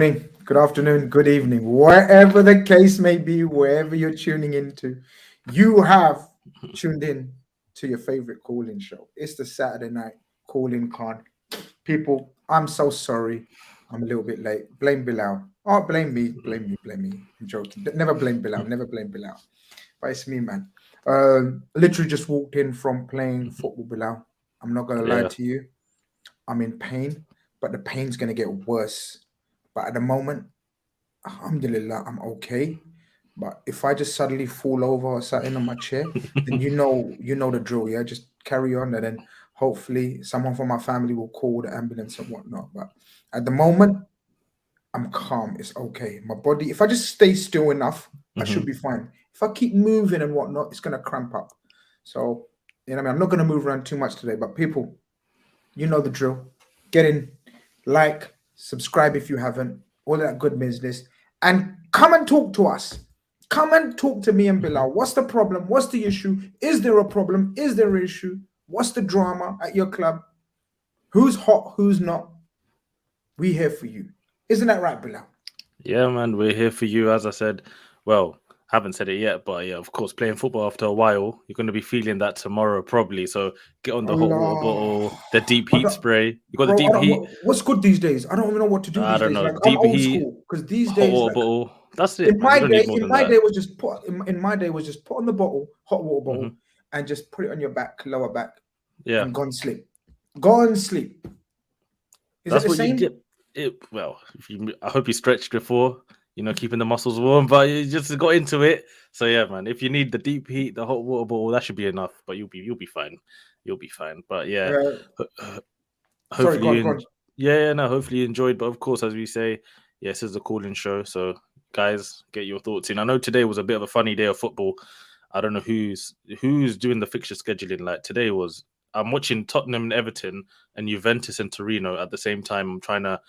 morning, good afternoon, good evening, wherever the case may be, wherever you're tuning into, you have tuned in to your favorite call-in show. It's the Saturday night call-in Khan. People, I'm so sorry. I'm a little bit late. Blame Bilal. Oh, blame me. I'm joking. Never blame Bilal. Never blame Bilal. But it's me, man. Literally just walked in from playing football, Bilal. I'm not going to lie to you. I'm in pain, but the pain's going to get worse. But at the moment, alhamdulillah, I'm okay. But if I just suddenly fall over or something on my chair, then you know the drill. Yeah, just carry on, and then hopefully someone from my family will call the ambulance and whatnot. But at the moment, I'm calm. It's okay. My body, if I just stay still enough, I should be fine. If I keep moving and whatnot, it's gonna cramp up. So you know what I mean. I'm not gonna move around too much today. But people, you know the drill. Get in, like, subscribe if you haven't. All that good business, and come and talk to us. Come and talk to me and Bilal. What's the problem? What's the issue? Is there a problem? Is there an issue? What's the drama at your club? Who's hot? Who's not? We here for you. Isn't that right, Bilal? Yeah, man, we're here for you. As I said, well, haven't said it yet, but yeah, of course, playing football after a while, you're going to be feeling that tomorrow probably. So get on the hot water bottle, the deep heat spray. You got the deep heat. What's good these days? I don't even know what to do these days. Like, I'm old school because these days, hot water bottle. That's it. In my day was just put on the bottle, hot water bottle, and just put it on your back, lower back, and go and sleep. Go and sleep. That's what you get. I hope you stretched before, keeping the muscles warm, but you just got into it. So yeah, man, if you need the deep heat, the hot water bottle, that should be enough. But you'll be fine. You'll be fine. But yeah, hopefully, hopefully you enjoyed. But of course, as we say, this is a call-in show. So guys, get your thoughts in. I know today was a bit of a funny day of football. I don't know who's doing the fixture scheduling. Like today I'm watching Tottenham and Everton and Juventus and Torino at the same time. I'm trying to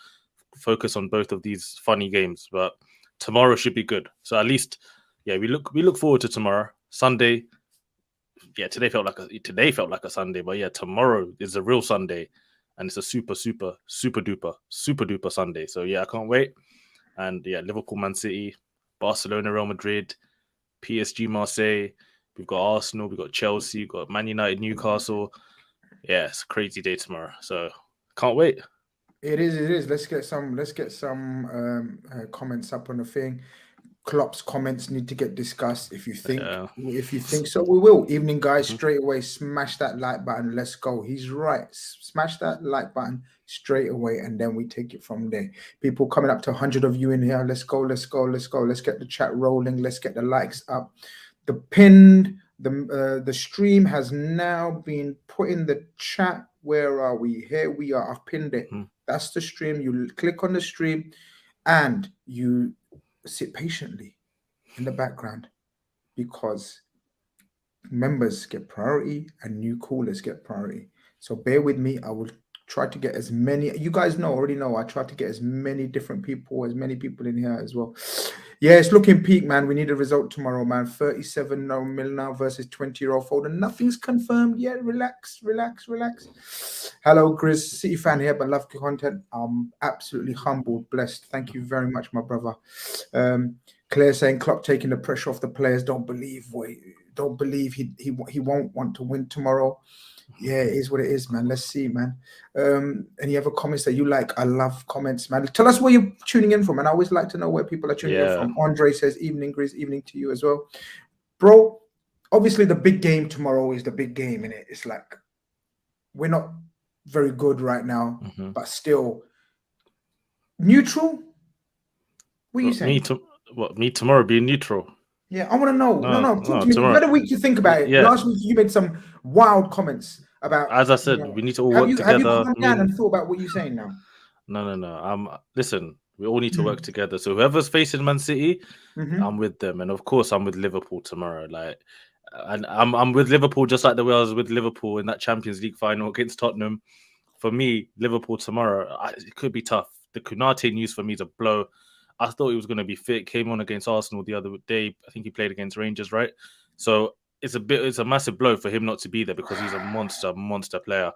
focus on both of these funny games, but tomorrow should be good. So at least, we look forward to tomorrow. Sunday, today felt like a Sunday, but tomorrow is a real Sunday, and it's a super duper Sunday. So I can't wait. And Liverpool, Man City, Barcelona, Real Madrid, PSG, Marseille. We've got Arsenal, we've got Chelsea, we've got Man United, Newcastle. Yeah, it's a crazy day tomorrow. So can't wait. It is. Let's get some comments up on the thing. Klopp's comments need to get discussed. If you think so, we will. Evening, guys. Straight away, smash that like button. Let's go. He's right. Smash that like button straight away, and then we take it from there. People coming up to 100 of you in here. Let's go. Let's get the chat rolling. Let's get the likes up. The stream has now been put in the chat. Where are we? Here we are. I've pinned it. That's the stream. You click on the stream and you sit patiently in the background because members get priority and new callers get priority. So bear with me. I will try to get as many. You guys already know. I try to get as many different people, as many people in here as well. Yeah, it's looking peak, man. We need a result tomorrow, man. 37 mil now versus 20-year-old Foden. Nothing's confirmed yet. Relax. Hello, Grizz, City fan here, but love content. I'm absolutely humbled, blessed. Thank you very much, my brother. Claire saying Klopp taking the pressure off the players. Don't believe he won't want to win tomorrow. Yeah, it is what it is, man. Let's see, man. Any other comments that you like? I love comments, man. Tell us where you're tuning in from, and I always like to know where people are tuning in from. Andre says, evening, Grizz, evening to you as well. Bro, obviously the big game tomorrow is the big game, innit? It's like, we're not very good right now, but still neutral? What are you saying? Me tomorrow being neutral? Yeah, I want to know. No, talk to me. Tomorrow. You had a week to think about it. Yeah. Last week you made some wild comments about. As I said, we need to all work together. Have you come down and thought about what you're saying now? No. Listen, we all need to work together. So whoever's facing Man City, I'm with them, and of course I'm with Liverpool tomorrow. And I'm with Liverpool just like the way I was with Liverpool in that Champions League final against Tottenham. For me, Liverpool tomorrow, it could be tough. The Konate news for me is a blow. I thought he was going to be fit. Came on against Arsenal the other day. I think he played against Rangers, right? So it's a massive blow for him not to be there because he's a monster player.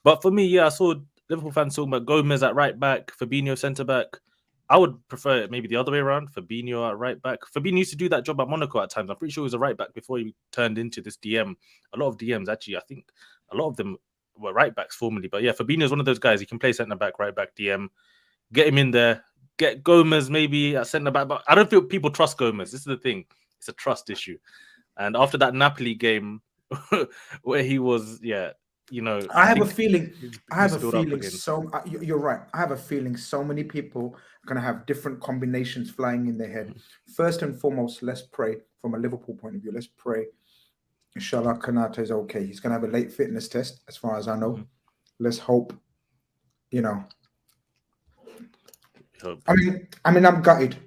But for me, I saw Liverpool fans talking about Gomez at right back, Fabinho centre back. I would prefer maybe the other way around. Fabinho at right back. Fabinho used to do that job at Monaco at times. I'm pretty sure he was a right back before he turned into this DM. A lot of DMs, actually, I think a lot of them were right backs formerly. But yeah, Fabinho is one of those guys. He can play centre back, right back, DM. Get him in there. Get Gomez maybe at centre back. But I don't feel people trust Gomez. This is the thing. It's a trust issue. And after that Napoli game where he was, I have a feeling. again. So you're right. I have a feeling so many people are gonna have different combinations flying in their head. First and foremost, let's pray from a Liverpool point of view. Let's pray. Inshallah, Khanage is okay. He's gonna have a late fitness test, as far as I know. Let's hope. You know. I mean, I'm gutted.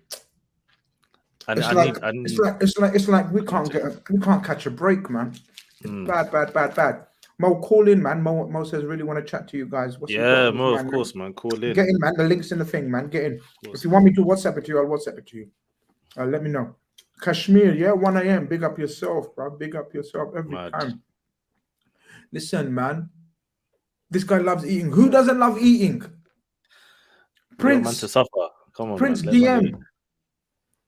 It's like we can't catch a break, man. Bad. Mo, call in, man. Mo says really want to chat to you guys. Mo, of course, man. Call in. Get in, man. The link's in the thing, man. Get in. If you want me to WhatsApp it to you, I'll WhatsApp it to you. Let me know. Kashmir, yeah, 1 a.m. Big up yourself, bro. Big up yourself every time. Listen, man. This guy loves eating. Who doesn't love eating? Prince. Man to suffer. Come on, Prince man. DM.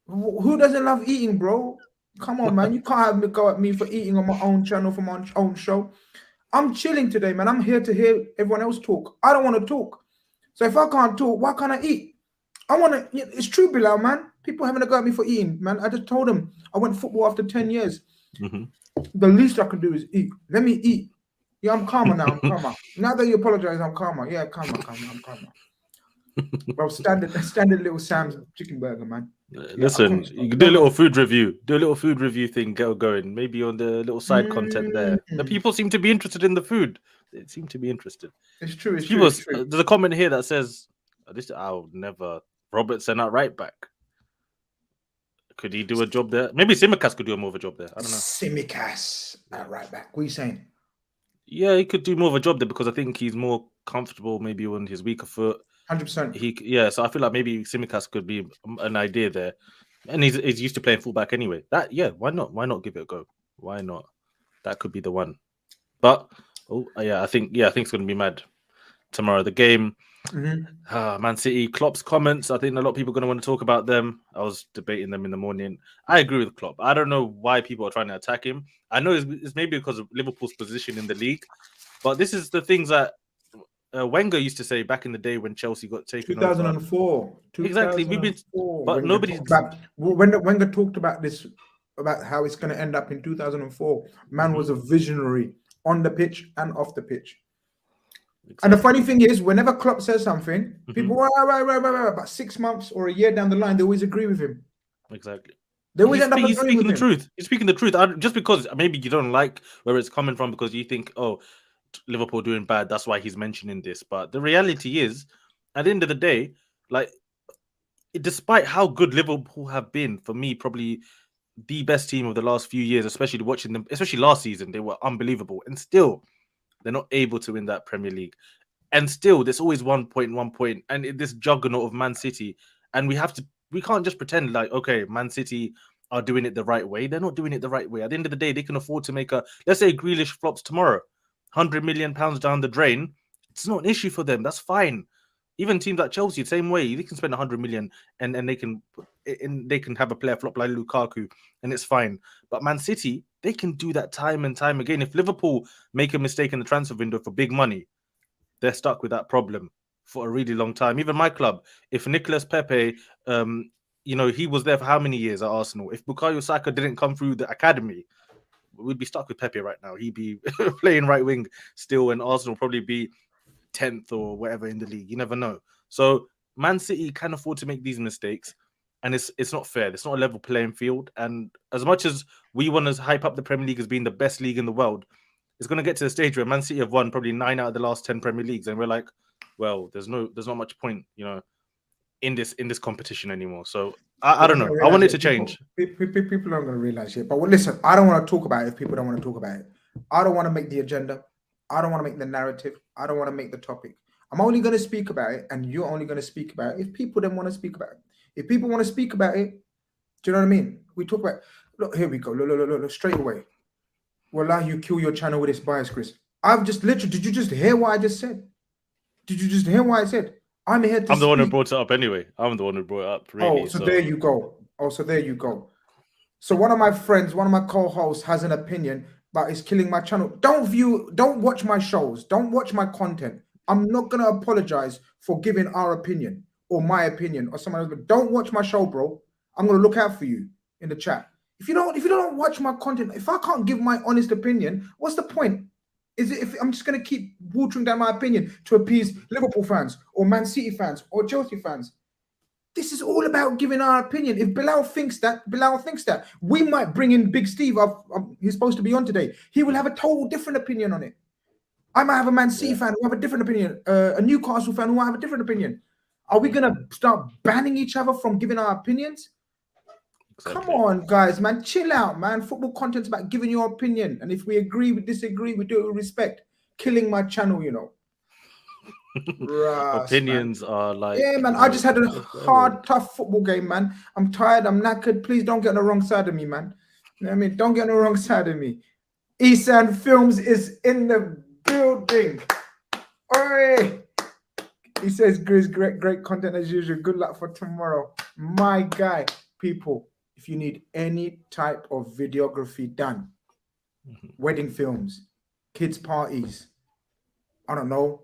Who doesn't love eating, bro? Come on, man. You can't have me go at me for eating on my own channel, for my own show. I'm chilling today, man. I'm here to hear everyone else talk. I don't want to talk. So if I can't talk, why can't I eat? I want to. It's true, Bilal, man. People having a go at me for eating, man. I just told them I went football after 10 years. The least I can do is eat. Let me eat. Yeah, I'm calmer now. I'm calmer. Now that you apologize, I'm calmer. Yeah, calmer. I'm calmer. Bro, standard little Sam's chicken burger, man. Listen, you can do a little food review. Do a little food review thing. Get going. Maybe on the little side content there. The people seem to be interested in the food. They seem to be interested. It's true. It's true. There's a comment here that says, I'll never. Robertson at right back. Could he do a job there? Maybe Tsimikas could do more of a job there. I don't know. Tsimikas at right back. What are you saying? Yeah, he could do more of a job there because I think he's more comfortable maybe on his weaker foot. 100%. So I feel like maybe Tsimikas could be an idea there, and he's used to playing fullback anyway. Why not? Why not give it a go? Why not? That could be the one. But I think it's going to be mad tomorrow. The game, Man City, Klopp's comments. I think a lot of people are going to want to talk about them. I was debating them in the morning. I agree with Klopp. I don't know why people are trying to attack him. I know it's maybe because of Liverpool's position in the league, but this is the things that Wenger used to say back in the day when Chelsea got taken 2004. Exactly. But nobody. When Wenger talked about this, about how it's going to end up in 2004, man was a visionary on the pitch and off the pitch. Exactly. And the funny thing is, whenever Klopp says something, people, about 6 months or a year down the line, they always agree with him. Exactly. They always end up agreeing with him. He's speaking the truth. He's speaking the truth. Just because maybe you don't like where it's coming from because you think, Liverpool doing bad, that's why he's mentioning this. But the reality is, at the end of the day, like, despite how good Liverpool have been, for me, probably the best team of the last few years, especially watching them, especially last season, they were unbelievable. And still, they're not able to win that Premier League. And still, there's always 1 point, and this juggernaut of Man City. And we can't just pretend like, okay, Man City are doing it the right way. They're not doing it the right way. At the end of the day, they can afford to make let's say Grealish flops tomorrow. £100 million down the drain, it's not an issue for them. That's fine. Even teams like Chelsea, same way. They can spend 100 million and they can have a player flop like Lukaku, and it's fine. But Man City, they can do that time and time again. If Liverpool make a mistake in the transfer window for big money, they're stuck with that problem for a really long time. Even my club, if Nicolas Pepe, he was there for how many years at Arsenal? If Bukayo Saka didn't come through the academy, we'd be stuck with Pepe right now. He'd be playing right wing still, and Arsenal probably be 10th or whatever in the league. You never know. So Man City can afford to make these mistakes, and it's not fair. It's not a level playing field. And as much as we want to hype up the Premier League as being the best league in the world, it's going to get to the stage where Man City have won probably 9 out of the last 10 Premier Leagues, and we're like, well, there's not much point, in this competition anymore. So I don't know. I want it to change. People aren't going to realize it. But listen, I don't want to talk about it if people don't want to talk about it. I don't want to make the agenda. I don't want to make the narrative. I don't want to make the topic. I'm only going to speak about it, and you're only going to speak about it if people don't want to speak about it. If people want to speak about it, do you know what I mean? We talk about, look, here we go. Look, straight away. Wallah, you kill your channel with this bias, Chris. I've just literally, did you just hear what I just said? Did you just hear what I said? I'm here to I'm the one who speak. brought it up anyway. I'm the one who brought it up, Oh, really. so So there you go. Oh, so there you go. So one of my friends, one of my co-hosts has an opinion, but it's killing my channel. Don't watch my shows. Don't watch my content. I'm not gonna apologize for giving our opinion or my opinion or someone else. But don't watch my show, bro. I'm gonna look out for you in the chat. If you don't watch my content, if I can't give my honest opinion, what's the point? Is it if I'm just gonna keep watering down my opinion to appease Liverpool fans or Man City fans or Chelsea fans? This is all about giving our opinion. If Bilal thinks that, Bilal thinks that. We might bring in Big Steve. He's supposed to be on today. He will have a total different opinion on it. I might have a Man City fan who have a different opinion, a Newcastle fan who might have a different opinion. Are we going to start banning each other from giving our opinions? exactly. Come on, guys, man. Chill out, man. Football content's about giving your opinion. And if we agree, we disagree, we do it with respect. Killing my channel, you know. Opinions are like, yeah, man. I just had a hard, tough football game, man. I'm tired. I'm knackered. Please don't get on the wrong side of me, man. You know what I mean? Don't get on the wrong side of me. Isan Films is in the building. Oi! He says, Grizz, great content as usual. Good luck for tomorrow. My guy, people, if you need any type of videography done, wedding films, kids' parties, I don't know,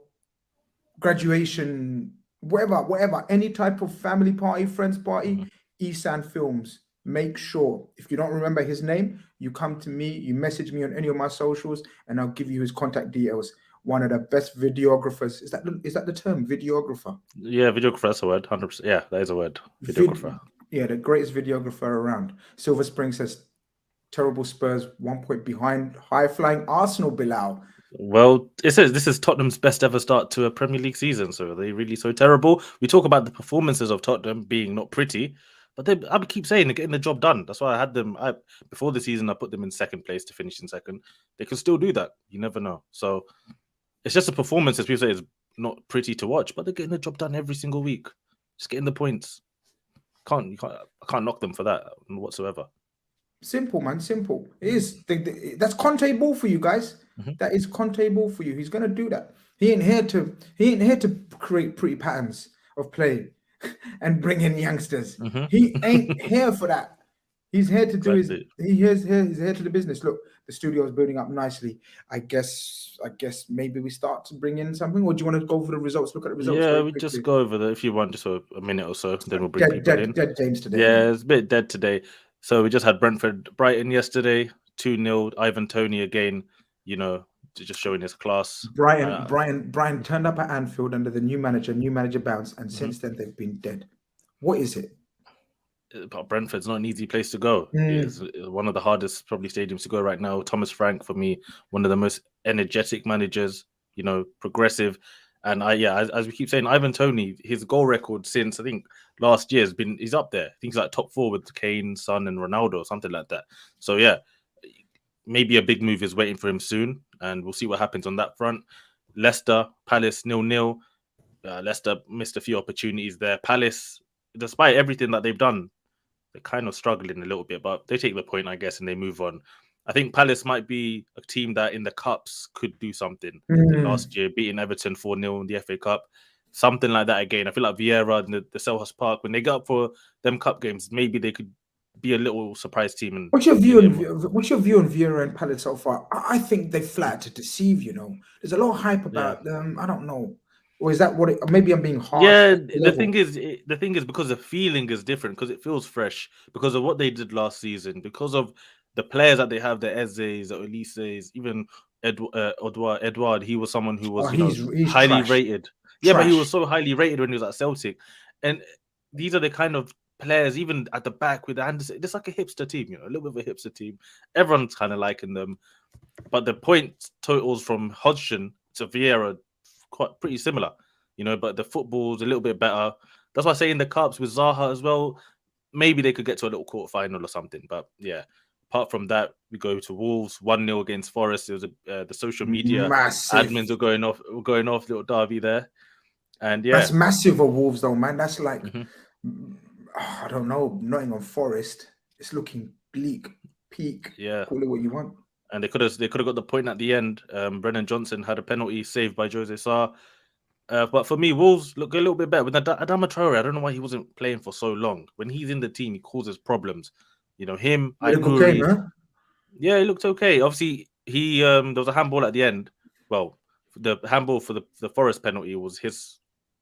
graduation, whatever, any type of family party, friends party, Isan Films. Make sure, if you don't remember his name, you come to me, you message me on any of my socials, and I'll give you his contact details. One of the best videographers. Is that the term, videographer? Yeah, videographer, that's a word, 100%. Yeah, that is a word, videographer. Yeah, the greatest videographer around. Silver Spring says, terrible Spurs, 1 point behind high-flying Arsenal, Bilal. Well, it says this is Tottenham's best ever start to a Premier League season. So are they really so terrible? We talk about the performances of Tottenham being not pretty, but I keep saying they're getting the job done. That's why I had them. Before the season, I put them in second place to finish in second. They can still do that. You never know. So it's just a performance, as people say, is not pretty to watch, but they're getting the job done every single week. Just getting the points. I can't knock them for that whatsoever. Simple, man. Simple. It is. That's Conte ball for you guys. That is Conte ball for you. He's gonna do that. He ain't here to create pretty patterns of play and bring in youngsters. He ain't here for that. He's here to do he's here to the business. Look, the studio is building up nicely. I guess maybe we start to bring in something, or do you want to go over the results? Look at the results. Yeah, we just go over that if you want, just for a minute or so. Then we'll bring people in. Dead games today. Yeah, it's a bit dead today. So we just had Brentford Brighton yesterday, 2-0. Ivan Toney again, just showing his class. Brian turned up at Anfield under the new manager bounced, and since then they've been dead. What is it? But Brentford's not an easy place to go. It's one of the hardest probably stadiums to go right now. Thomas Frank, for me, one of the most energetic managers, progressive. And as we keep saying, Ivan Toney, his goal record since I think last year he's up there. I think he's like top 4 with Kane, Son, and Ronaldo or something like that. So yeah, maybe a big move is waiting for him soon, and we'll see what happens on that front. Leicester, Palace 0-0. Leicester missed a few opportunities there. Palace, despite everything that they've done, they're kind of struggling a little bit, but they take the point, I guess, and they move on. I think Palace might be a team that in the Cups could do something. Last year, beating Everton 4-0 in the FA Cup. Something like that again. I feel like Vieira and the Selhurst Park, when they get up for them Cup games, maybe they could be a little surprise team. And what's your view on Vieira and Palace so far? I think they flat to deceive, There's a lot of hype about them. I don't know. Or is that what it, maybe I'm being harsh? Yeah, the thing is because the feeling is different, because it feels fresh, because of what they did last season, because of the players that they have, the Ezes, the Elises, even Edouard, he was someone who was he's highly trash. rated. Yeah, but he was so highly rated when he was at Celtic. And these are the kind of players, even at the back with Anderson, it's like a hipster team, a little bit of a hipster team. Everyone's kind of liking them. But the point totals from Hodgson to Vieira quite pretty similar, but the football's a little bit better. That's why I say in the Cups with Zaha as well, maybe they could get to a little quarterfinal or something. But yeah, apart from that, we go to Wolves 1-0 against Forest. It was the social media admins were going off little derby there, and yeah, that's massive of Wolves though, man. That's like I don't know, Nottingham Forest. It's looking bleak, peak. Yeah, call it what you want. And they could have got the point at the end. Brennan Johnson had a penalty saved by Jose Sarr. But for me, Wolves look a little bit better. With Adama Traore, I don't know why he wasn't playing for so long. When he's in the team, he causes problems. You know, him, Had a good game, huh? yeah, he looked okay. Obviously, he there was a handball at the end. Well, the handball for the Forest penalty was his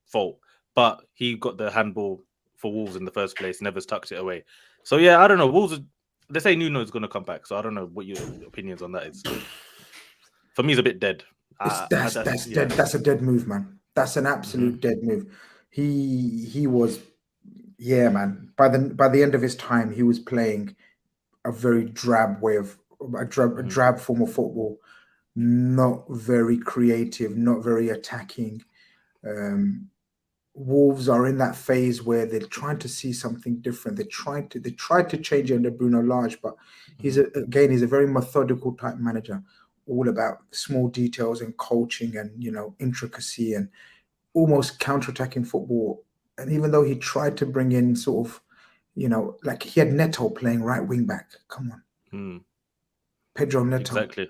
fault, but he got the handball for Wolves in the first place. Never's tucked it away. So yeah, I don't know. Wolves. They say Nuno is going to come back, so I don't know what your opinions on that is. For me, it's a bit dead. That's dead. That's a dead move, man. That's an absolute dead move. He was, yeah, man. By the end of his time, he was playing a very drab way of a drab form of football. Not very creative, not very attacking. Wolves are in that phase where they're trying to see something different. They tried to change it under Bruno Lage, but he's a very methodical type manager, all about small details and coaching and intricacy and almost counter-attacking football. And even though he tried to bring in sort of, like he had Neto playing right wing back. Come on, Pedro Neto. Exactly.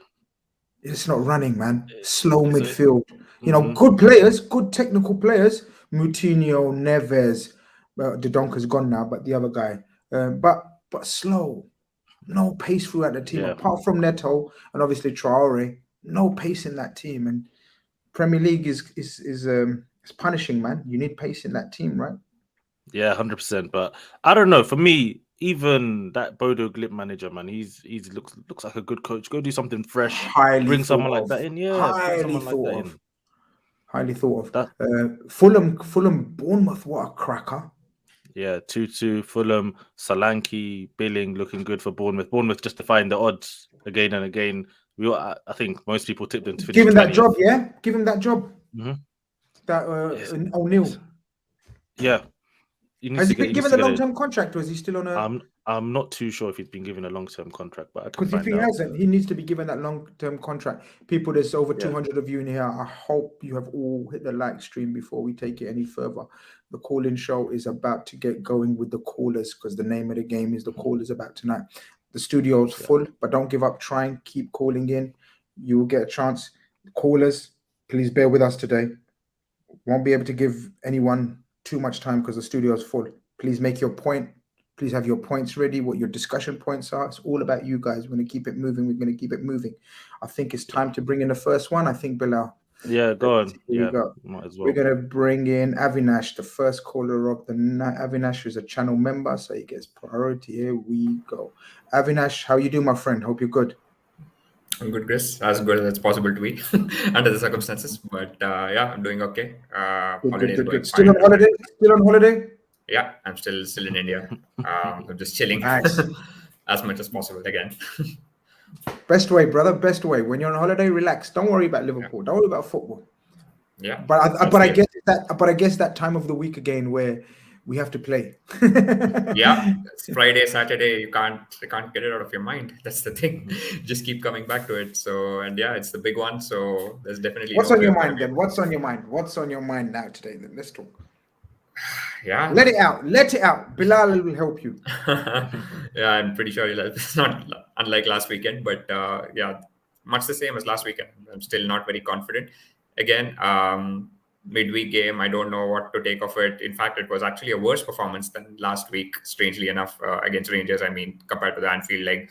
It's not running, man. Slow midfield. Good players, good technical players. Moutinho, Neves, Dodonka's gone now, but the other guy. But slow. No pace throughout the team. Yeah. Apart from Neto and obviously Traore, no pace in that team. And Premier League is punishing, man. You need pace in that team, right? Yeah, 100%. But I don't know. For me, even that Bodo Glimt manager, man, he's looks like a good coach. Go do something fresh. Bring someone like that in. Yeah, bring someone like that in. Highly thought of. Fulham, Bournemouth, what a cracker. Yeah, 2-2. Fulham, Solanke, Billing looking good for Bournemouth. Bournemouth just defying the odds again and again. I think most people tipped them to finish. Give him that job, yeah? Give him that job. That O'Neill. Yeah. Has he been given a long-term contract, or is he still on a... I'm not too sure if he's been given a long-term contract, but because if he hasn't, he needs to be given that long-term contract. People, there's over 200 of you in here. I hope you have all hit the like stream before we take it any further. The call-in show is about to get going with the callers, because the name of the game is the callers about tonight. The studio is full, but don't give up. Try and keep calling in. You will get a chance. Callers, please bear with us today. Won't be able to give anyone too much time because the studio is full. Please make your point. Please have your points ready, what your discussion points are. It's all about you guys. We're going to keep it moving. We're going to keep it moving. I think it's time to bring in the first one. I think, Bilal. Yeah, go on. Here go. Might as well. We're going to bring in Avinash, the first caller of the night. Avinash is a channel member, so he gets priority. Here we go. Avinash, how you doing, my friend? Hope you're good. I'm good, Chris. As good as it's possible to be under the circumstances. But yeah, I'm doing okay. Good. Still on holiday? Still on holiday? Yeah, I'm still in India. I'm just chilling as much as possible again. Best way, brother. Best way. When you're on holiday, relax. Don't worry about Liverpool. Don't worry about football. Yeah. But I guess that time of the week again where we have to play. Yeah, it's Friday, Saturday. You can't get it out of your mind. That's the thing. Just keep coming back to it. So, and yeah, it's the big one. So there's definitely. What's on your mind then? What's on your mind? What's on your mind now today? Then let's talk. Yeah. Let it out. Bilal will help you. Yeah, I'm pretty sure it's not unlike last weekend, but yeah, much the same as last weekend. I'm still not very confident. Again, midweek game, I don't know what to take of it. In fact, it was actually a worse performance than last week, strangely enough, against Rangers. I mean, compared to the Anfield leg.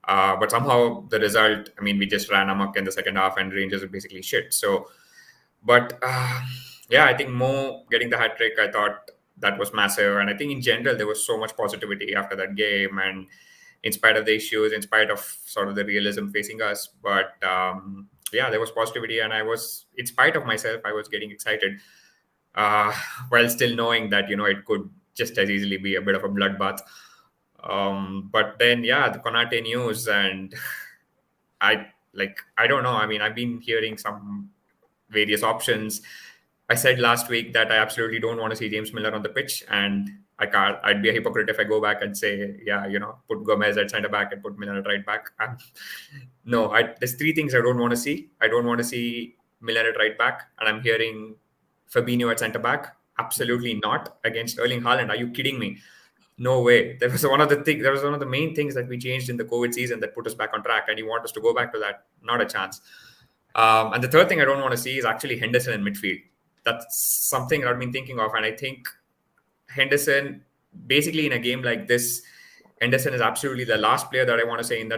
But somehow the result, I mean, we just ran amok in the second half and Rangers were basically shit. So, but yeah, I think Mo getting the hat trick, I thought that was massive. And I think in general, there was so much positivity after that game. And in spite of the issues, in spite of sort of the realism facing us, but yeah, there was positivity. And I was, in spite of myself, I was getting excited while still knowing that, it could just as easily be a bit of a bloodbath. But then, yeah, the Konate news, and I don't know. I mean, I've been hearing some various options. I said last week that I absolutely don't want to see James Miller on the pitch, and I'd be a hypocrite if I go back and say, yeah, put Gomez at centre back and put Miller at right back. No, there's three things I don't want to see. I don't want to see Miller at right back, and I'm hearing Firmino at centre back. Absolutely not against Erling Haaland. Are you kidding me? No way. That was one of the main things that we changed in the COVID season that put us back on track, and you want us to go back to that? Not a chance. And the third thing I don't want to see is actually Henderson in midfield. that's something I've been thinking of. And I think Henderson, basically in a game like this, Henderson is absolutely the last player that I want to see in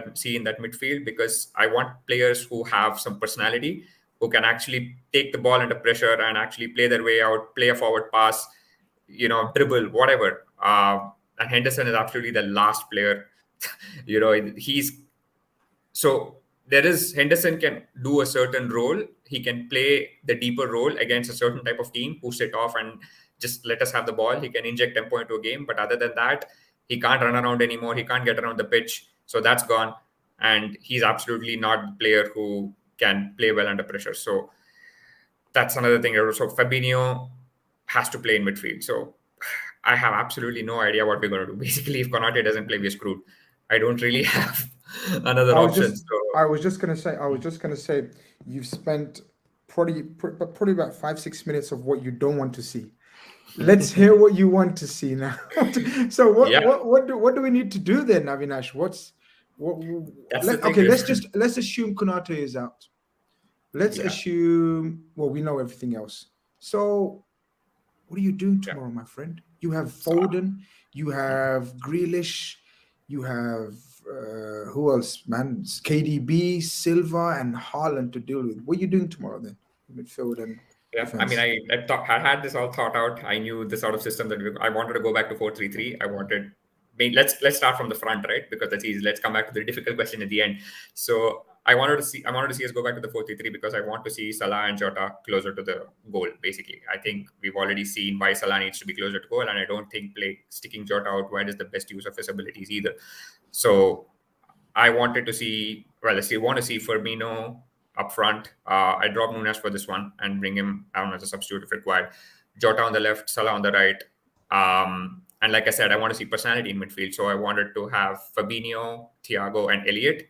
that midfield, because I want players who have some personality, who can actually take the ball under pressure and actually play their way out, play a forward pass, dribble, whatever. And Henderson is absolutely the last player. So Henderson can do a certain role. He can play the deeper role against a certain type of team, push it off and just let us have the ball. He can inject tempo into a game. But other than that, he can't run around anymore. He can't get around the pitch. So that's gone. And he's absolutely not the player who can play well under pressure. So that's another thing. So Fabinho has to play in midfield. So I have absolutely no idea what we're going to do. Basically, if Konate doesn't play, we're screwed. I don't really have another option. I was just gonna say, you've spent probably about 5-6 minutes of what you don't want to see. Let's hear what you want to see now. So what do we need to do then, Avinash? Let's assume Konate is out. Let's assume, we know everything else. So what are you doing tomorrow, my friend? You have Foden, you have Grealish, you have who else, man? KDB, Silva, and Haaland to deal with. What are you doing tomorrow then? Midfield and defense. I mean, I had this all thought out. I knew the sort of system that I wanted to go back to 4-3-3. Let's start from the front, right? Because that's easy. Let's come back to the difficult question at the end. So I wanted to see us go back to the 4-3-3 because I want to see Salah and Jota closer to the goal. Basically, I think we've already seen why Salah needs to be closer to goal, and I don't think sticking Jota out wide is the best use of his abilities either. So I wanted to see. Well, I want to see Firmino up front. I drop Nunez for this one and bring him down as a substitute if required. Jota on the left, Salah on the right. And like I said, I want to see personality in midfield. So I wanted to have Fabinho, Thiago, and Elliott.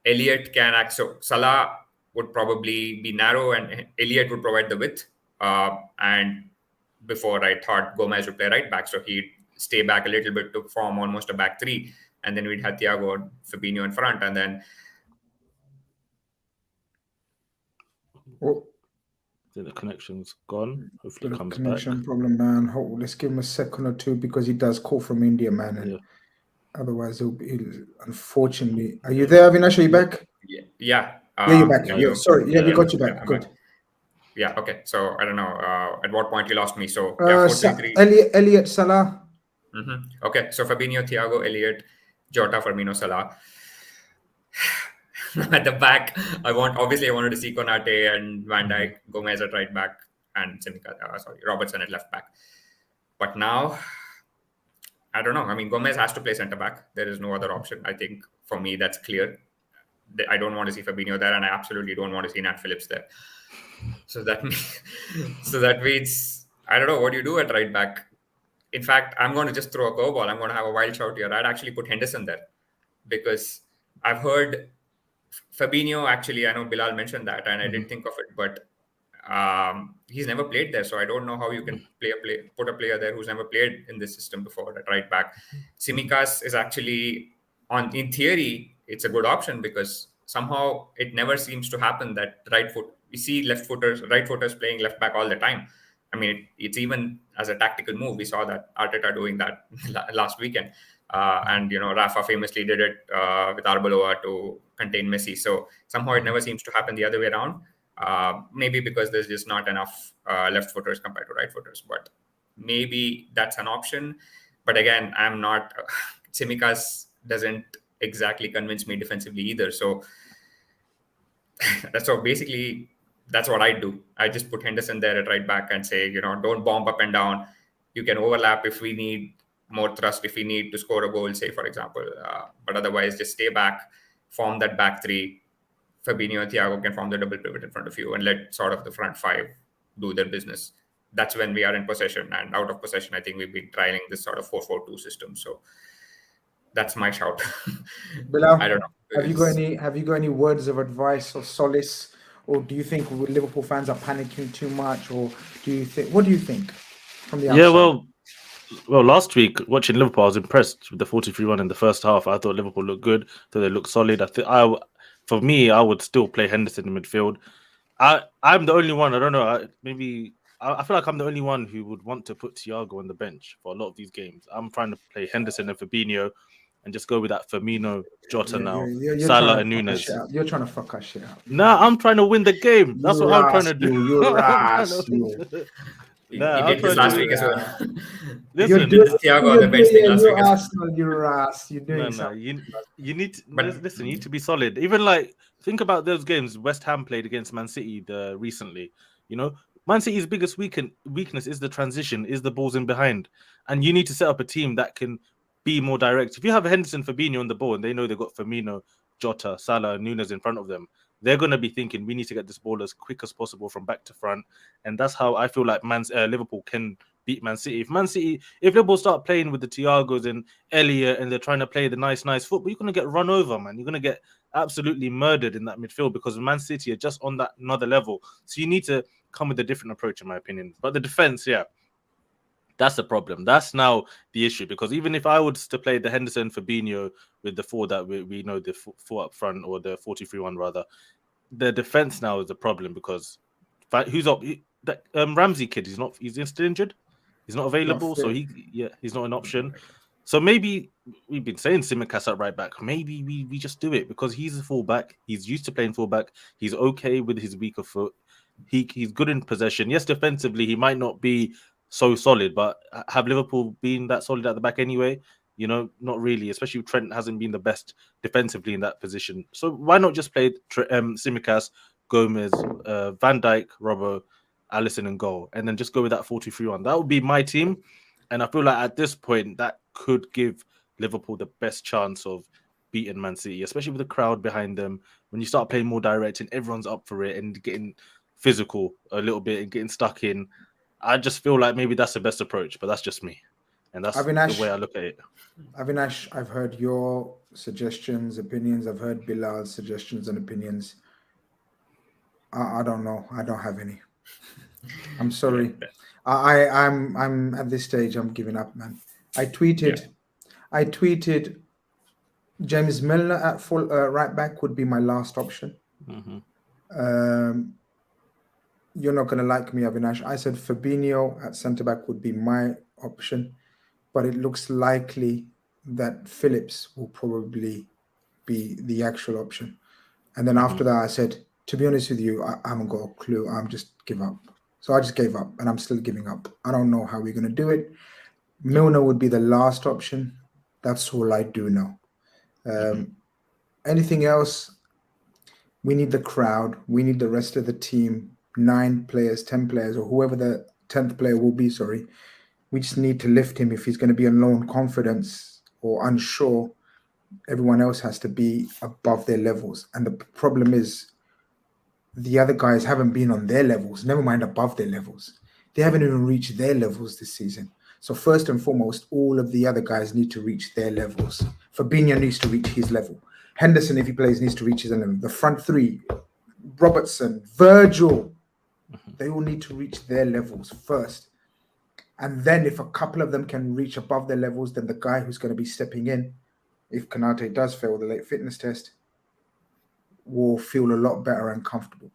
Elliott can act. So Salah would probably be narrow and Elliott would provide the width. And before I thought Gomez would play right back. So he'd stay back a little bit to form almost a back three. And then we'd have Thiago and Fabinho in front. And then the connection's gone. Hopefully it comes connection back. Problem, man. Let's give him a second or two because he does call from India, man. And otherwise, he'll unfortunately. Are you there, Avinash? Are you back? Yeah. You're back. Sorry. We got you back. Good. Yeah. Okay. So I don't know at what point you lost me. So 4-3-3. Elliott, Salah. Okay. So Fabinho, Thiago, Elliott, Jota, Firmino, Salah. At the back, I wanted to see Konate and Van Dyke, Gomez at right back, and Robertson at left back. But now, I don't know. I mean, Gomez has to play centre back. There is no other option. I think for me, that's clear. I don't want to see Fabinho there, and I absolutely don't want to see Nat Phillips there. So that means I don't know what you do at right back. In fact, I'm going to just throw a curveball. I'm going to have a wild shout here. I'd actually put Henderson there because I've heard Fabinho, actually, I know Bilal mentioned that, and I didn't think of it, but he's never played there, so I don't know how you can put a player there who's never played in this system before at right back. Tsimikas is actually in theory, it's a good option because somehow it never seems to happen that we see right footers playing left back all the time. I mean, it's even as a tactical move. We saw that Arteta doing that last weekend. And Rafa famously did it with Arbeloa to contain Messi. So somehow it never seems to happen the other way around. Maybe because there's just not enough left footers compared to right footers. But maybe that's an option. But again, I'm not. Tsimikas doesn't exactly convince me defensively either. So basically that's what I do. I just put Henderson there at right back and say, don't bomb up and down. You can overlap if we need more thrust, if we need to score a goal, say, for example. But otherwise, just stay back, form that back three. Fabinho and Thiago can form the double pivot in front of you and let sort of the front five do their business. That's when we are in possession. And out of possession, I think we've been trialing this sort of 4-4-2 system. So that's my shout. Bilal, I don't know. Have you got any words of advice or solace? Or do you think Liverpool fans are panicking too much? Or what do you think from the outside? Yeah, well, last week watching Liverpool, I was impressed with the 43-1 in the first half. I thought Liverpool looked good. Thought they looked solid. For me, I would still play Henderson in midfield. I'm the only one. I don't know. I feel like I'm the only one who would want to put Thiago on the bench for a lot of these games. I'm trying to play Henderson and Fabinho, and just go with that Firmino, Jota now, You're trying Salah, to and fuck our shit Nunez. up. You're trying to fuck our shit up. Nah, I'm trying to win the game. That's what I'm trying to do. You I'm trying ras, to. you. He Nah, I'm did this trying last to. week as well. You're He did Listen, the Thiago on the bench thing last week you're as well. Arsenal, you ras. You're doing no. something. You need to But listen. You need to be solid. Even like think about those games West Ham played against Man City recently. You know, Man City's biggest weakness is the transition, is the balls in behind, and you need to set up a team that can be more direct. If you have Henderson, Fabinho on the ball, and they know they've got Firmino, Jota, Salah, and Nunez in front of them, they're going to be thinking we need to get this ball as quick as possible from back to front, and that's how I feel like Liverpool can beat Man City. If Liverpool start playing with the Thiagos and Elliott and they're trying to play the nice football, you're going to get run over, man. You're going to get absolutely murdered in that midfield because Man City are just on that another level. So you need to come with a different approach, in my opinion. But the defense, yeah, that's the problem. That's now the issue because even if I was to play the Henderson Fabinho with the four that we know, the four up front or the 43-1 rather, the defense now is the problem because who's up? That Ramsey kid, he's still injured. He's not available, so he's not an option. So maybe we've been saying Simicast at right back. Maybe we just do it because he's a fullback. He's used to playing fullback. He's okay with his weaker foot. He's good in possession. Yes, defensively he might not be so solid, but have Liverpool been that solid at the back anyway? You know, not really. Especially Trent hasn't been the best defensively in that position. So why not just play Simicast, Gomez, Van Dyke, Robbo, Allison and goal, and then just go with that 43-1. That would be my team. And I feel like at this point, that could give Liverpool the best chance of beating Man City, especially with the crowd behind them. When you start playing more direct and everyone's up for it and getting physical a little bit and getting stuck in, I just feel like maybe that's the best approach, but that's just me. And that's the way I look at it. Avinash, I've heard your suggestions, opinions. I've heard Bilal's suggestions and opinions. I don't know. I don't have any. I'm sorry. Yeah. I'm at this stage. I'm giving up, man. I tweeted James Milner at full right back would be my last option. Mm-hmm. You're not gonna like me, Avinash. I said Fabinho at centre back would be my option, but it looks likely that Phillips will probably be the actual option. And then after that, I said, to be honest with you, I haven't got a clue. I'm just give up. So I just gave up, and I'm still giving up. I don't know how we're going to do it. Milner would be the last option. That's all I do know. Anything else, we need the crowd. We need the rest of the team, 9 players, 10 players, or whoever the 10th player will be, sorry. We just need to lift him if he's going to be on low on confidence or unsure. Everyone else has to be above their levels. And the problem is the other guys haven't been on their levels, never mind above their levels. They haven't even reached their levels this season. So first and foremost, all of the other guys need to reach their levels. Fabinho needs to reach his level. Henderson, if he plays, needs to reach his level. The front three, Robertson, Virgil, they all need to reach their levels first. And then if a couple of them can reach above their levels, then the guy who's going to be stepping in, if Khanage does fail the late fitness test, will feel a lot better and comfortable.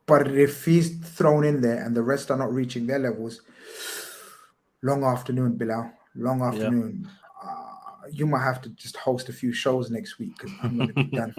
But if he's thrown in there and the rest are not reaching their levels, long afternoon, Bilal. Long afternoon. You might have to just host a few shows next week because I'm going to be done.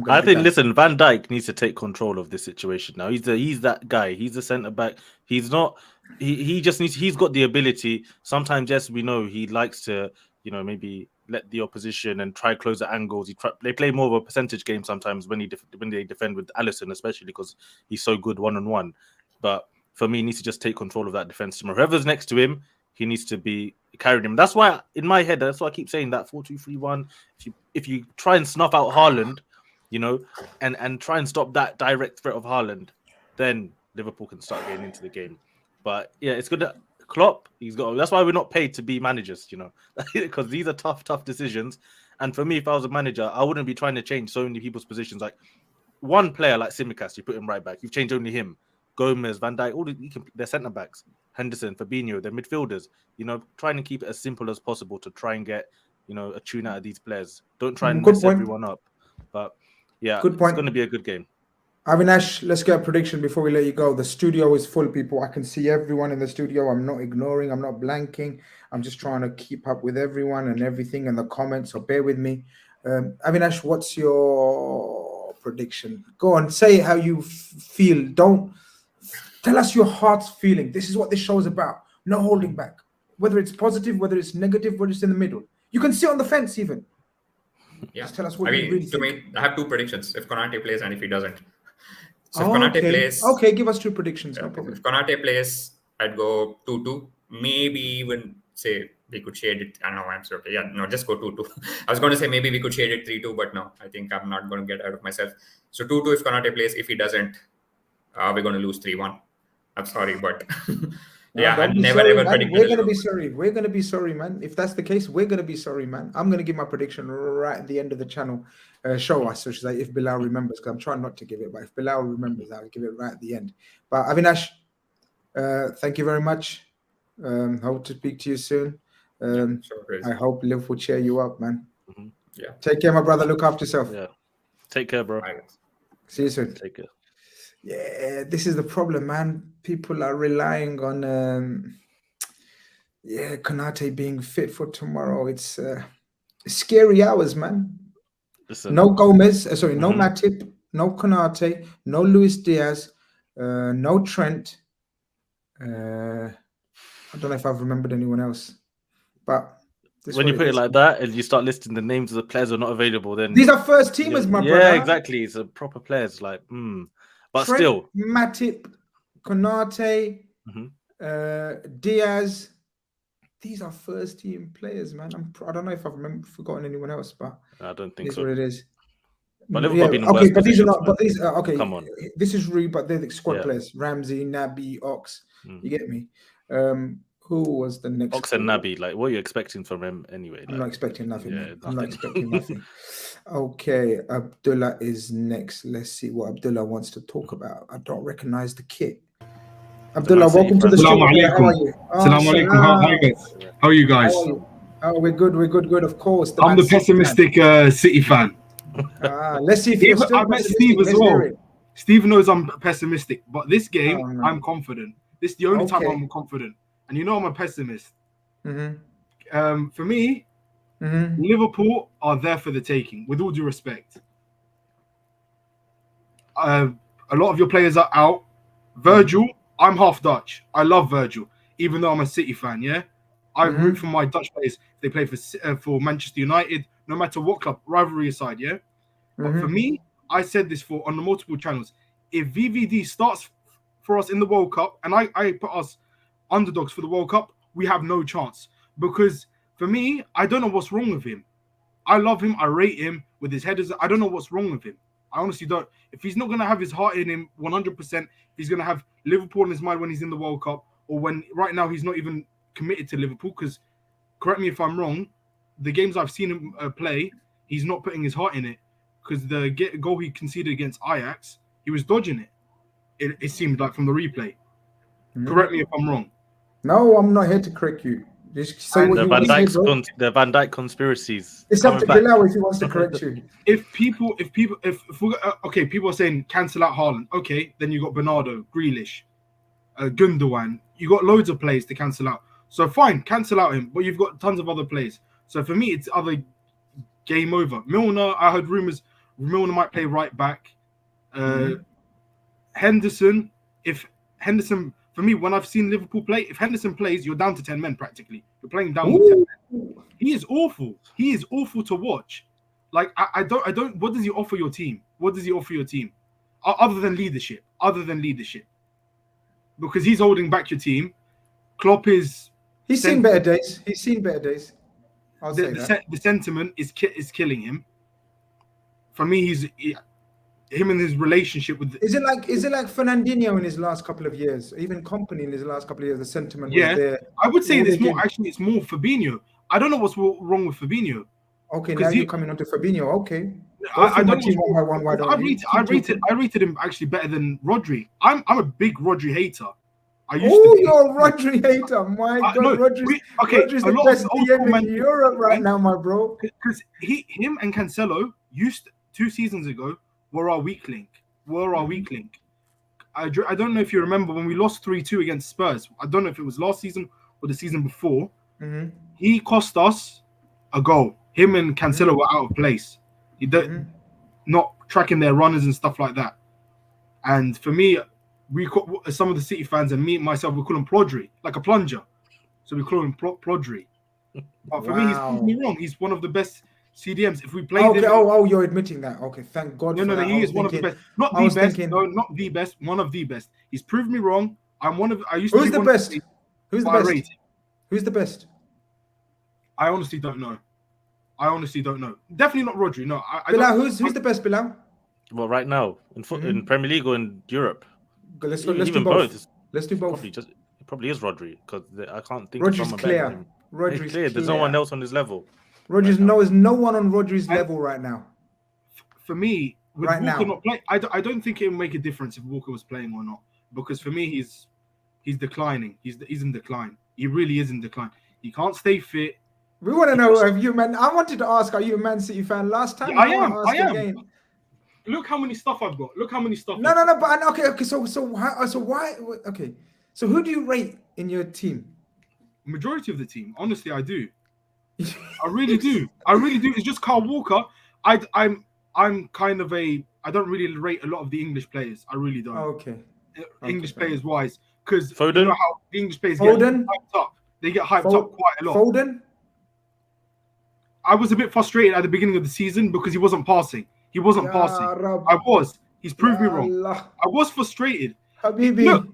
I think, listen, Van Dyke needs to take control of this situation now. He's that guy. He's the centre back. He's not. He just needs. He's got the ability. Sometimes, yes, we know he likes to, maybe let the opposition and try close the angles. They play more of a percentage game sometimes when they defend with Allison, especially because he's so good one-on-one. But for me, he needs to just take control of that defense. Whoever's next to him, he needs to be carrying him. That's why, in my head, that's why I keep saying that 4-2-3-1. If you try and snuff out Haaland, and try and stop that direct threat of Haaland, then Liverpool can start getting into the game. But yeah, it's good that Klopp, that's why we're not paid to be managers, because these are tough decisions. And for me, if I was a manager, I wouldn't be trying to change so many people's positions. Like one player like Simicast, you put him right back. You've changed only him. Gomez, Van Dijk, they're centre backs. Henderson, Fabinho, they're midfielders. Trying to keep it as simple as possible to try and get, a tune out of these players. Don't try and mess everyone up. But yeah, it's going to be a good game. Avinash, let's get a prediction before we let you go. The studio is full, people. I can see everyone in the studio. I'm not ignoring. I'm not blanking. I'm just trying to keep up with everyone and everything in the comments. So bear with me. Avinash, what's your prediction? Go on, say how you feel. Don't tell us your heart's feeling. This is what this show is about. No holding back. Whether it's positive, whether it's negative, whether it's in the middle. You can sit on the fence even. Yeah. Just tell us what you really think. Me, I have two predictions. If Konate plays and if he doesn't. So if Konate plays... Okay, give us two predictions. No problem. If Konate plays, I'd go 2-2. Maybe even say we could shade it. I don't know. I'm sorry. Okay. Yeah, no, just go 2-2. I was going to say maybe we could shade it 3-2, but no. I think I'm not going to get out of myself. So 2-2 if Konate plays. If he doesn't, we're going to lose 3-1. I'm sorry, but... Yeah, I've never ever predicted. We're going to be sorry. We're going to be sorry, man. If that's the case, we're going to be sorry, man. I'm going to give my prediction right at the end of the channel show. I should say, if Bilal remembers, because I'm trying not to give it, but if Bilal remembers, I'll give it right at the end. But Avinash, thank you very much. Hope to speak to you soon. I hope Liverpool cheer you up, man. Yeah. Take care, my brother. Look after yourself. Yeah. Take care, bro. See you soon. Take care. Yeah, this is the problem, man. People are relying on Konate being fit for tomorrow. It's scary hours, man. Listen. No Gomez, no Matip, no Konate, no Luis Diaz, no Trent. I don't know if I've remembered anyone else, but when you put it like that and you start listing the names of the players who are not available, then these are first teamers, my brother. Yeah, exactly. It's a proper players, like but Trent, still, Matip, Konate, Diaz. These are first team players, man. I don't know if I've forgotten anyone else, but I don't think so. What it is. But okay, but these are not. But these are okay. Come on. This is Rue, but they're the squad players: Ramsey, Naby, Ox. You get me? Who was the next? Ox and Naby. Like, what are you expecting from him anyway? I'm not expecting nothing. Yeah, I'm not expecting nothing. Okay, Abdullah is next. Let's see what Abdullah wants to talk about. I don't recognize the kit. Abdullah, welcome to the show. How are you? Assalamu alaikum. How are you guys? Oh, we're good. We're good. Of course. I'm the pessimistic City fan. Let's see if you're still I met Steve as well. Steve knows I'm pessimistic, but this game I'm confident. This is the only time I'm confident, and you know I'm a pessimist. For me, Liverpool are there for the taking. With all due respect, a lot of your players are out. Virgil, I'm half Dutch. I love Virgil, even though I'm a City fan. Yeah, I root for my Dutch players. They play for Manchester United, no matter what club, rivalry aside. Yeah, but for me, I said this on the multiple channels. If VVD starts for us in the World Cup, and I put us underdogs for the World Cup, we have no chance. Because for me, I don't know what's wrong with him. I love him. I rate him with his headers. I don't know what's wrong with him. I honestly don't. If he's not going to have his heart in him 100%, he's going to have Liverpool in his mind when he's in the World Cup, or when right now he's not even committed to Liverpool. Because, correct me if I'm wrong, the games I've seen him play, he's not putting his heart in it. Because the goal he conceded against Ajax, he was dodging it. It seemed like from the replay. Correct me if I'm wrong. No, I'm not here to correct you. Just say what you want to say, the Van Dijk conspiracies. It's up to Bilal if he wants to correct you. If people are saying cancel out Haaland. Okay, then you got Bernardo, Grealish, Gundogan. You got loads of players to cancel out. So fine, cancel out him. But you've got tons of other players. So for me, it's other game over. Milner, I heard rumors Milner might play right back. Henderson, for me, when I've seen Liverpool play, if Henderson plays, you're down to 10 men practically. You're playing down with 10 men. He is awful. He is awful to watch. Like, I don't. What does he offer your team? What does he offer your team? Other than leadership. Because he's holding back your team. Klopp is... He's seen better days. I'll say that. The sentiment is killing him. For me, him and his relationship with... Is it like Fernandinho in his last couple of years? Even Kompany in his last couple of years, the sentiment was there. I would say it's more Fabinho. I don't know what's wrong with Fabinho. Okay, now you're coming on to Fabinho. Okay. I rated him actually better than Rodri. I'm a big Rodri hater. You're a Rodri hater. My God, Rodri's the best DM in Europe right now, my bro. Because him and Cancelo 2 seasons ago were our weak link. were our weak link. I don't know if you remember when we lost 3-2 against Spurs. I don't know if it was last season or the season before. He cost us a goal. Him and Cancelo were out of place. Not tracking their runners and stuff like that. And for me, some of the City fans and myself, we call him Plodry, like a plunger. So we call him Plodry. But for me, he's proved me wrong. He's one of the best CDMs. If we played him... you're admitting that. Okay, thank God for that. No, he is one of the best. Not the best. No, not the best. One of the best. He's proved me wrong. Who's the best? Who's the best? Who's the best? I honestly don't know. Definitely not Rodri. No. Bilal, who's the best, Bilal? Well, right now in Premier League or in Europe, let's do both. Let's do both. It probably is Rodri because I can't think Rodri's of someone clear. better than him. Rodri's clear. There's no one else on his level. There's no one on Rodri's level right now. For me, with Walker not playing, I don't think it would make a difference if Walker was playing or not. Because for me, he's declining. He's in decline. He really is in decline. He can't stay fit. We want to know if you Man. I wanted to ask, are you a Man City fan? Last time, I am. Look how many stuff I've got. No. But okay. So why? Okay. So who do you rate in your team? Majority of the team, honestly, I do. I really do. It's just Kyle Walker. I'm kind of I don't really rate a lot of the English players. I really don't. Okay. English players wise, because Foden. You know how the English players get hyped up. They get hyped up quite a lot. Foden. I was a bit frustrated at the beginning of the season because he wasn't passing. I was. He's proved me wrong. I was frustrated. Habibi. Look,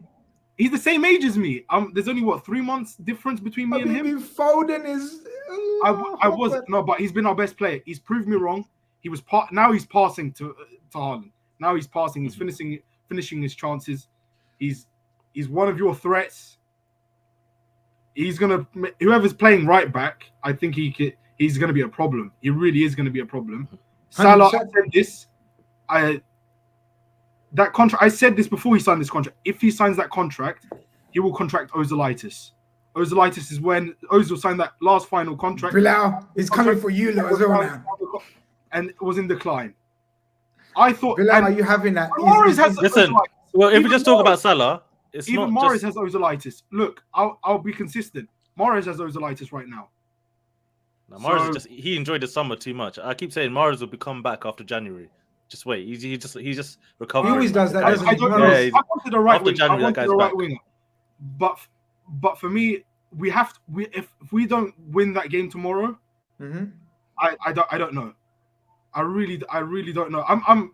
he's the same age as me. There's only 3 months difference between me and him. Foden is. But he's been our best player. He's proved me wrong. He was now he's passing to Haaland. Now he's passing. He's finishing his chances. He's one of your threats. He's gonna whoever's playing right back. I think he's gonna be a problem. He really is gonna be a problem. Salah, I said this. That contract. I said this before he signed this contract. If he signs that contract, he will contract ozilitis. Ozilitis is when Ozil signed that last final contract. Bilal is coming for you as well now. And it was in decline. I thought. Bilal, are you having that? Listen. Well, if we just talk about Salah, it's even not Mahrez just... has ozilitis. Look, I'll be consistent. Mahrez has ozilitis right now. No, Mahrez he enjoyed the summer too much. I keep saying Mahrez will come back after January. Just wait. He just recovering. He always does that. I wanted the right winger. But for me, if we don't win that game tomorrow, I don't know. I really don't know.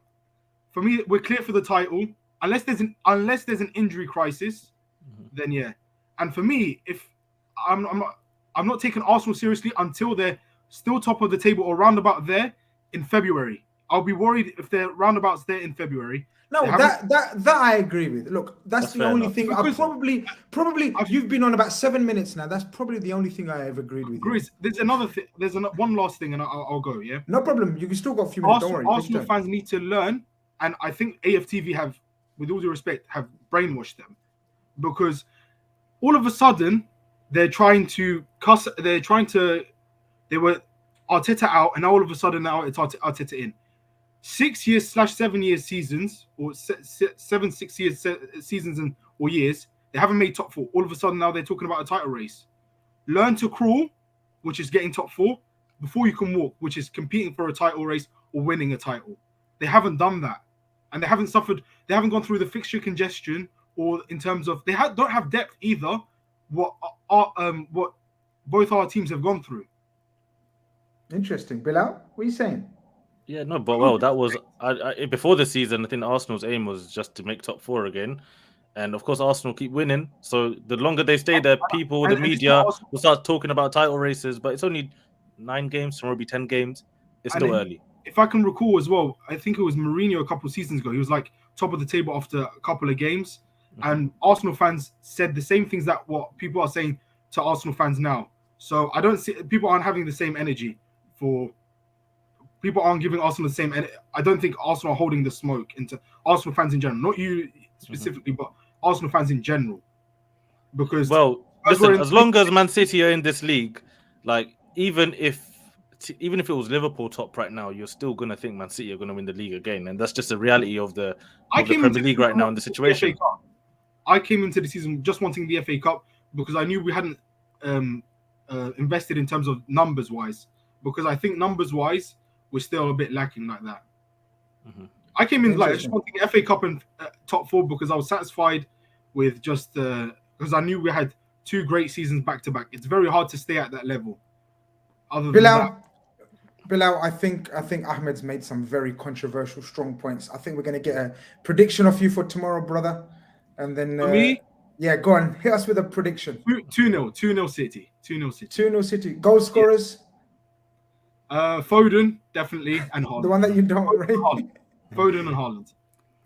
For me, we're clear for the title unless there's an injury crisis, then yeah. And for me, if I'm not taking Arsenal seriously until they're still top of the table or roundabout there in February. I'll be worried if they're roundabouts there in February. No, that I agree with. Look, that's the only thing. I probably you've been on about 7 minutes now. That's probably the only thing I have agreed with. Grizz, there's another thing. There's one last thing, and I'll go. Yeah. No problem. You can still got a few minutes. Don't worry. Arsenal fans need to learn, and I think AFTV have, with all due respect, have brainwashed them, because all of a sudden they're trying to cuss. They were Arteta out, and all of a sudden now it's Arteta in. 6 years / 7 years seasons, or 6 years seasons or years, they haven't made top 4. All of a sudden now they're talking about a title race. Learn to crawl, which is getting top 4, before you can walk, which is competing for a title race or winning a title. They haven't done that, and they haven't suffered. They haven't gone through the fixture congestion, or in terms of don't have depth either. What both our teams have gone through. Interesting, Bilal. What are you saying? Yeah, no, but that was before the season. I think Arsenal's aim was just to make top 4 again, and of course Arsenal keep winning. So the longer they stay there, people, the media will start talking about title races. But it's only 9 games, tomorrow will be 10 games. It's still early. If I can recall as well, I think it was Mourinho a couple of seasons ago. He was like top of the table after a couple of games, and Arsenal fans said the same things that what people are saying to Arsenal fans now. So I don't see people aren't having the same energy for. People aren't giving Arsenal the same, and I don't think Arsenal are holding the smoke into Arsenal fans in general. Not you specifically, but Arsenal fans in general. Because listen, as long as Man City are in this league, like even if even if it was Liverpool top right now, you're still going to think Man City are going to win the league again. And that's just the reality of the Premier League right now in the situation. I came into the season just wanting the FA Cup because I knew we hadn't invested in terms of numbers-wise. Because I think numbers-wise, we're still a bit lacking like that. Mm-hmm. I came in like just wanting FA Cup and top 4 because I was satisfied with just because I knew we had 2 great seasons back-to-back. It's very hard to stay at that level. Other than that, Bilal, I think Ahmed's made some very controversial, strong points. I think we're going to get a prediction of you for tomorrow, brother. And then, me? Yeah, go on. Hit us with a prediction. 2-0. 2-0 City. 2-0 City. 2-0 City. Goal scorers? Yeah. Foden, definitely, and Haaland. The one that you don't rate? Foden and Haaland.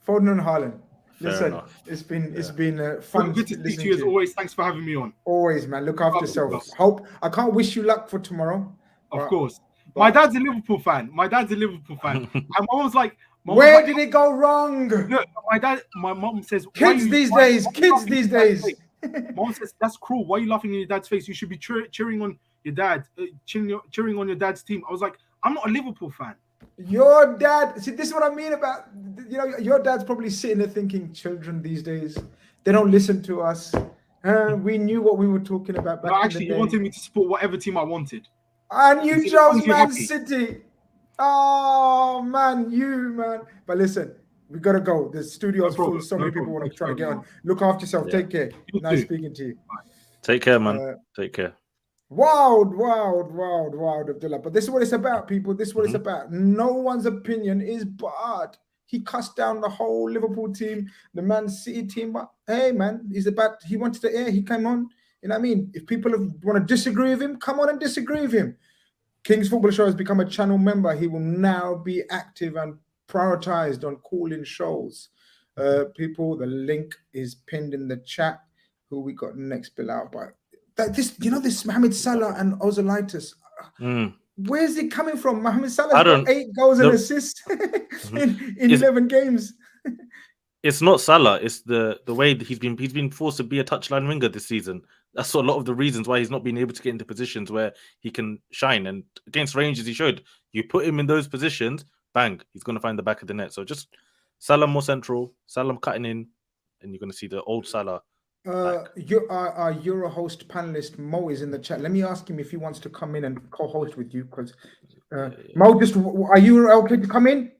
Foden and Haaland. Listen, it's been fun. Good to speak to you as always. Thanks for having me on. Always, man. Look after yourself. I can't wish you luck for tomorrow. Of course. My dad's a Liverpool fan. And my mom was like, where did it go wrong? Look, my mom says, kids these days. Mom says, that's cruel. Why are you laughing in your dad's face? You should be cheering on your dad, cheering on your dad's team. I was like, I'm not a Liverpool fan. Your dad, see, this is what I mean about, your dad's probably sitting there thinking, children these days, they don't listen to us. We knew what we were talking about back in the day. You wanted me to support whatever team I wanted. And you chose Man City. Oh, man, But listen, we got to go. The studio's full. So many people want to try to get on. Look after yourself. Take care. Nice speaking to you. Take care, man. Take care. Wild, Abdullah. But this is what it's about, people. This is what it's about. No one's opinion is bad. He cussed down the whole Liverpool team, the Man City team. But hey, man, he wanted to air. He came on. You know what I mean? If people want to disagree with him, come on and disagree with him. King's Football Show has become a channel member. He will now be active and prioritized on calling shows. People, the link is pinned in the chat. Who we got next, Bilal? But this Mohamed Salah and Ozolitis. Where's it coming from? Mohamed Salah's got 8 goals and assists in 11 games. It's not Salah. It's the way that he's been forced to be a touchline winger this season. That's a lot of the reasons why he's not been able to get into positions where he can shine. And against Rangers, he showed. You put him in those positions, bang, he's going to find the back of the net. So just Salah more central, Salah cutting in, and you're going to see the old Salah. Our Euro host panelist Mo is in the chat. Let me ask him if he wants to come in and co-host with you. Because Mo, are you okay to come in?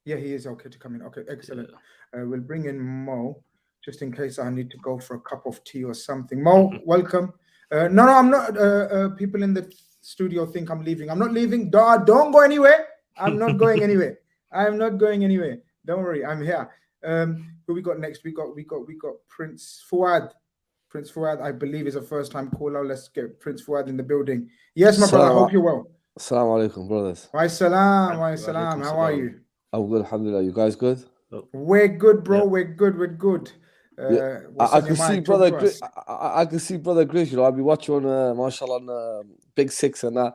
Yeah, he is okay to come in. Okay, excellent. We'll bring in Mo just in case I need to go for a cup of tea or something. Mo, welcome. No, I'm not. People in the studio think I'm leaving. I'm not leaving. Don't go anywhere. I'm not going anywhere. I'm not going anywhere. Don't worry, I'm here. Who we got next? We got Prince Fuad. Prince Fuad, I believe, is a first-time caller. Let's get Prince Fuad in the building. Yes, my brother. I hope you're well. Assalamu alaikum, brothers. Wa salam. How are you? I'm good, alhamdulillah. You guys good? We're good, bro. Yeah. We're good. I can see brother Grizz. I can see brother Grizz. You know, I'll be watching on, mashallah, on Big Six and that.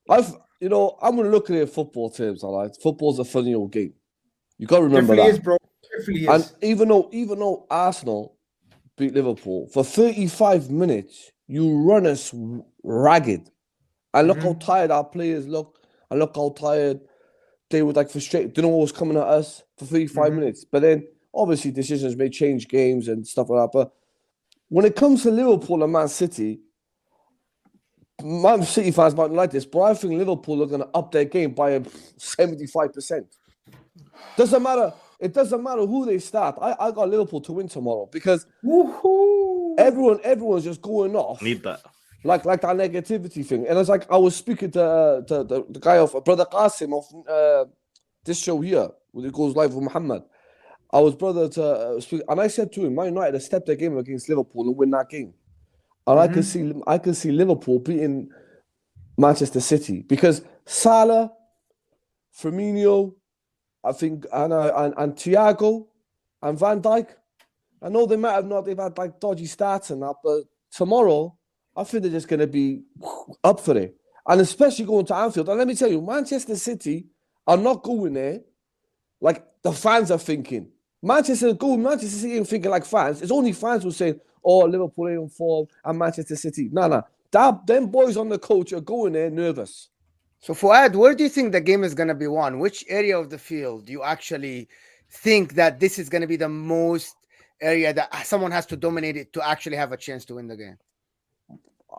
I'm gonna look at it in football terms. All right, football's a funny old game. You got to remember that. Is, bro. Definitely and is. even though Arsenal beat Liverpool for 35 minutes, you run us ragged. And look how tired our players look. And look how tired they were, like, frustrated. Didn't know what was coming at us for 35 minutes. But then, obviously, decisions may change games and stuff like that. But when it comes to Liverpool and Man City, Man City fans might not like this, but I think Liverpool are going to up their game by 75%. Doesn't matter. It doesn't matter who they start. I got Liverpool to win tomorrow because everyone's just going off. Need that. Like that negativity thing. And it's like I was speaking to the guy of Brother Qasim of this show here, when it goes live with Muhammad. I was brother to speak, and I said to him, Man United have stepped their game against Liverpool and win that game. And I can see Liverpool beating Manchester City because Salah, Firmino, I think, and Thiago and Van Dyke. I know they've had like dodgy starts and that, but tomorrow I think they're just going to be up for it. And especially going to Anfield. And let me tell you, Manchester City are not going there like the fans are thinking. Manchester City ain't thinking like fans. It's only fans who say, oh, Liverpool ain't on form and Manchester City. No. Them boys on the coach are going there nervous. So Fuad, where do you think the game is going to be won? Which area of the field do you actually think that this is going to be the most area that someone has to dominate it to actually have a chance to win the game?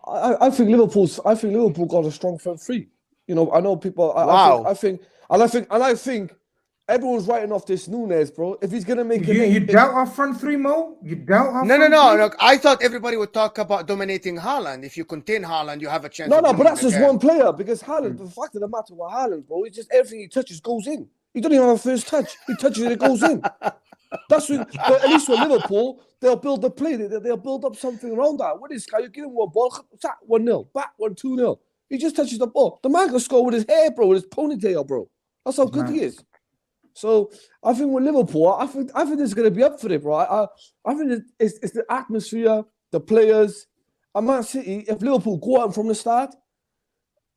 I think Liverpool got a strong front three. You know, I know people. I think everyone's writing off this Nunez, bro. If he's gonna make you doubt our front three, Mo? You doubt our No. front three? Look, I thought everybody would talk about dominating Haaland. If you contain Haaland, you have a chance. No, but that's just one player because Haaland. The fact of the matter with Haaland, bro, it's just everything he touches goes in. He don't even have a first touch. He touches it, it goes in. That's when, but at least with Liverpool, they'll build the play. They'll build up something around that. What is this guy? You give him one ball, 1-0, back 1-2-0. He just touches the ball. The man can score with his hair, bro, with his ponytail, bro. That's how good he is. So I think with Liverpool, I think this is going to be up for it, bro. I think it's the atmosphere, the players. And Man City, if Liverpool go out from the start,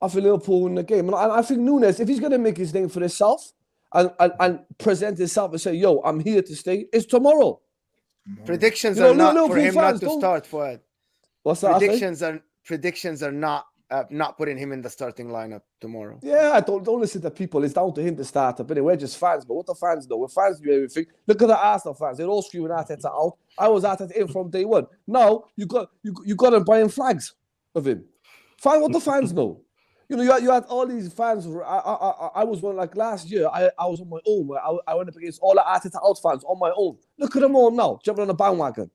I think Liverpool win the game. And I think Nunez, if he's going to make his name for himself and present himself and say, yo, I'm here to stay, it's tomorrow. Predictions are not for him not to start, Fuad. What's that? Predictions are not putting him in the starting lineup tomorrow. Yeah, don't listen to people. It's down to him to start up. Anyway, we're just fans. But what the fans know, we're fans do everything. Look at the Arsenal fans. They're all screaming Arteta out. I was Arteta in from day one. Now you got him buying flags of him. Find what the fans know. You know, you had all these fans. I was one like last year. I was on my own. I went up against all the Arteta out fans on my own. Look at them all now, jumping on the bandwagon.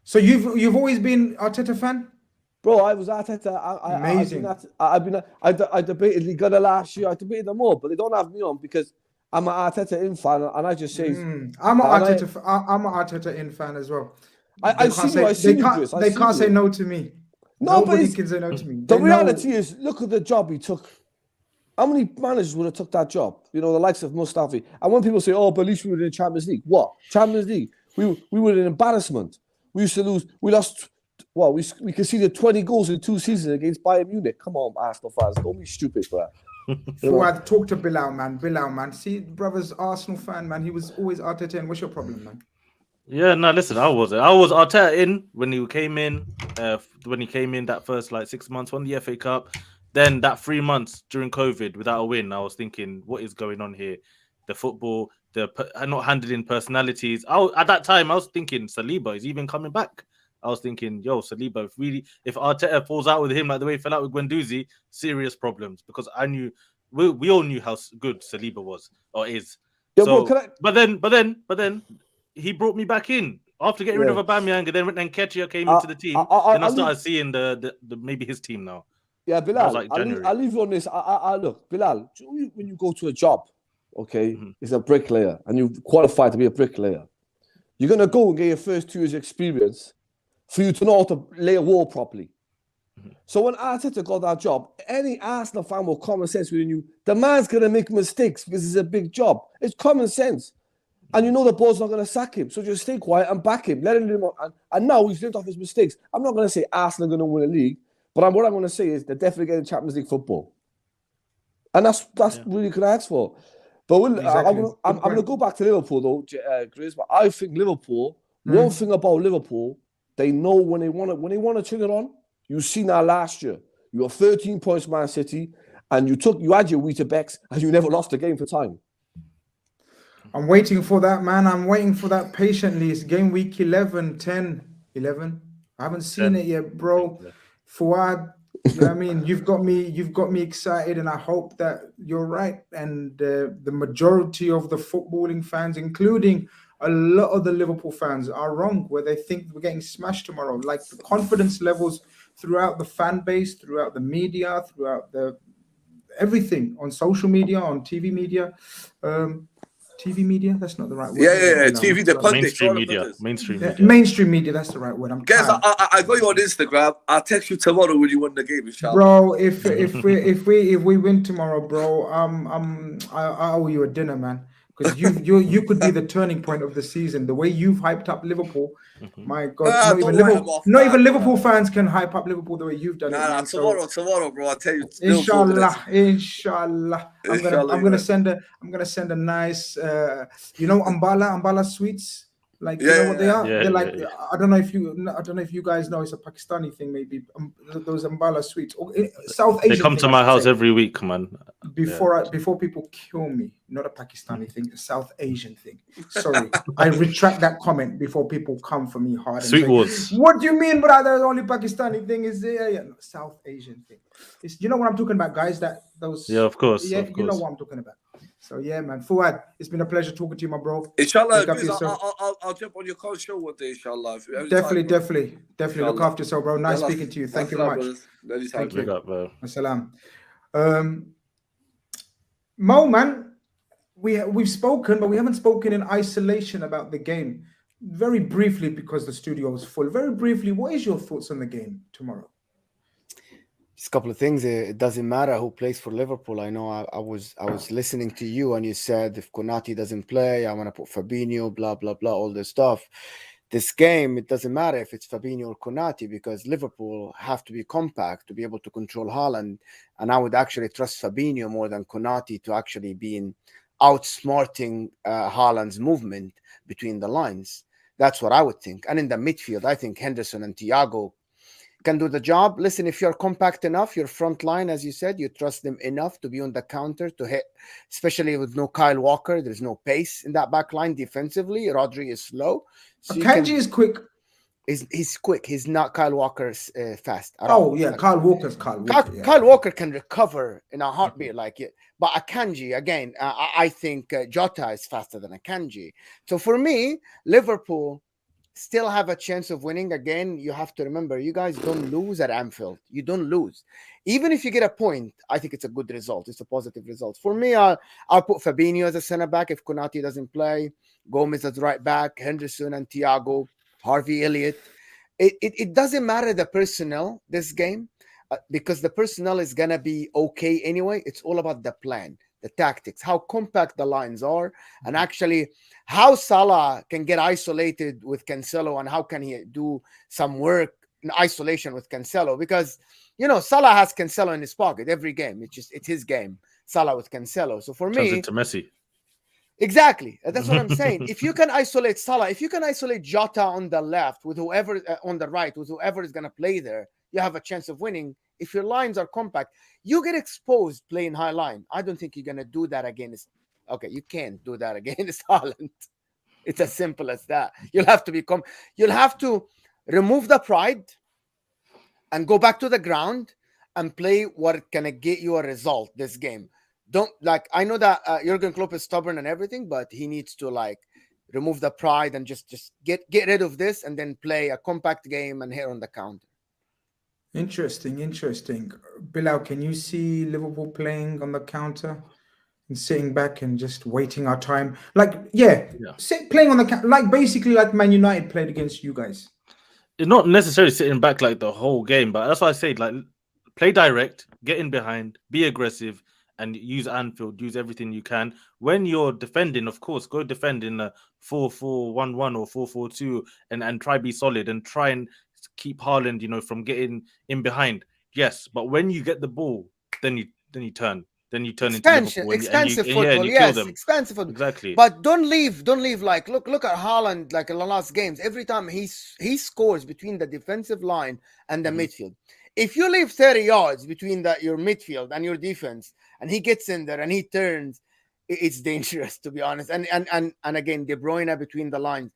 So you've always been Arteta fan? Bro, I was Arteta. Amazing. I debated Liga last year. I debated them all, but they don't have me on because I'm an Arteta in fan, and I just say I'm an Arteta in fan as well. They can't say no to me. Nobody can say no to me. The reality is, look at the job he took. How many managers would have took that job? You know, the likes of Mustafi. And when people say, "Oh, but at least we were in Champions League," what Champions League? We were an embarrassment. We used to lose. We lost. Well, we conceded 20 goals in 2 seasons against Bayern Munich. Come on, Arsenal fans, don't be stupid, bro. Before I talk to Bilal, man. See, brother's Arsenal fan, man. He was always Arteta in. What's your problem, man? Yeah, no, listen, I was Arteta in when he came in. When he came in that first 6 months, won the FA Cup. Then that 3 months during COVID without a win, I was thinking, what is going on here? The football, not handling personalities. At that time, I was thinking Saliba is even coming back. I was thinking, yo, Saliba, if Arteta falls out with him like the way he fell out with Guendouzi, serious problems. Because I knew we all knew how good Saliba was or is. Yeah, so, bro, but then he brought me back in after getting rid of Aubameyang, and then Nketiah came into the team. Then I started seeing the maybe his team now. Yeah, Bilal, January. I'll leave you on this. Look, Bilal, when you go to a job, okay, it's a bricklayer, and you qualify to be a bricklayer, you're gonna go and get your first 2 years experience for you to know how to lay a wall properly. So when Arteta got that job, any Arsenal fan with common sense within you, the man's going to make mistakes because it's a big job. It's common sense. And you know the board's not going to sack him. So just stay quiet and back him. Let him do more. And now he's learned off his mistakes. I'm not going to say Arsenal are going to win a league, but what I'm going to say is they're definitely getting Champions League football. And that's really good to ask for. But I'm going to go back to Liverpool, though, Grizz. But I think Liverpool, one thing about Liverpool, they know when they want to turn it on. You've seen that last year. You were 13 points Man City, and you had your Weetabix, and you never lost a game for time. I'm waiting for that, man. I'm waiting for that patiently. It's game week 11. I haven't seen it yet, bro. Fuad, you know what I mean? You've got me excited, and I hope that you're right. And the majority of the footballing fans, including a lot of the Liverpool fans, are wrong where they think we're getting smashed tomorrow. Like the confidence levels throughout the fan base, throughout the media, throughout everything on social media, on TV media. TV media, that's not the right word. Yeah. TV, the pundits. Mainstream media. That's the right word. Guys, I got you on Instagram. I'll text you tomorrow when you win the game, inshallah. Bro, if we win tomorrow, bro, I owe you a dinner, man. Because you could be the turning point of the season. The way you've hyped up Liverpool, my God, not even Liverpool fans can hype up Liverpool the way you've done it. Tomorrow, bro. I'll tell you. Inshallah. I'm gonna send a nice, Ambala Sweets. Like, you know what they are? Yeah, They're like, yeah. I don't know if you guys know, it's a Pakistani thing, maybe. Those Ambala sweets, or South Asian. They come thing, to I my should house say. every week, man. Before people kill me, not a Pakistani thing, a South Asian thing. Sorry, I retract that comment before people come for me hard and Sweet say, Wars. "What do you mean, brother? The only Pakistani thing is no, South Asian thing." You know what I'm talking about, guys? Yeah, of course. Yeah, of you know course. what I'm talking about. So yeah, man, Fuad, it's been a pleasure talking to you, my bro. Inshallah, Look after Grizz, yourself. I'll jump on your call show one day, inshallah. Definitely. Look Inshallah. after yourself, bro. Nice Yalla. speaking to you. Thank you very much. Anytime. Thank you. Big up, bro. Assalam. Mo, man, we've spoken, but we haven't spoken in isolation about the game. Very briefly, because the studio is full. Very briefly, what is your thoughts on the game tomorrow? Just a couple of things. It doesn't matter who plays for Liverpool. I know I was listening to you, and you said if Konate doesn't play, I want to put Fabinho, blah blah blah, all this stuff. This game, it doesn't matter if it's Fabinho or Konate, because Liverpool have to be compact to be able to control Haaland, and I would actually trust Fabinho more than Konate to actually be outsmarting Haaland's movement between the lines. That's what I would think. And in the midfield, I think Henderson and Thiago can do the job. Listen, if you're compact enough, your front line, as you said, you trust them enough to be on the counter to hit, especially with no Kyle Walker. There's no pace in that back line defensively. Rodri is slow. So Kanji is quick. He's quick. He's not Kyle Walker's fast. Oh, yeah. Kyle Walker's Kyle Walker. Yeah. Kyle Walker can recover in a heartbeat like it. But Akanji, again, I think Jota is faster than Akanji. So for me, Liverpool still have a chance of winning. Again, you have to remember, you guys don't lose at Anfield. You don't lose. Even if you get a point, I think it's a good result. It's a positive result. For me, I'll put Fabinho as a centre-back if Konate doesn't play. Gomez as right back. Henderson and Thiago. Harvey Elliott. It doesn't matter the personnel this game because the personnel is going to be okay anyway. It's all about the plan, the tactics, how compact the lines are, and actually how Salah can get isolated with Cancelo and how can he do some work in isolation with Cancelo, because, you know, Salah has Cancelo in his pocket every game. It's his game, Salah with Cancelo. So for me, into Messi. Exactly. That's what I'm saying. If you can isolate Salah, if you can isolate Jota on the left with whoever on the right, with whoever is going to play there, you have a chance of winning. If your lines are compact, you get exposed playing high line. I don't think you're going to do that against. Okay, you can't do that against Haaland. It's as simple as that. You'll have to become. You'll have to remove the pride and go back to the ground and play what can get you a result this game. Don't, like, I know that Jurgen Klopp is stubborn and everything, but he needs to, like, remove the pride and just get rid of this and then play a compact game and hit on the counter. Interesting. Bilal, can you see Liverpool playing on the counter and sitting back and just waiting our time? Like, playing on the counter, like basically like Man United played against you guys. It's not necessarily sitting back like the whole game, but that's why I say, like, play direct, get in behind, be aggressive, and use Anfield, use everything you can. When you're defending, of course, go defend in a 4-4-1-1 or 4-4-2 and try be solid and try and keep Haaland, you know, from getting in behind. Yes, but when you get the ball, then you turn. Then you turn into Liverpool expensive and football. you Yes, kill them. expensive football. Exactly. But don't leave. Like, look at Haaland. Like in the last games, every time he scores between the defensive line and the midfield. If you leave 30 yards between your midfield and your defense, and he gets in there and he turns, it's dangerous, to be honest. And again, De Bruyne between the lines,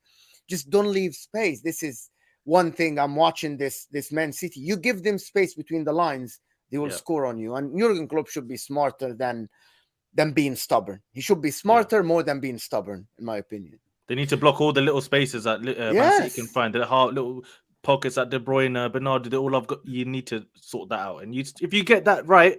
just don't leave space. This is one thing I'm watching this Man City. You give them space between the lines, they will score on you. And Jurgen Klopp should be smarter than being stubborn. He should be smarter more than being stubborn, in my opinion. They need to block all the little spaces that Man City can find. The little pockets that De Bruyne, Bernardo, they all have got. You need to sort that out. And if you get that right,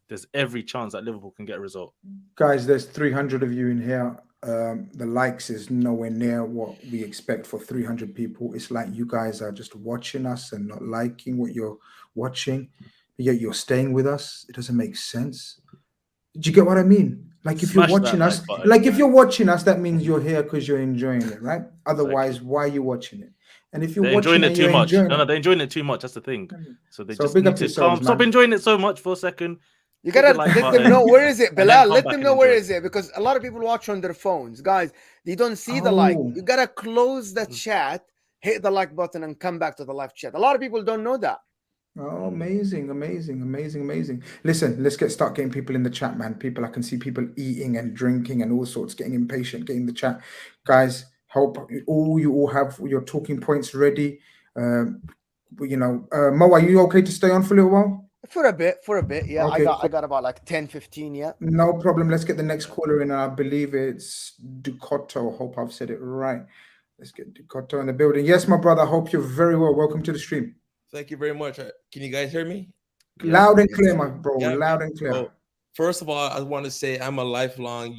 there's every chance that Liverpool can get a result. Guys, there's 300 of you in here. The likes is nowhere near what we expect for 300 people. It's like you guys are just watching us and not liking what you're watching, but yet you're staying with us. It doesn't make sense. Do you get what I mean? Like, if you're watching us, if you're watching us, that means you're here because you're enjoying it, right? Otherwise, why are you watching it? And if you're enjoying it too much, they're enjoying it too much. That's the thing. So they just need to stop enjoying it so much for a second. You gotta like let them button, know where is it, and then Bilal. come Let back them and know where enjoy. is it, because a lot of people watch on their phones, guys. They don't see the like. Oh. You gotta close the chat, hit the like button, and come back to the live chat. A lot of people don't know that. Oh, amazing, amazing, amazing, amazing. Listen, let's start getting people in the chat, man. People, I can see people eating and drinking and all sorts, getting impatient, getting the chat. Guys, hope you all have your talking points ready. Mo, are you okay to stay on for a little while? For a bit, yeah. Okay, I got about like 10, 15, yeah. no problem. Let's get the next caller in. I believe it's Ducotto. Hope I've said it right. Let's get Ducotto in the building. Yes, my brother. Hope you're very well. Welcome to the stream. Thank you very much. Can you guys hear me? Loud and clear, my bro. Yeah, Loud and clear. So, first of all, I want to say I'm a lifelong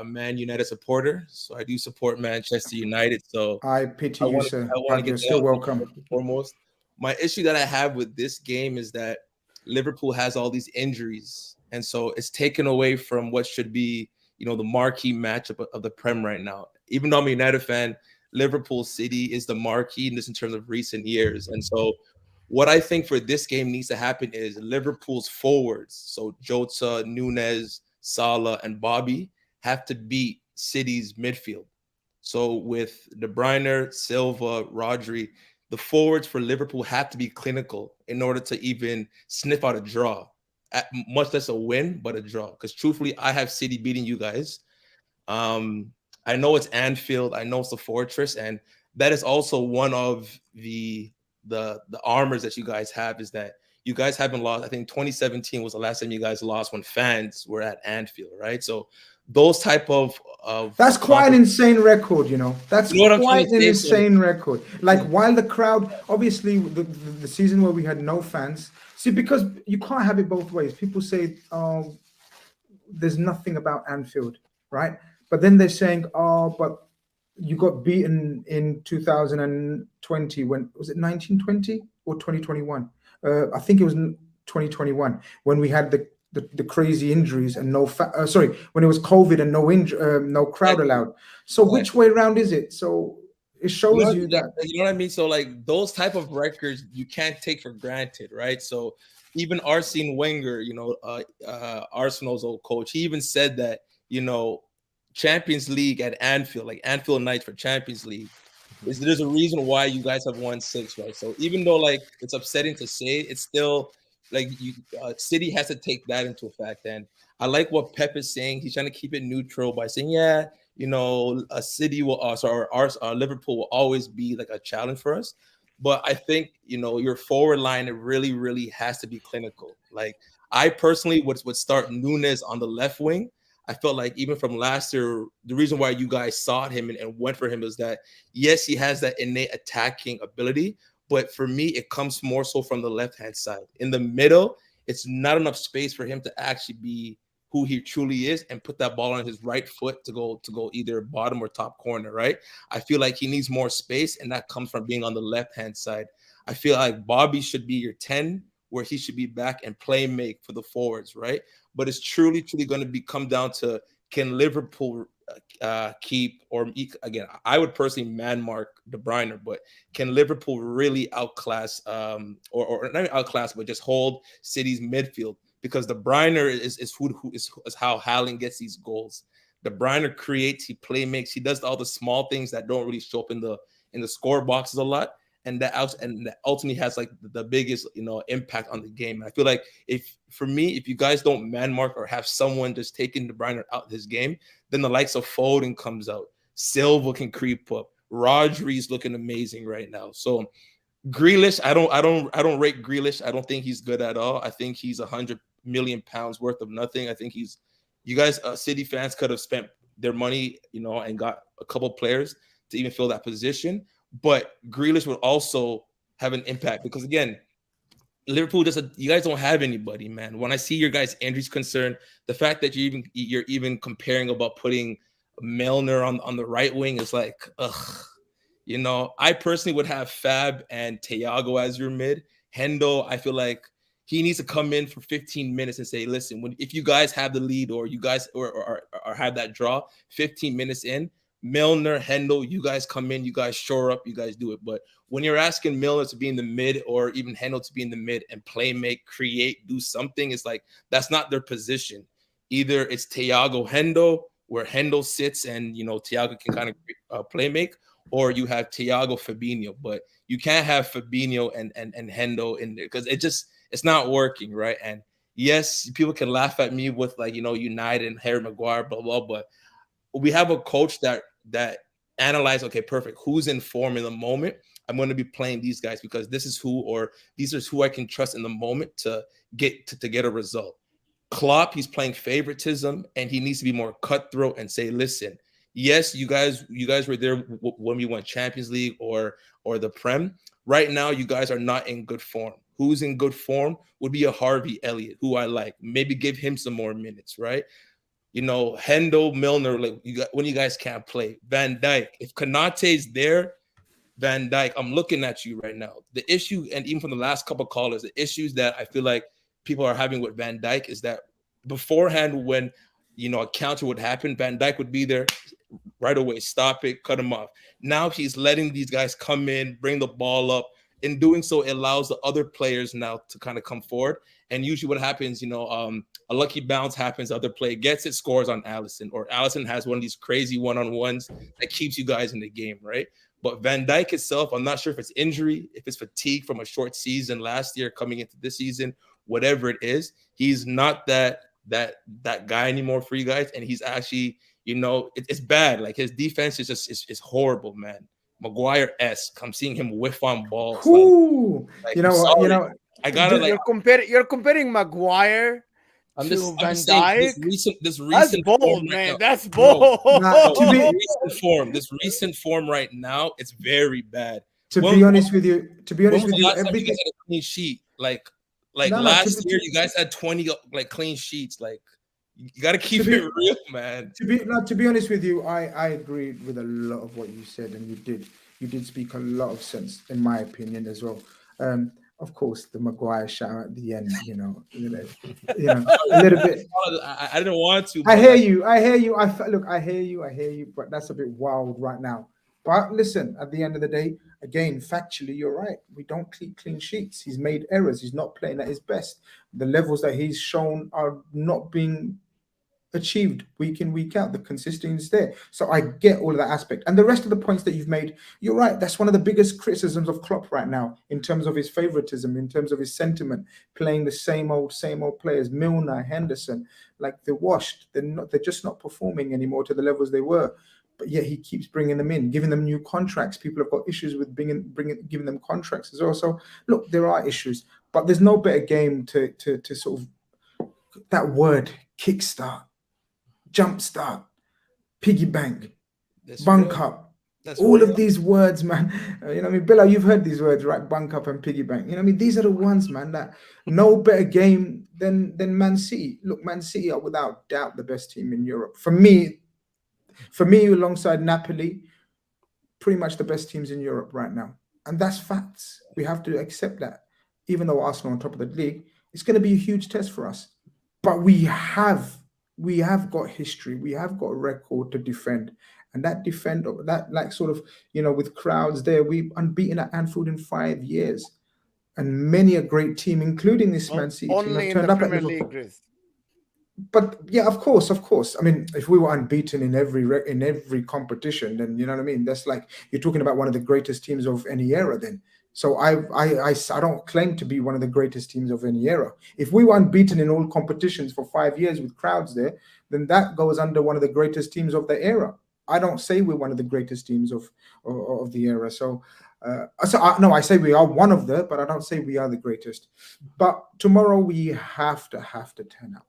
Man United supporter. So I do support Manchester United. So I pity you, sir. I want to You're get still that welcome. first and foremost. My issue that I have with this game is that Liverpool has all these injuries. And so it's taken away from what should be, the marquee matchup of the Prem right now. Even though I'm a United fan, Liverpool City is the marquee in terms of recent years. And so what I think for this game needs to happen is Liverpool's forwards, so Jota, Nunez, Salah, and Bobby, have to beat City's midfield. So with De Bruyne, Silva, Rodri, the forwards for Liverpool have to be clinical in order to even sniff out a draw, much less a win, but a draw. Because truthfully, I have City beating you guys. I know it's Anfield. I know it's the fortress, and that is also one of the armors that you guys have, is that you guys haven't lost. I think 2017 was the last time you guys lost when fans were at Anfield, right? So those type of that's quite an insane record, That's quite an insane record. Like, while the crowd, obviously the season where we had no fans, see, because you can't have it both ways. People say, oh, there's nothing about Anfield, right? But then they're saying, oh, but you got beaten in 2020. When was it? 1920 or 2021? I think it was 2021 when we had the crazy injuries and when it was COVID and no crowd allowed. So which way around is it? So it shows you that, you know what I mean. So like those type of records you can't take for granted, right? So even Arsene Wenger, Arsenal's old coach, he even said that Champions League at Anfield, like Anfield nights for Champions League, there's a reason why you guys have won 6, right? So even though like it's upsetting to say, it's still like City has to take that into effect. And I like what Pep is saying. He's trying to keep it neutral by saying, a City will Liverpool will always be like a challenge for us. But I think your forward line, it really, really has to be clinical. Like I personally would start Nunez on the left wing. I felt like even from last year, the reason why you guys sought him and went for him is that, yes, he has that innate attacking ability, but for me, it comes more so from the left-hand side. In the middle, it's not enough space for him to actually be who he truly is and put that ball on his right foot to go either bottom or top corner, right? I feel like he needs more space, and that comes from being on the left-hand side. I feel like Bobby should be your 10, where he should be back and play make for the forwards, right? But it's truly going to come down to, can Liverpool keep, or again, I would personally man mark De Bruyne, but can Liverpool really outclass, or not outclass, but just hold City's midfield? Because De Bruyne is how Haaland gets these goals. De Bruyne creates, he play makes, he does all the small things that don't really show up in the score boxes a lot. And that ultimately has like the biggest, impact on the game. And I feel like if you guys don't man mark or have someone just taking De Bruyne out of his game, then the likes of Foden comes out. Silva can creep up. Rodri's looking amazing right now. So Grealish, I don't rate Grealish. I don't think he's good at all. I think he's 100 million pounds worth of nothing. I think you guys, City fans, could have spent their money, and got a couple players to even fill that position. But Grealish would also have an impact because, again, Liverpool you guys don't have anybody, man. When I see your guys' injuries concerned, the fact that you're even comparing about putting Milner on the right wing is like, ugh. I personally would have Fab and Thiago as your mid. Hendo, I feel like he needs to come in for 15 minutes and say, listen, if you guys have the lead or you guys or have that draw, 15 minutes in, Milner, Hendel, you guys come in, you guys shore up, you guys do it. But when you're asking Milner to be in the mid or even Hendel to be in the mid and play, make, create, do something, it's like that's not their position. Either it's Thiago Hendel, where Hendel sits and, you know, Thiago can kind of play make, or you have Thiago Fabinho. But you can't have Fabinho and Hendel in there because it's not working, right? And yes, people can laugh at me with, like, you know, United and Harry Maguire, blah, blah, but we have a coach that analyze, okay, perfect, who's in form in the moment. I'm going to be playing these guys because this is who, or these are who I can trust in the moment to get a result. Klopp, he's playing favoritism, and he needs to be more cutthroat and say, listen, yes, you guys were there when we won Champions League or the Prem. Right now, you guys are not in good form. Who's in good form would be a Harvey Elliott, who I like. Maybe give him some more minutes, right? You know, Hendel, Milner, like when you guys can't play. Van Dyke, if Kanate's there, Van Dyke, I'm looking at you right now. The issue, and even from the last couple of callers, the issues that I feel like people are having with Van Dyke is that beforehand, when, you know, a counter would happen, Van Dyke would be there right away, stop it, cut him off. Now he's letting these guys come in, bring the ball up. In doing so, it allows the other players now to kind of come forward. And usually what happens, you know, a lucky bounce happens, the other player gets it, scores on Alisson, or Alisson has one of these crazy one-on-ones that keeps you guys in the game, right? But Van Dijk itself, I'm not sure if it's injury, if it's fatigue from a short season last year coming into this season, whatever it is, he's not that guy anymore for you guys. And he's actually, you know, it's bad. Like, his defense is just is horrible, man. Maguire-esque. I'm seeing him whiff on balls. Like, you know what? You know, I gotta you're comparing Maguire I'm to just Van saying Dijk. this recent That's bold, form man. right That's bold. This recent form right now, it's very bad. To be honest with you, everything you guys had a clean sheet. Like last year, you guys had 20 like clean sheets. Like, you got to keep it real, man. To be honest with you, I agreed with a lot of what you said, and you did speak a lot of sense, in my opinion, as well. Of course, the Maguire shout at the end, you know, a little bit. I didn't want to. I hear you. I hear you. But that's a bit wild right now. But listen, at the end of the day, again, factually, you're right. We don't keep clean sheets. He's made errors. He's not playing at his best. The levels that he's shown are not being achieved week in, week out. The consistency is there. So I get all of that aspect. And the rest of the points that you've made, you're right. That's one of the biggest criticisms of Klopp right now, in terms of his favoritism, in terms of his sentiment, playing the same old players, Milner, Henderson, like they're washed. They're just not performing anymore to the levels they were. But yet he keeps bringing them in, giving them new contracts. People have got issues with giving them contracts as well. So look, there are issues, but there's no better game to sort of, that word, kickstart, jumpstart, piggy bank, bunk up. All of these words, man. You know what I mean? Bilal, you've heard these words, right? Bunk up and piggy bank. You know what I mean? These are the ones, man, that no better game than Man City. Look, Man City are without doubt the best team in Europe. For me, alongside Napoli, pretty much the best teams in Europe right now. And that's facts. We have to accept that. Even though Arsenal on top of the league, it's going to be a huge test for us. But we have got history. We have got a record to defend. And that like sort of, you know, with crowds there, we've unbeaten at Anfield in 5 years. And many a great team, including this Man City team, have turned up at Liverpool. But yeah, of course. I mean, if we were unbeaten in every competition, then you know what I mean. That's like, you're talking about one of the greatest teams of any era. Then, so I don't claim to be one of the greatest teams of any era. If we were unbeaten in all competitions for 5 years with crowds there, then that goes under one of the greatest teams of the era. I don't say we're one of the greatest teams of the era. So I say we are one of the, but I don't say we are the greatest. But tomorrow we have to turn up.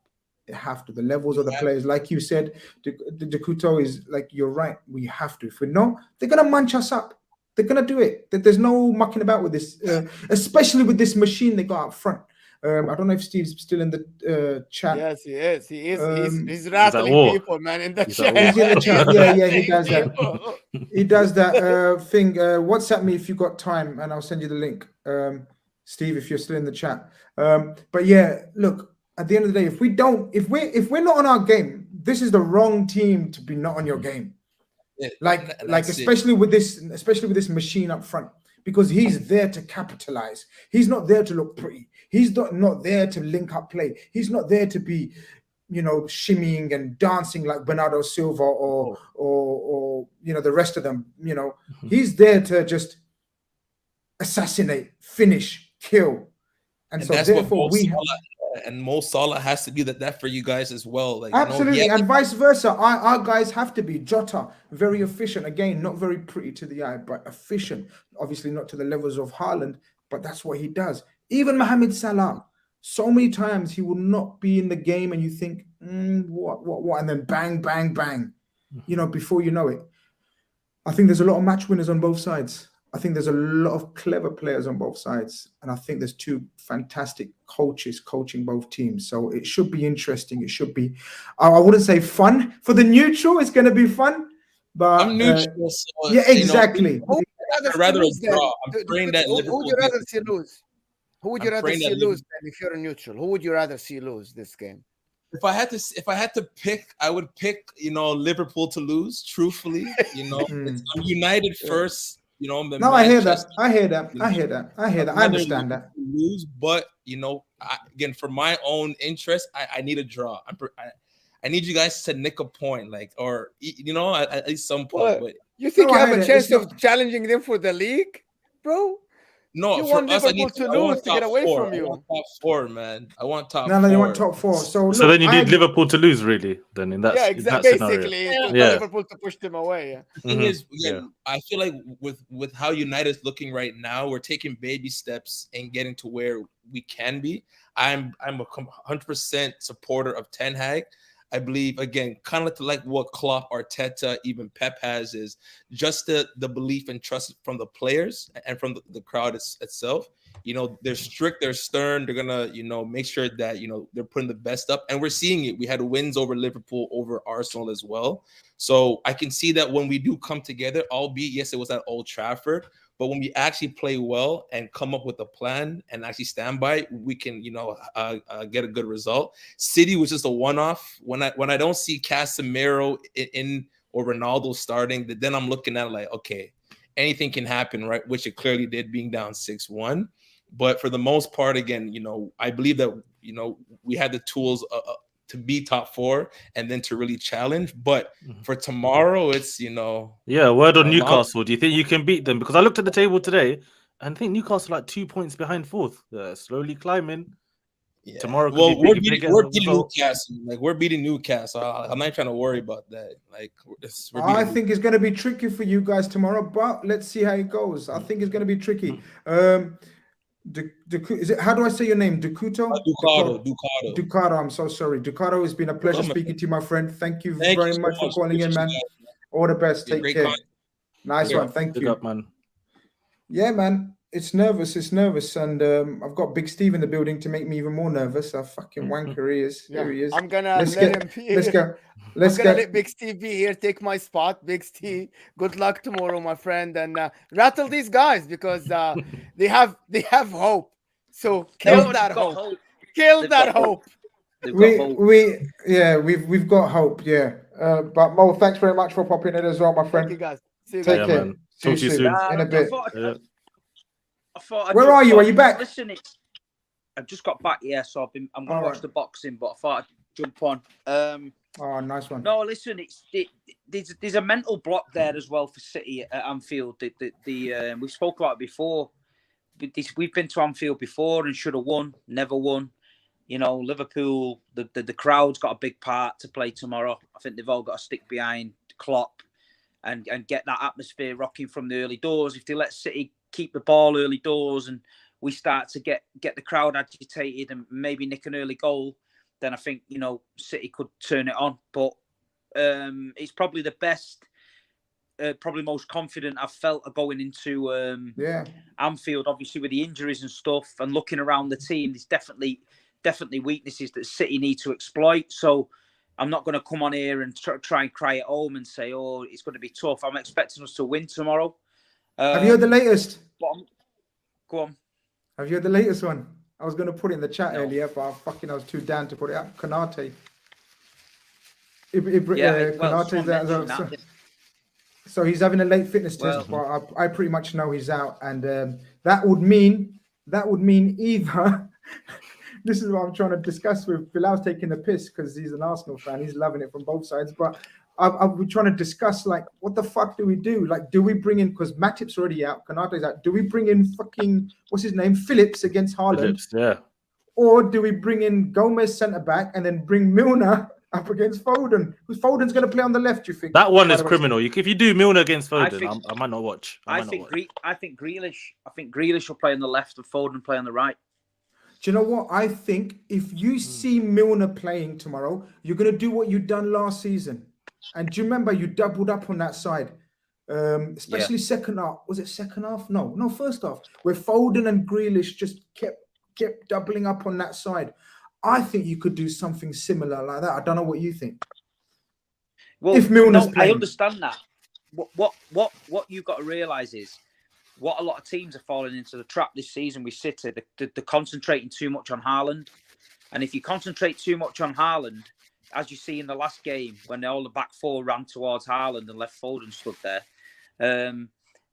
Have to. The levels of the players, like you said, the Couto is like, you're right. We have to. If we not, they're gonna munch us up. They're gonna do it. There's no mucking about with this, especially with this machine they got up front. I don't know if Steve's still in the chat. Yes, he is. He is. He's rattling people, man, in the chat. He's in the chat. Yeah, he does that. He does that thing. WhatsApp me if you got time, and I'll send you the link. Steve, if you're still in the chat. But yeah, look. At the end of the day, if we're not on our game, this is the wrong team to be not on your game. like That's especially with this machine up front, because he's there to capitalize. He's not there to look pretty. He's not there to link up play. He's not there to be, shimmying and dancing like Bernardo Silva or the rest of them. He's there to just assassinate, finish, kill, and so that's therefore Mo Salah has to be that for you guys as well. Like, absolutely, and vice versa. Our guys have to be. Jota, very efficient. Again, not very pretty to the eye, but efficient. Obviously, not to the levels of Haaland, but that's what he does. Even Mohamed Salah, so many times he will not be in the game, and you think, what? And then bang, bang, bang. Before you know it. I think there's a lot of match winners on both sides. I think there's a lot of clever players on both sides. And I think there's two fantastic coaches coaching both teams. So it should be interesting. It should be, I wouldn't say fun. For the neutral, it's going to be fun. But I'm neutral. So, yeah, exactly. I'd rather draw. I'm praying that Who would you rather see lose? Who would you rather see lose if you're a neutral? Who would you rather see lose this game? If I had to pick, I would pick, Liverpool to lose, truthfully. I'm United first. No, I hear that. I understand that. Lose, but again, for my own interest, I need a draw. I need you guys to nick a point, or at least some point. But you think you have a chance of challenging them for the league, bro? No, you for want us, Liverpool to lose to get away from you. I want top four, man. I want top. No, you want top four. So then you need Liverpool to lose, really. Then in that, basically, Liverpool to push them away. The thing is, I feel like with how United's looking right now, we're taking baby steps and getting to where we can be. I'm a 100% supporter of Ten Hag. I believe, again, kind of like what Klopp, Arteta, even Pep has, is just the belief and trust from the players and from the crowd itself. They're strict, they're stern, they're going to, make sure that, they're putting the best up. And we're seeing it. We had wins over Liverpool, over Arsenal as well. So I can see that when we do come together, albeit, yes, it was at Old Trafford, but when we actually play well and come up with a plan and actually stand by it, we can, get a good result. City was just a one-off. When I don't see Casemiro in or Ronaldo starting, then I'm looking at like, okay, anything can happen, right? Which it clearly did, being down 6-1. But for the most part, again, I believe that, we had the tools to be top four and then to really challenge. But for tomorrow, it's, word on Newcastle. Do you think you can beat them? Because I looked at the table today and I think Newcastle are like 2 points behind fourth. They're slowly climbing. Yeah. Tomorrow, we're beating Newcastle. We're beating Newcastle. I'm not trying to worry about that. I think it's going to be tricky for you guys tomorrow, but let's see how it goes. I think it's going to be tricky. Is it, how do I say your name? Ducato? Ducato. I'm so sorry. Ducato, it's been a pleasure speaking to you, my friend. Thank you very much for calling in, man. All the best. Take care. Nice one. Thank you. Up, man. Yeah, man. It's nervous. And I've got Big Steve in the building to make me even more nervous. A fucking wanker he is. Here he is. I'm gonna let him be. Let's go. Let Big Steve be here. Take my spot, Big Steve. Good luck tomorrow, my friend, and rattle these guys because they have hope. So kill that hope. Kill that hope. We've got hope. Yeah. But Mo, thanks very much for popping in as well, my friend. Thank you guys. See you Take guys. care. Man. Talk to you soon. In a bit. Where are you? Are you back? Listen, I've just got back. Yeah, so I'm going to watch the boxing, but I thought I'd jump on. Oh, nice one. No, listen, there's a mental block there as well for City at Anfield. We spoke about it before. We've been to Anfield before and should have won, never won. Liverpool, the crowd's got a big part to play tomorrow. I think they've all got to stick behind Klopp and get that atmosphere rocking from the early doors. If they let City keep the ball early doors and we start to get the crowd agitated and maybe nick an early goal, then I think, City could turn it on. But it's probably the best, probably most confident I've felt going into Anfield, obviously with the injuries and stuff and looking around the team. There's definitely weaknesses that City need to exploit. So I'm not going to come on here and try and cry at home and say, oh, it's going to be tough. I'm expecting us to win tomorrow. Have you heard the latest? Go on. Have you heard the latest one? I was going to put it in the chat earlier, but I was too down to put it up. Khanage. Khanage. So he's having a late fitness test, but I pretty much know he's out, and that would mean either. This is what I'm trying to discuss with Bilal's taking the piss because he's an Arsenal fan. He's loving it from both sides, but we're trying to discuss like what the fuck do we do? Like, do we bring in, because Matip's already out, Kanate's out? Do we bring in fucking what's his name, Phillips against Haaland? Phillips, yeah. Or do we bring in Gomez centre back and then bring Milner up against Foden? Who's Foden's going to play on the left? You think that one is criminal? If you do Milner against Foden, I might not watch. I think Grealish. I think Grealish will play on the left and Foden play on the right. Do you know what? I think if you see Milner playing tomorrow, you're going to do what you done last season. And do you remember you doubled up on that side? Especially second half. Was it second half? No, first half. Where Foden and Grealish just kept doubling up on that side. I think you could do something similar like that. I don't know what you think. Well, if Milner's playing. I understand that. What you've got to realise is what a lot of teams are falling into the trap this season with City. They're concentrating too much on Haaland. And if you concentrate too much on Haaland, as you see in the last game, when all the back four ran towards Haaland and left Foden stood there,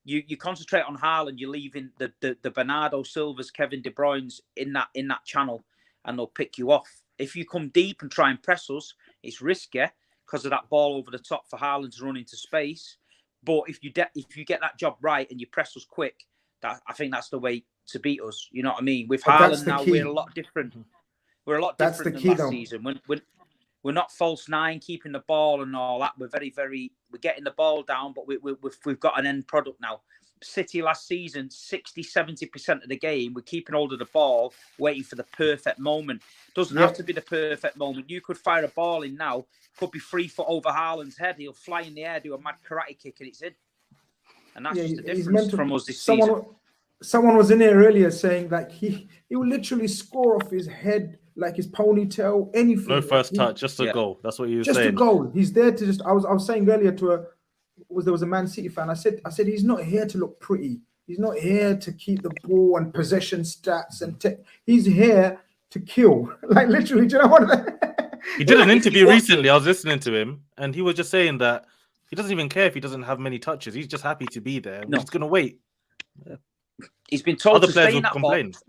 you concentrate on Haaland, you're leaving the Bernardo Silvas, Kevin De Bruyne's in that channel, and they'll pick you off. If you come deep and try and press us, it's risky because of that ball over the top for Haaland to run into space. But if you get that job right and you press us quick, I think that's the way to beat us. You know what I mean? With Haaland now, we're a lot different. We're a lot different than last season. We're not false nine, keeping the ball and all that. We're we're getting the ball down, but we've got an end product now. City last season, 60-70% of the game, we're keeping hold of the ball, waiting for the perfect moment. Doesn't have to be the perfect moment. You could fire a ball in now, could be 3 foot over Haaland's head. He'll fly in the air, do a mad karate kick, and it's in. And that's just the difference from us this season. Someone was in here earlier saying like he will literally score off his head, like his ponytail, anything. No first touch, just a goal. That's what you were saying. Just a goal. He's there to just. I was saying earlier to there was a Man City fan. I said he's not here to look pretty. He's not here to keep the ball and possession stats and he's here to kill. Like literally, do you know what? He did an interview recently. I was listening to him, and he was just saying that he doesn't even care if he doesn't have many touches. He's just happy to be there. He's going to wait. Yeah. He's been told to stay in that box.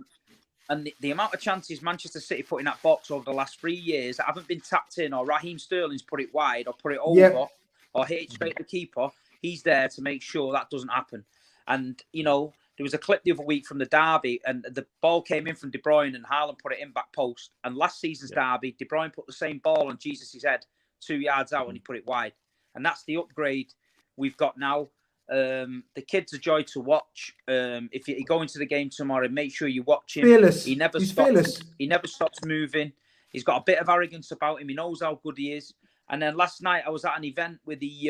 And the amount of chances Manchester City put in that box over the last 3 years that haven't been tapped in, or Raheem Sterling's put it wide, or put it over, or hit it straight to the keeper, he's there to make sure that doesn't happen. And, you know, there was a clip the other week from the derby, and the ball came in from De Bruyne, and Haaland put it in back post. And last season's derby, De Bruyne put the same ball on Jesus' head 2 yards out, and he put it wide. And that's the upgrade we've got now. The kid's a joy to watch. If you go into the game tomorrow, make sure you watch him. Fearless. He never stops. He never stops moving. He's got a bit of arrogance about him. He knows how good he is. And then last night I was at an event with the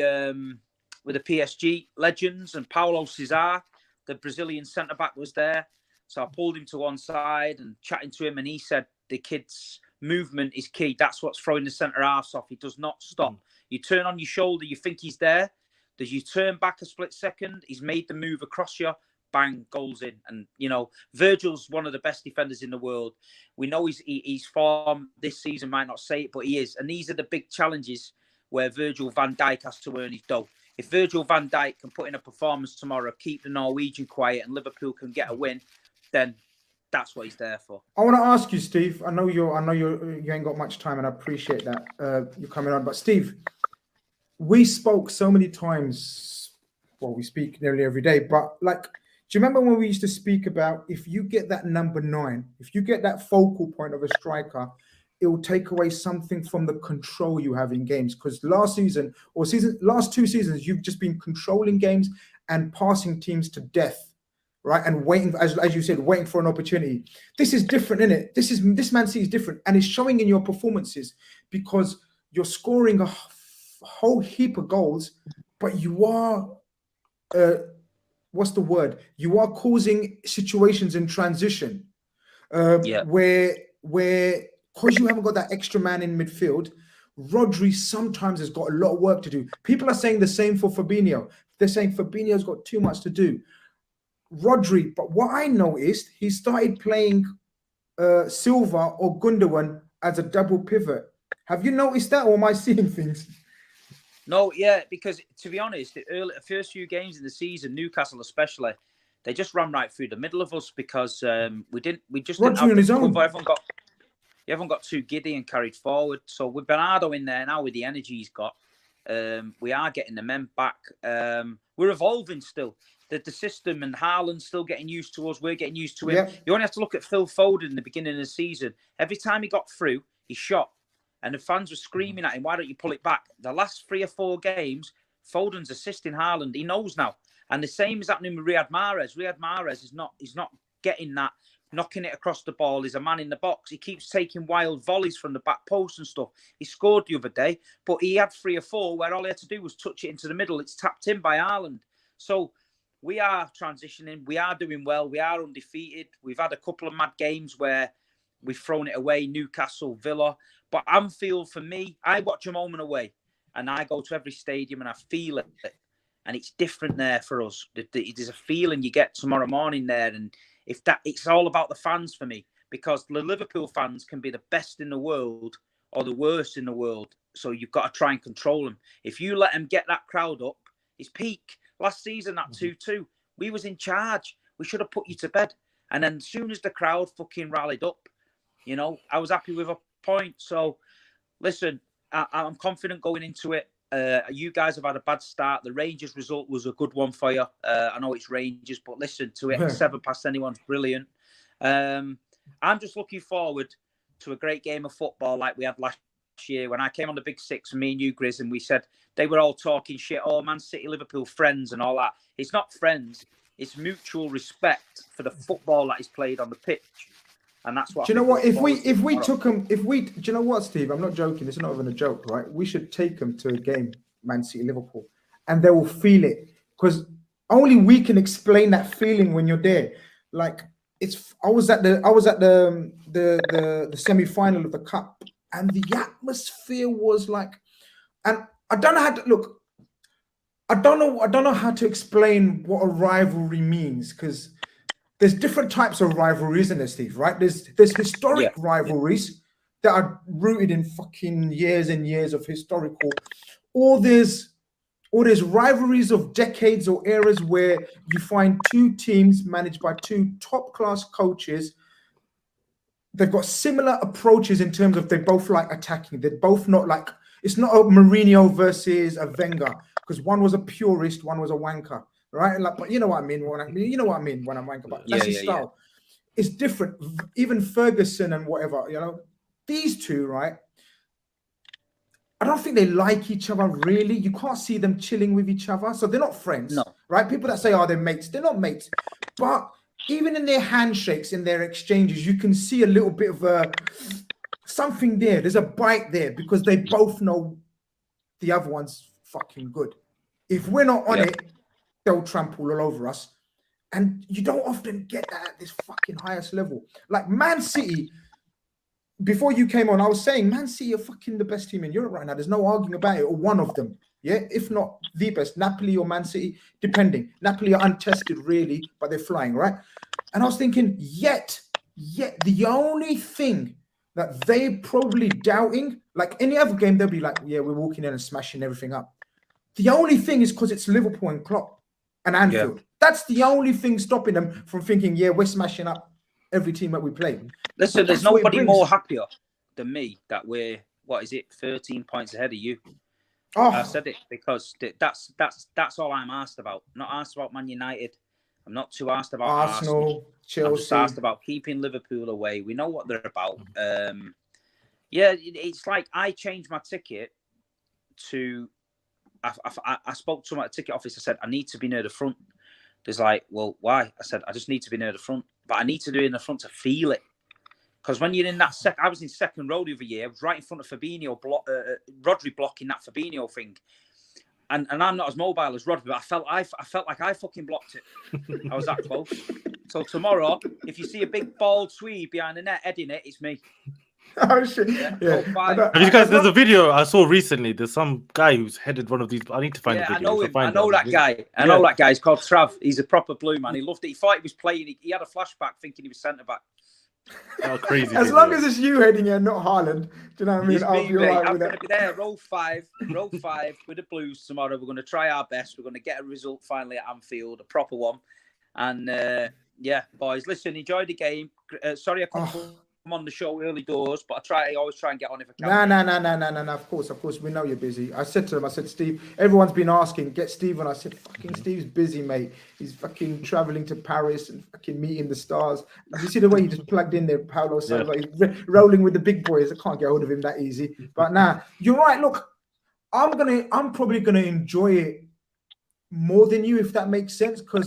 PSG legends, and Paulo Cesar, the Brazilian centre back, was there. So I pulled him to one side and chatting to him, and he said the kid's movement is key. That's what's throwing the centre halves off. He does not stop. You turn on your shoulder, you think he's there. Does you turn back a split second? He's made the move across you, bang, goals in. And, you know, Virgil's one of the best defenders in the world. We know he's form this season might not say it, but he is. And these are the big challenges where Virgil van Dijk has to earn his dough. If Virgil van Dijk can put in a performance tomorrow, keep the Norwegian quiet, and Liverpool can get a win, then that's what he's there for. I want to ask you, Steve. I know you ain't got much time, and I appreciate that you coming on. But Steve, we spoke so many times. Well, we speak nearly every day, but like, do you remember when we used to speak about if you get that number 9, if you get that focal point of a striker, it will take away something from the control you have in games? Because last two seasons, you've just been controlling games and passing teams to death, right? And waiting, as you said, waiting for an opportunity. This is different, isn't it? This Man City is different, and it's showing in your performances because you're scoring a whole heap of goals, but you are, what's the word? You are causing situations in transition where because you haven't got that extra man in midfield, Rodri sometimes has got a lot of work to do. People are saying the same for Fabinho. They're saying Fabinho's got too much to do. Rodri, but what I noticed, he started playing Silva or Gundogan as a double pivot. Have you noticed that, or am I seeing things? No, yeah, because to be honest, the first few games in the season, Newcastle especially, they just ran right through the middle of us because we just didn't have the cover. Everyone got too giddy and carried forward. So with Bernardo in there now, with the energy he's got, we are getting the men back. We're evolving still. The system and Haaland's still getting used to us. We're getting used to him. Yeah. You only have to look at Phil Foden in the beginning of the season. Every time he got through, he shot. And the fans were screaming at him, why don't you pull it back? The last 3 or 4 games, Foden's assisting Haaland. He knows now. And the same is happening with Riyad Mahrez. Riyad Mahrez he's not getting that, knocking it across the ball. He's a man in the box. He keeps taking wild volleys from the back post and stuff. He scored the other day, but he had 3 or 4 where all he had to do was touch it into the middle. It's tapped in by Haaland. So we are transitioning. We are doing well. We are undefeated. We've had a couple of mad games where we've thrown it away, Newcastle, Villa. But Anfield, for me, I watch them home and away. And I go to every stadium and I feel it. And it's different there for us. There's a feeling you get tomorrow morning there. And it's all about the fans for me. Because the Liverpool fans can be the best in the world or the worst in the world. So you've got to try and control them. If you let them get that crowd up, it's peak. Last season, that 2-2, we was in charge. We should have put you to bed. And then as soon as the crowd fucking rallied up, you know, I was happy with a point. So, listen, I'm confident going into it. You guys have had a bad start. The Rangers result was a good one for you. I know it's Rangers, but listen to it. 7 past anyone's brilliant. I'm just looking forward to a great game of football like we had last year when I came on the Big Six, me and you, Grizz, and we said they were all talking shit. Oh, Man City, Liverpool, friends and all that. It's not friends. It's mutual respect for the football that is played on the pitch. And that's what. Do you know what? If we took them, do you know what, Steve? I'm not joking. It's not even a joke, right? We should take them to a game, Man City, Liverpool, and they will feel it because only we can explain that feeling when you're there. Like I was at the semi-final of the cup, and the atmosphere was like, and I don't know how to look. I don't know how to explain what a rivalry means because. There's different types of rivalries, isn't there, Steve? Right? There's historic rivalries that are rooted in fucking years and years of historical, or there's rivalries of decades or eras where you find 2 teams managed by 2 top-class coaches. They've got similar approaches in terms of they both like attacking. They're both not like it's not a Mourinho versus a Wenger because one was a purist, one was a wanker. Right, like, but you know what I mean. You know what I mean when I'm ranking about. That's his style. It's different. Even Ferguson and whatever, you know, these 2, right? I don't think they like each other really. You can't see them chilling with each other, so they're not friends. No. Right? People that say, "Oh, they're mates," they're not mates. But even in their handshakes, in their exchanges, you can see a little bit of something there. There's a bite there because they both know the other one's fucking good. If we're not on it. They'll trample all over us. And you don't often get that at this fucking highest level. Like Man City, before you came on, I was saying Man City are fucking the best team in Europe right now. There's no arguing about it, or one of them. Yeah, if not the best. Napoli or Man City, depending. Napoli are untested really, but they're flying, right? And I was thinking, yet the only thing that they probably doubting, like any other game, they'll be like, yeah, we're walking in and smashing everything up. The only thing is because it's Liverpool and Klopp. And Anfield. Yeah. That's the only thing stopping them from thinking, yeah, we're smashing up every team that we play. Listen, there's nobody more happier than me that we're, 13 points ahead of you. Oh. I said it because that's all I'm asked about. I'm not asked about Man United. I'm not too asked about Arsenal, Chelsea. I'm just asked about keeping Liverpool away. We know what they're about. It's like I changed my ticket to... I spoke to my ticket office. I said, I need to be near the front. There's like, well, why? I said, I just need to be near the front. But I need to do it in the front to feel it. Because when you're in that I was in second row the other year. I was right in front of Fabinho, Rodri blocking that Fabinho thing. And I'm not as mobile as Rodri, but I felt like I fucking blocked it. I was that close. So tomorrow, if you see a big bald Swede behind the net heading it, it's me. Oh shit! Yeah. Have you guys? There's a video I saw recently. There's some guy who's headed one of these. I need to find the video. I know him. I know that guy. I know that guy. He's called Trav. He's a proper blue man. He loved it. He thought he was playing. He had a flashback thinking he was centre back. How crazy. As long as it's you heading here, not Haaland. Do you know what I mean? It's I'll me, be mate. alright I'm with going that. to be there, row five with the Blues tomorrow. We're going to try our best. We're going to get a result finally at Anfield, a proper one. And yeah, boys, listen, enjoy the game. Sorry I couldn't come on the show early doors, but I always try and get on if I can. No. Of course. We know you're busy. I said to him, Steve, everyone's been asking, get Steve on. I said, fucking Steve's busy, mate. He's fucking traveling to Paris and fucking meeting the stars. You see the way he just plugged in there, Paulo Silva. Yeah. He's rolling with the big boys. I can't get hold of him that easy. But nah, you're right. Look, I'm probably gonna enjoy it more than you, if that makes sense, because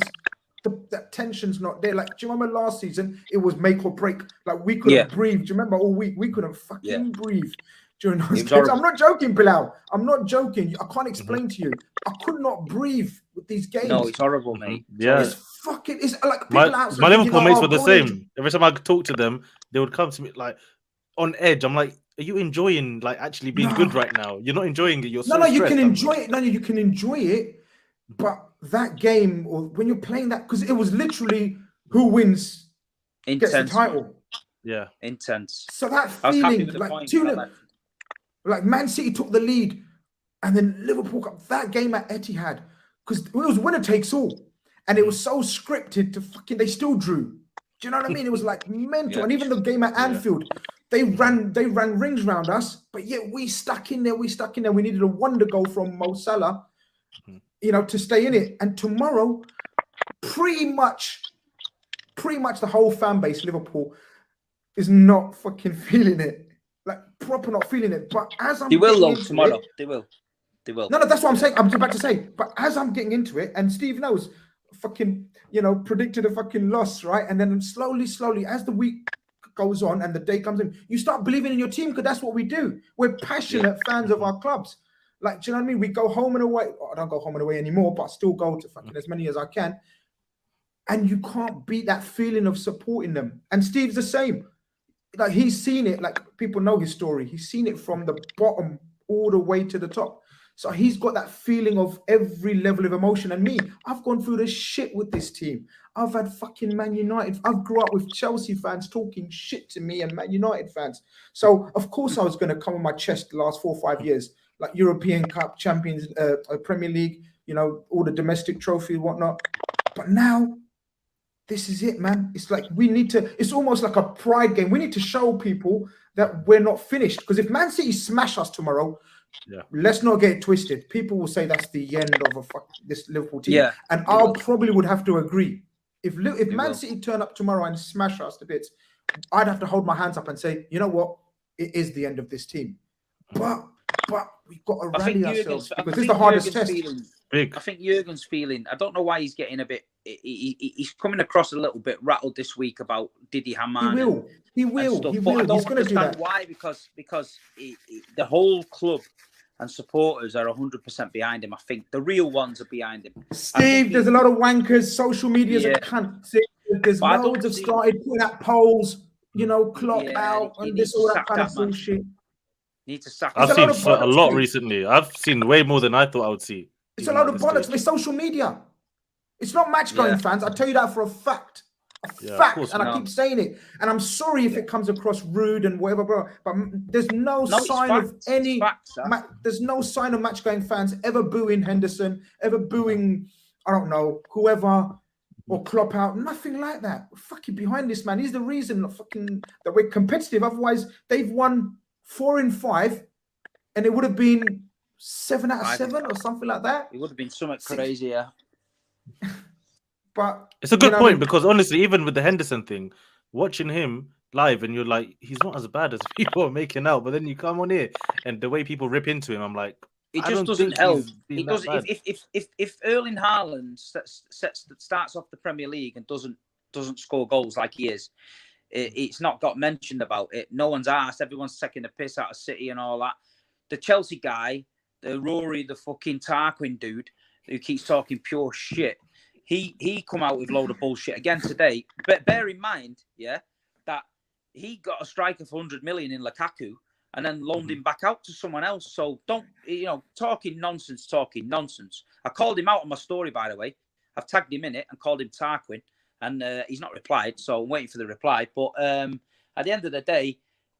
that tension's not there. Like, do you remember last season? It was make or break. Like, we couldn't breathe. Do you remember all week? We couldn't fucking breathe during those games. I'm not joking, Bilal. I'm not joking. I can't explain to you. I could not breathe with these games. No, it's horrible, mate. Yeah. It's like people outside. My Liverpool mates were the college. same. Every time I could talk to them, they would come to me like on edge. I'm like, are you enjoying like actually being good right now? You're not enjoying it. You're so you stressed. can enjoy it. No, you can enjoy it. But that game, or when you're playing that, because it was literally who wins gets the title. Yeah, intense. So that feeling, like 2-0, like Man City took the lead, and then Liverpool got that game at Etihad, because it was winner takes all, and it was so scripted to fucking. They still drew. Do you know what I mean? It was like mental, and even the game at Anfield, they ran rings around us, but yet we stuck in there. We needed a wonder goal from Mo Salah. You know, to stay in it. And tomorrow, pretty much the whole fan base, Liverpool, is not fucking feeling it. Like, proper not feeling it. But as I'm they will though tomorrow. They will. No, that's what I'm saying. I'm about to say. But as I'm getting into it, and Steve knows, fucking, predicted a fucking loss, right? And then slowly, as the week goes on and the day comes in, you start believing in your team, because that's what we do. We're passionate fans of our clubs. Like, do you know what I mean? We go home and away. I don't go home and away anymore, but I still go to fucking as many as I can. And you can't beat that feeling of supporting them. And Steve's the same. Like, he's seen it. Like, people know his story. He's seen it from the bottom all the way to the top. So he's got that feeling of every level of emotion. And me, I've gone through the shit with this team. I've had fucking Man United. I've grew up with Chelsea fans talking shit to me and Man United fans. So, of course, I was going to come on my chest the last 4 or 5 years. Like European Cup, Champions, Premier League, all the domestic trophies, whatnot. But now, this is it, man. It's like it's almost like a pride game. We need to show people that we're not finished. Because if Man City smash us tomorrow, let's not get it twisted. People will say that's the end of this Liverpool team. Yeah. And I probably would have to agree. If Man City turn up tomorrow and smash us to bits, I'd have to hold my hands up and say, you know what? It is the end of this team. But we've got to rally ourselves, because this is the hardest test. I think Jurgen's feeling, I don't know why he's getting a bit, he's coming across a little bit rattled this week about Didi Hamann. He will. But I don't understand why, because the whole club and supporters are 100% behind him. I think the real ones are behind him. Steve, there's a lot of wankers. Social media's a cunt. There's loads of started putting out polls, Klopp out and this, all that kind of bullshit. Need to sack. I've seen a lot recently. I've seen way more than I thought I would see. It's a lot of bollocks. It's social media. It's not match-going fans. I tell you that for a fact. And I keep saying it. And I'm sorry if it comes across rude and whatever, bro. But there's no sign of any. There's no sign of match-going fans ever booing Henderson, ever booing, I don't know, whoever, or Klopp out. Nothing like that. We're fucking behind this man. He's the reason that we're competitive. Otherwise, they've won 4 in 5, and it would have been 7 out of 7 or something like that. It would have been something crazy, yeah. But it's a good point, because honestly, even with the Henderson thing, watching him live, and you're like, he's not as bad as people are making out. But then you come on here, and the way people rip into him, I'm like, it just doesn't help. It doesn't. If Erling Haaland starts off the Premier League and doesn't score goals like he is, it's not got mentioned about it. No one's asked. Everyone's taking the piss out of City and all that. The Chelsea guy, the Rory, the fucking Tarquin dude, who keeps talking pure shit, he come out with a load of bullshit again today. But bear in mind, that he got a striker for 100 million in Lukaku and then loaned him back out to someone else. So don't, talking nonsense. I called him out on my story, by the way. I've tagged him in it and called him Tarquin. And he's not replied, so I'm waiting for the reply. But At the end of the day,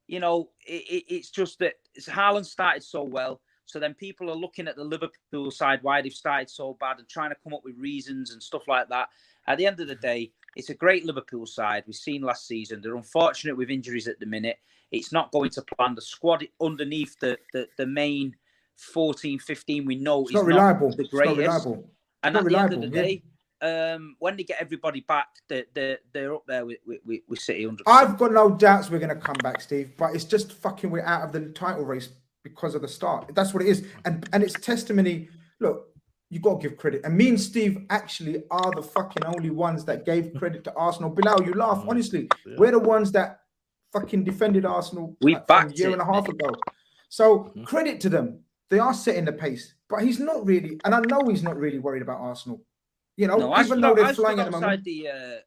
you know, it's just that Haaland started so well. So then people are looking at the Liverpool side, why they've started so bad, and trying to come up with reasons and stuff like that. At the end of the day, it's a great Liverpool side. We've seen last season. They're unfortunate with injuries at the minute. It's not going to plan. The squad underneath the main 14, 15 we know It's is not reliable. the greatest. It's not reliable. And not at the reliable, end of the day, when they get everybody back, they're up there with City 100%. I've got no doubts we're going to come back, Steve, but it's just fucking we're out of the title race because of the start. That's what it is. And it's testimony. Look, you got to give credit. And me and Steve actually are the fucking only ones that gave credit to Arsenal. Bilal, you laugh. Honestly, we're the ones that fucking defended Arsenal a year and a half ago. So credit to them. They are setting the pace. But he's not really, and I know he's not really worried about Arsenal. You know, no, even though they're flying at the moment.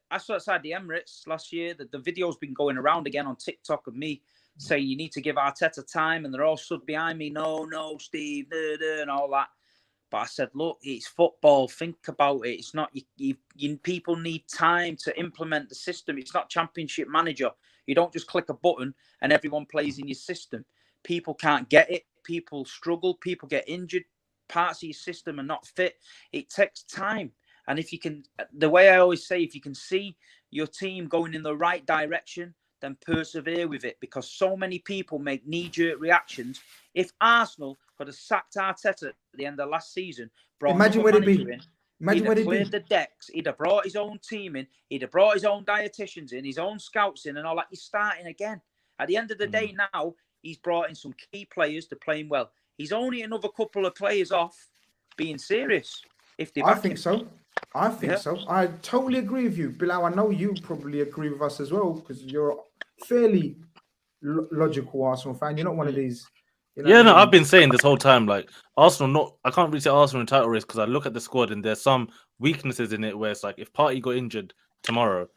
I saw outside the Emirates last year. The video's been going around again on TikTok of me saying you need to give Arteta time, and they're all stood behind me. No, Steve, and all that. But I said, look, it's football. Think about it. It's not you people need time to implement the system. It's not Championship Manager. You don't just click a button and everyone plays in your system. People can't get it. People struggle. People get injured. Parts of your system are not fit. It takes time. And if you can, the way I always say, if you can see your team going in the right direction, then persevere with it, because so many people make knee-jerk reactions. If Arsenal could have sacked Arteta at the end of last season, imagine where they'd be. Imagine where he'd cleared the decks. He'd have brought his own team in. He'd have brought his own dietitians in, his own scouts in, and all that. He's starting again. At the end of the day, now he's brought in some key players to play him well. He's only another couple of players off being serious. If they, I think so. I think so. I totally agree with you, Bilal. I know you probably agree with us as well, because you're a fairly logical Arsenal fan. You're not one of these. You know, I've been saying this whole time, like Arsenal. I can't really say Arsenal in title race because I look at the squad and there's some weaknesses in it where it's like if Party got injured tomorrow,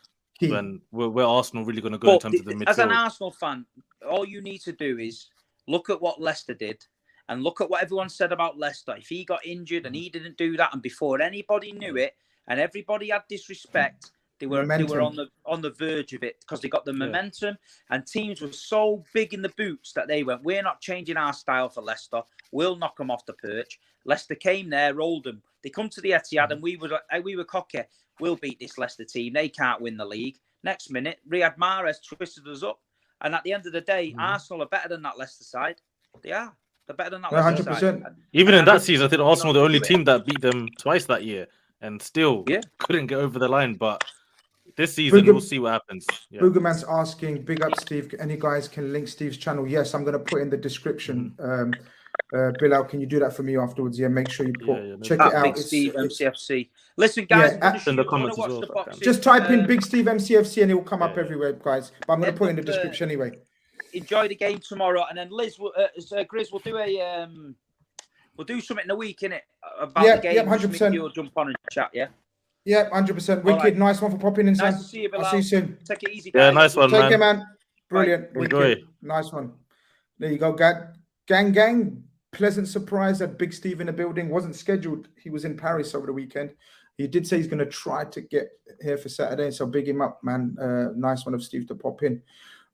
then where Arsenal really going to go in terms of the midfield. As an Arsenal fan, all you need to do is look at what Leicester did and look at what everyone said about Leicester. If he got injured and he didn't do that, and before anybody knew it, and everybody had disrespect, they were on the verge of it because they got the momentum, and teams were so big in the boots that they went, we're not changing our style for Leicester. We'll knock them off the perch. Leicester came there, rolled them. They come to the Etihad, and we were cocky. We'll beat this Leicester team. They can't win the league. Next minute, Riyad Mahrez twisted us up. And at the end of the day, Arsenal are better than that Leicester side. They are. They're better than that Leicester 100%. side. Even in that season, I think Arsenal were the only team that beat them twice that year and still couldn't get over the line. But this season, we'll see what happens. Boogerman's asking, big up, Steve. Any guys can link Steve's channel? Yes, I'm going to put in the description. Bilal, can you do that for me afterwards? Yeah, make sure you check it out. Big Steve MCFC. Listen, guys, in the comments as well. Just type in Big Steve MCFC and it will come up everywhere, guys. But I'm going to put it in the description anyway. Enjoy the game tomorrow, and then Liz, Grizz, we'll do something in the week, innit? About the game. 100%. You'll jump on and chat, yeah. Yeah, 100%. Wicked, right. Nice one for popping in, son. Nice to see you, Bilal. I'll see you soon. Take it easy, guys. Yeah, nice one, Take care, man. Brilliant. Right. Enjoy. Nice one. There you go, gang. Pleasant surprise that Big Steve in the building. Wasn't scheduled. He was in Paris over the weekend. He did say he's going to try to get here for Saturday, so big him up, man. Nice one of Steve to pop in.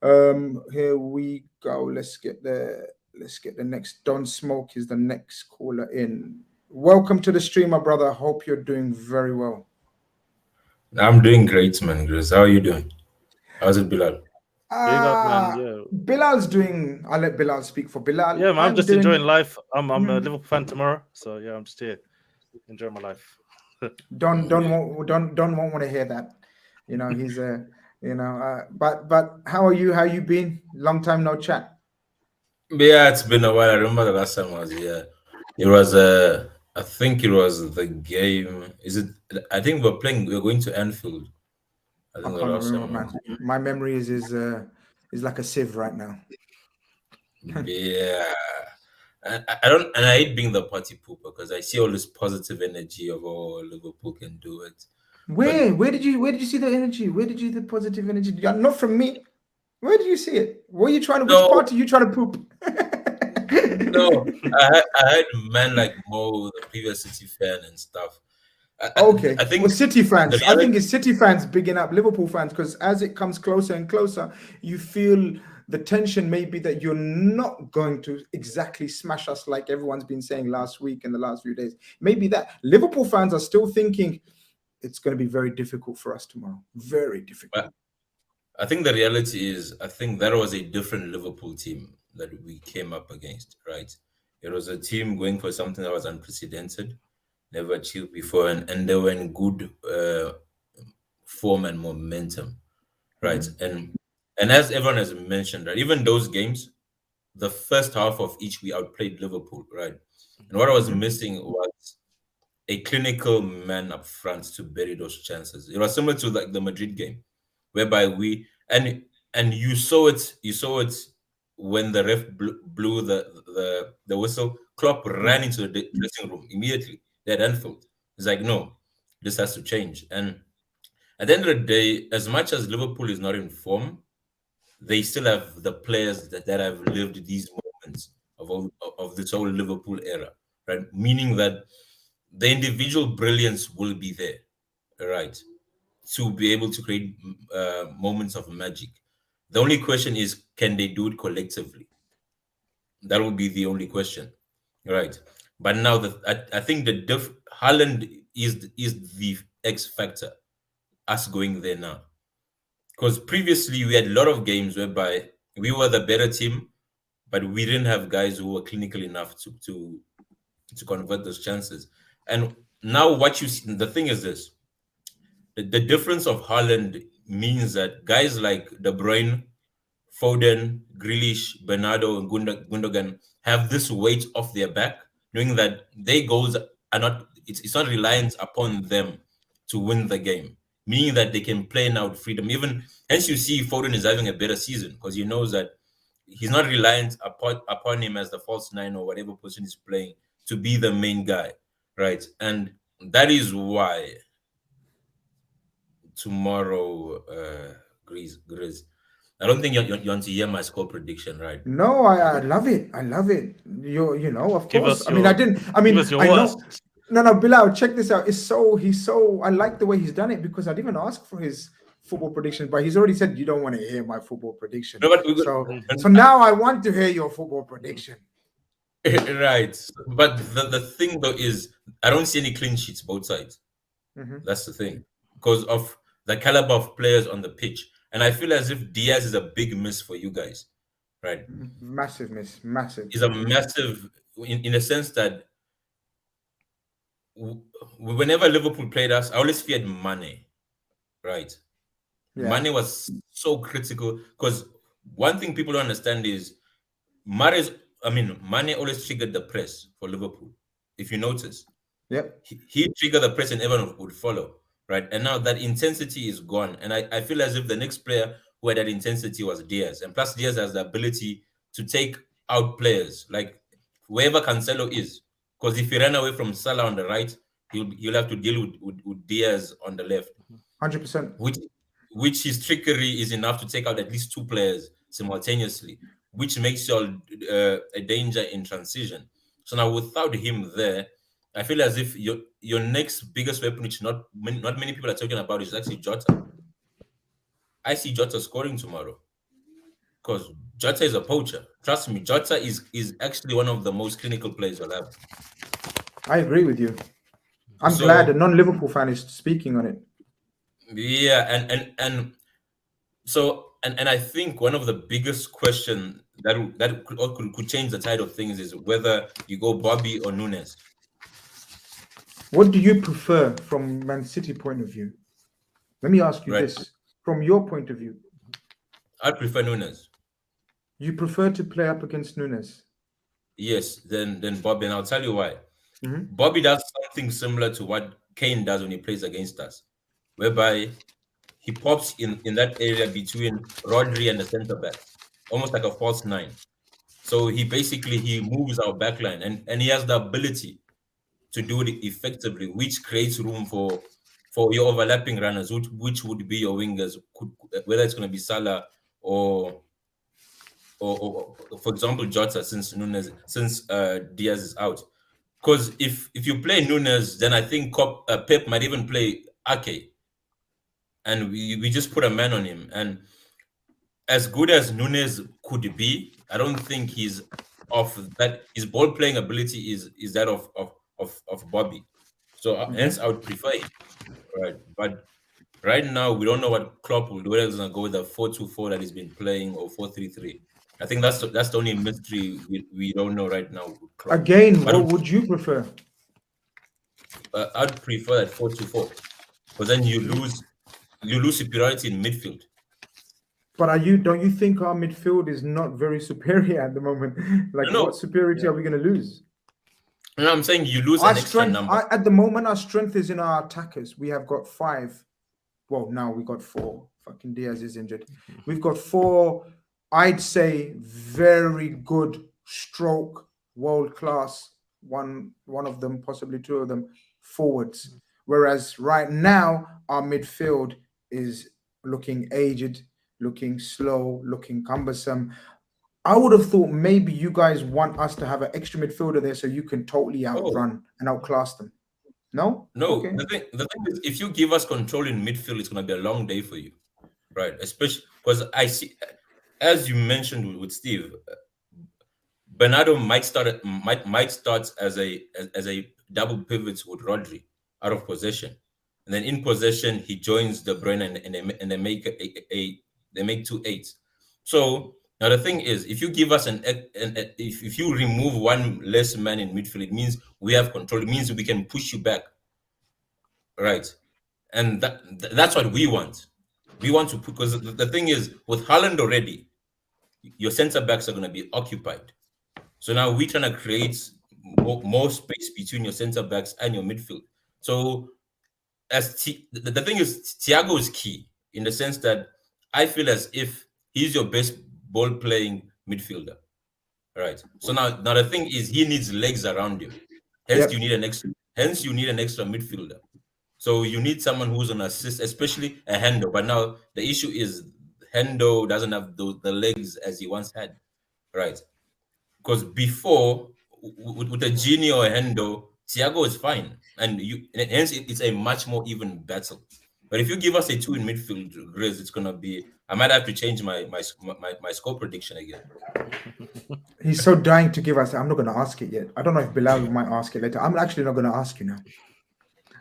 Here we go. Let's get the next. Don Smoke is the next caller in. Welcome to the stream, my brother. Hope you're doing very well. I'm doing great, man. Grizz, how are you doing? How's it, Bilal? Big up, man. Yeah. Bilal's doing. I'll let Bilal speak for Bilal. Yeah, man, I'm just enjoying life. I'm a Liverpool fan tomorrow, so yeah, I'm just here enjoying my life. Don't want to hear that. You know, he's but how are you? How you been? Long time no chat. Yeah, it's been a while. I remember the last time I was here. It was I think it was the game. Is it? I think we're going to Anfield. I think I can't remember, man. My memory is like a sieve right now. Yeah. I hate being the party pooper because I see all this positive energy of Liverpool can do it. Where did you see the energy? Where did you the positive energy? Not from me. Where did you see it? Which party are you trying to poop? No, I had men like Mo, the previous City fan and stuff. Okay. I think Well, City fans. the I think reality, it's City fans bigging up Liverpool fans because as it comes closer and closer, you feel the tension may be that you're not going to exactly smash us like everyone's been saying last week and the last few days. Maybe that Liverpool fans are still thinking it's going to be very difficult for us tomorrow. Very difficult. I think the reality is, I think that was a different Liverpool team that we came up against, right? It was a team going for something that was unprecedented, never achieved before, and they were in good form and momentum, right? And as everyone has mentioned, right, even those games, the first half of each we outplayed Liverpool, right? And what I was missing was a clinical man up front to bury those chances. It was similar to like the Madrid game, whereby we and you saw it when the ref blew the whistle. Klopp ran into the dressing room immediately. That Anfield. It's like, no, this has to change. And at the end of the day, as much as Liverpool is not in form, they still have the players that have lived these moments of this whole Liverpool era, right? Meaning that the individual brilliance will be there, right, to be able to create moments of magic. The only question is, can they do it collectively? That would be the only question, right? But now I think the Haaland is the X factor, us going there now. Because previously we had a lot of games whereby we were the better team, but we didn't have guys who were clinical enough to convert those chances. And now what you see, the thing is this: the difference of Haaland means that guys like De Bruyne, Foden, Grealish, Bernardo, and Gundogan have this weight off their back, knowing that their goals are not. It's not reliant upon them to win the game, meaning that they can play now with freedom. Even hence, you see Foden is having a better season because he knows that he's not reliant upon him as the false nine or whatever position he's playing to be the main guy, right? And that is why tomorrow, Grizz. I don't think you want to hear my score prediction, right? No, I love it. I love it. You know, of Give course. us I mean, I your- didn't. I mean, give us your I know. worst. No, Bilal, check this out. He's so. I like the way he's done it because I didn't even ask for his football prediction, but he's already said you don't want to hear my football prediction. No, but So now I want to hear your football prediction. right. But the thing though is, I don't see any clean sheets both sides. That's the thing, because of the caliber of players on the pitch. And I feel as if Diaz is a big miss for you guys, right? Massive miss, massive. Is a massive in the sense that whenever Liverpool played us, I always feared Mane, right? Yeah. Mane was so critical because one thing people don't understand is Mane always triggered the press for Liverpool. If you notice, Yep. he triggered the press and everyone would follow, right? And now that intensity is gone. And I feel as if the next player who had that intensity was Diaz. And plus Diaz has the ability to take out players, like wherever Cancelo is. Because if he ran away from Salah on the right, he'll have to deal with Diaz on the left. 100%. Which his trickery is enough to take out at least two players simultaneously, which makes you a danger in transition. So now without him there, I feel as if your next biggest weapon, which not many people are talking about, is actually Jota. I see Jota scoring tomorrow because Jota is a poacher. Trust me, Jota is actually one of the most clinical players you'll have. I agree with you. I'm glad a non-Liverpool fan is speaking on it. Yeah, and so I think one of the biggest questions that could change the tide of things is whether you go Bobby or Nunez. What do you prefer from Man City point of view? Let me ask you this. From your point of view. I prefer Nunez. You prefer to play up against Nunez? Yes, then Bobby, and I'll tell you why. Bobby does something similar to what Kane does when he plays against us, whereby he pops in that area between Rodri and the centre back, almost like a false nine. So he moves our backline, and he has the ability to do it effectively, which creates room for your overlapping runners, which would be your wingers, whether it's going to be Salah or for example Jota, since Diaz is out. Because if you play Nunez, then I think Pep might even play Ake, and we just put a man on him. And as good as Nunez could be, I don't think he's of that. His ball playing ability is that of Bobby. So hence I would prefer him, right? But right now we don't know what Klopp will do. Whether he's gonna go with the 4-2-4 that he's been playing or 4-3-3. I think that's the only mystery we don't know right now with Klopp. Again, what would you prefer? I'd prefer that 4-2-4, because then you lose superiority in midfield. But don't you think our midfield is not very superior at the moment? Like, No. what superiority are we going to lose? No, I'm saying you lose Our an extra strength, number. at the moment, our strength is in our attackers. We have got 5. Well, now we got 4. Fucking Diaz is injured. We've got 4, I'd say, very good stroke, world class. One of them, possibly 2 of them, forwards. Whereas right now, our midfield is looking aged, looking slow, looking cumbersome. I would have thought maybe you guys want us to have an extra midfielder there so you can totally outrun and outclass them. No? No. Okay. The thing is, if you give us control in midfield, it's going to be a long day for you, right? Especially because I see, as you mentioned with Steve, Bernardo might start as a double pivot with Rodri out of possession, and then in possession he joins De Bruyne and they make they make 2-8. So now the thing is, if you give us if you remove one less man in midfield, it means we have control. It means we can push you back, right? And that's what we want. We want to, because the thing is, with Haaland already, your centre backs are going to be occupied. So now we're trying to create more space between your centre backs and your midfield. So the thing is, Thiago is key in the sense that I feel as if he's your best ball playing midfielder, right? So now the thing is, he needs legs around him. Hence, you need an extra midfielder. So you need someone who's an assist, especially a Hendo. But now the issue is Hendo doesn't have the legs as he once had, right? Because before, with a Gini or a Hendo, Thiago is fine, and hence it's a much more even battle. But if you give us a 2 in midfield, Grizz, it's gonna be. I might have to change my score prediction again. He's so dying to give us. I'm not going to ask it yet. I don't know if Bilal might ask it later. I'm actually not going to ask you now.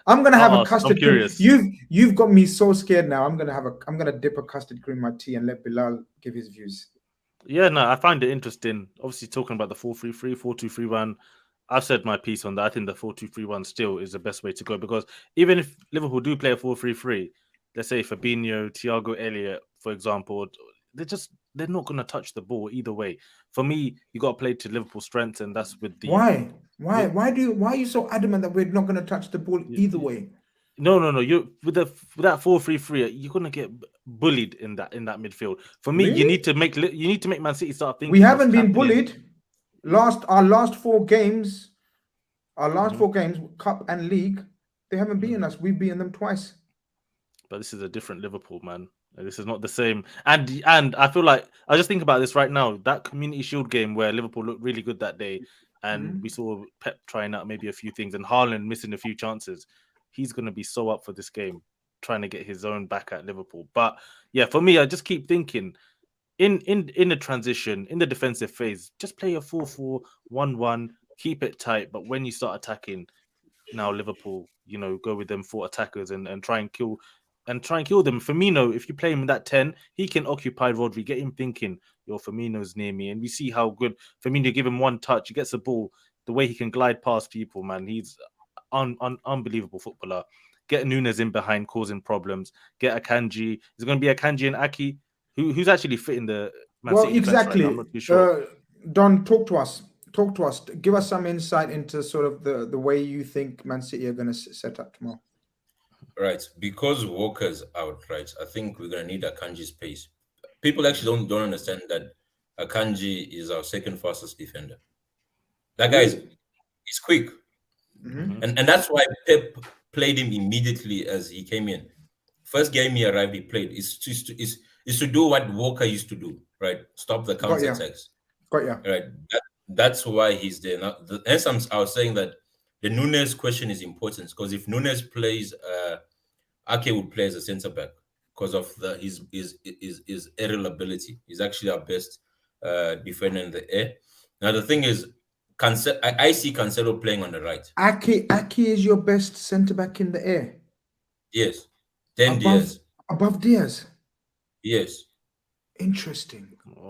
I'm going to have a custard cream. You've got me so scared now. I'm going to dip a custard cream in my tea and let Bilal give his views. Yeah, no, I find it interesting. Obviously, talking about the 4-3-3, 4-2-3-1. I've said my piece on that. I think the 4-2-3-1 still is the best way to go, because even if Liverpool do play a 4-3-3, let's say Fabinho, Thiago Elliott, for example, they're not going to touch the ball either way. For me, you got to play to Liverpool's strengths, and that's with the. Why are you so adamant that we're not going to touch the ball either way? No. You with that 4-3-3, you're going to get bullied in that midfield. For me, really? you need to make Man City start thinking. We haven't been bullied. Our last 4 games, Cup and League, they haven't beaten us. We've beaten them twice. But this is a different Liverpool, man. This is not the same. And I feel like, I just think about this right now. That Community Shield game where Liverpool looked really good that day, and we saw Pep trying out maybe a few things, and Haaland missing a few chances. He's going to be so up for this game, trying to get his own back at Liverpool. But yeah, for me, I just keep thinking, in the transition, in the defensive phase, just play a 4-4-1-1, keep it tight. But when you start attacking, now Liverpool, go with them 4 attackers and try and kill them. Firmino, if you play him in that 10, he can occupy Rodri, get him thinking, Firmino's near me. And we see how good Firmino, give him one touch, he gets the ball, the way he can glide past people, man. He's unbelievable footballer. Get Nunez in behind, causing problems. Get Akanji. Is it going to be Akanji and Aki? Who's actually fitting the Man City exactly. Right now? I'm not too sure. Don, talk to us. Give us some insight into sort of the way you think Man City are going to set up tomorrow. Right, because Walker's out, right? I think we're going to need Akanji's pace. People actually don't understand that Akanji is our second fastest defender. That guy is quick. And that's why Pep played him immediately as he came in. First game he arrived, he played. Is to do what Walker used to do, right? Stop the counter attacks. Got ya. Right. That's why he's there. Now, hence I was saying that the Nunez question is important because if Nunez plays, Ake would play as a centre back because of his aerial ability. He's actually our best defender in the air. Now the thing is, I see Cancelo playing on the right. Ake is your best centre back in the air. Yes, then Diaz. Above Diaz. Yes. Interesting.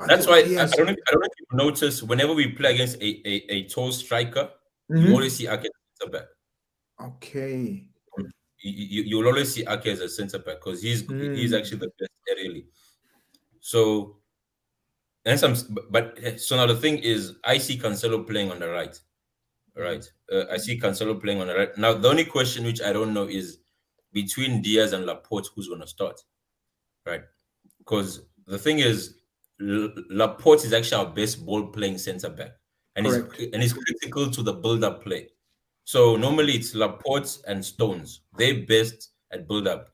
That's why I don't know if you notice whenever we play against a tall striker, you always see Ake as a centre back. Okay. You'll always see Ake as a centre back because he's actually the best aerially. So, and so now the thing is, I see Cancelo playing on the right. Right. I see Cancelo playing on the right. Now, the only question which I don't know is between Diaz and Laporte, who's going to start? Right. Because the thing is, Laporte is actually our best ball-playing centre-back. And he's critical to the build-up play. So normally it's Laporte and Stones. They're best at build-up.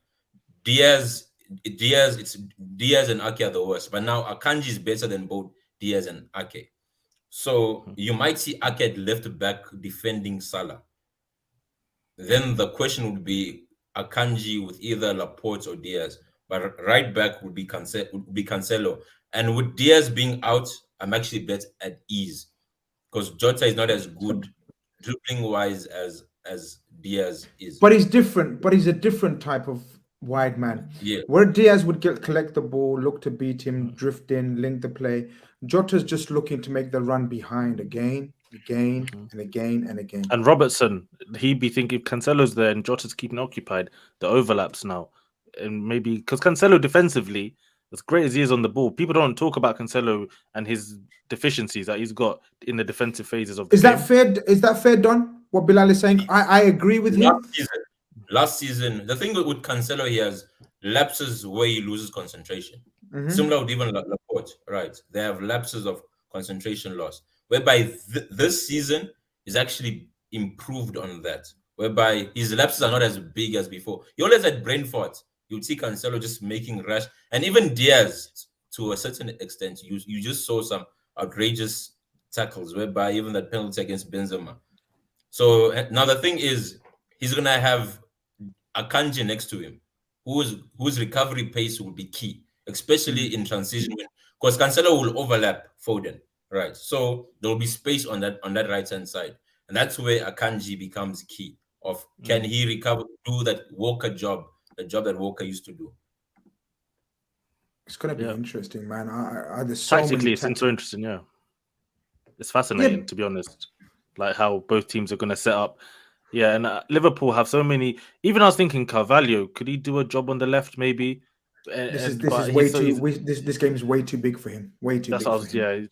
Diaz and Ake are the worst. But now Akanji is better than both Diaz and Ake. So you might see Ake at left back defending Salah. Then the question would be Akanji with either Laporte or Diaz. But right back would be Cancelo. And with Diaz being out, I'm actually bet at ease. Because Jota is not as good dribbling-wise as Diaz is. But he's different. But he's a different type of wide man. Yeah. Where Diaz would collect the ball, look to beat him, drift in, link the play. Jota's just looking to make the run behind again, and again. And Robertson, he'd be thinking if Cancelo's there and Jota's keeping occupied, the overlaps now. And maybe because Cancelo defensively, as great as he is on the ball, people don't talk about Cancelo and his deficiencies that he's got in the defensive phases of the game. Is that fair, Don? What Bilal is saying? I agree with him. Last season, the thing with Cancelo, he has lapses where he loses concentration. Similar with even Laporte, right? They have lapses of concentration loss. Whereby this season is actually improved on that. Whereby his lapses are not as big as before. He always had brain fart. You see Cancelo just making rash, and even Diaz to a certain extent. You just saw some outrageous tackles, whereby even that penalty against Benzema. So now the thing is, he's gonna have Akanji next to him, whose recovery pace will be key, especially in transition, because Cancelo will overlap Foden, right? So there will be space on that right hand side, and that's where Akanji becomes key. Of can he recover, do that Walker job? The job that Walker used to do. It's gonna be interesting, man. Tactically, it's so interesting. Yeah, it's fascinating to be honest. Like how both teams are gonna set up. Yeah, and Liverpool have so many. Even I was thinking Carvalho, could he do a job on the left? Maybe. This game is way too big for him. Way too big. He's not there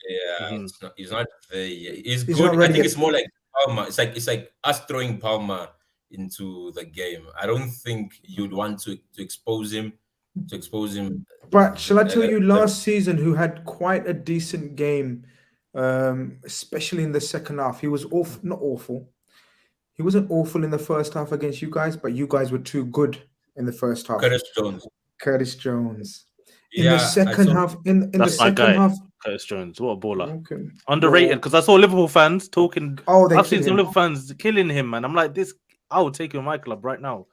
yet. He's good. I think it's more like Palmer. It's like us throwing Palmer into the game. I don't think you'd want to expose him. But shall I tell you, last season, who had quite a decent game, especially in the second half. He was not awful. He wasn't awful in the first half against you guys, but you guys were too good in the first half. Curtis Jones. In the second half, Curtis Jones, what a baller. Okay. Underrated, because I saw Liverpool fans talking. I've seen some Liverpool fans killing him, man. I'm like, I would take him in my club right now.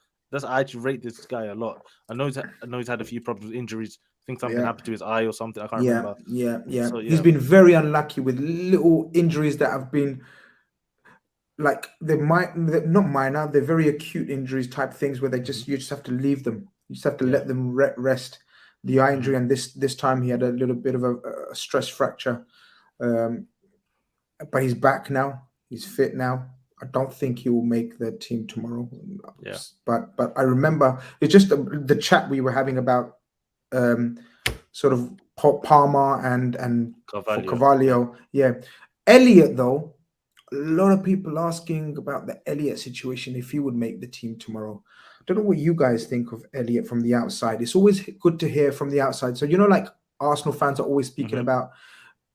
I actually rate this guy a lot. I know he's had a few problems with injuries. I think something happened to his eye or something. I can't remember. So, he's been very unlucky with little injuries that have been like they're not minor. They're very acute injuries type things where you just have to leave them. You just have to let them rest. The eye injury, and this time he had a little bit of a stress fracture, but he's back now. He's fit now. I don't think he will make the team tomorrow. Yeah. But I remember it's just the chat we were having about sort of Palmer and Carvalho. Yeah. Elliot, though, a lot of people asking about the Elliot situation, if he would make the team tomorrow. I don't know what you guys think of Elliot from the outside. It's always good to hear from the outside. So, like Arsenal fans are always speaking about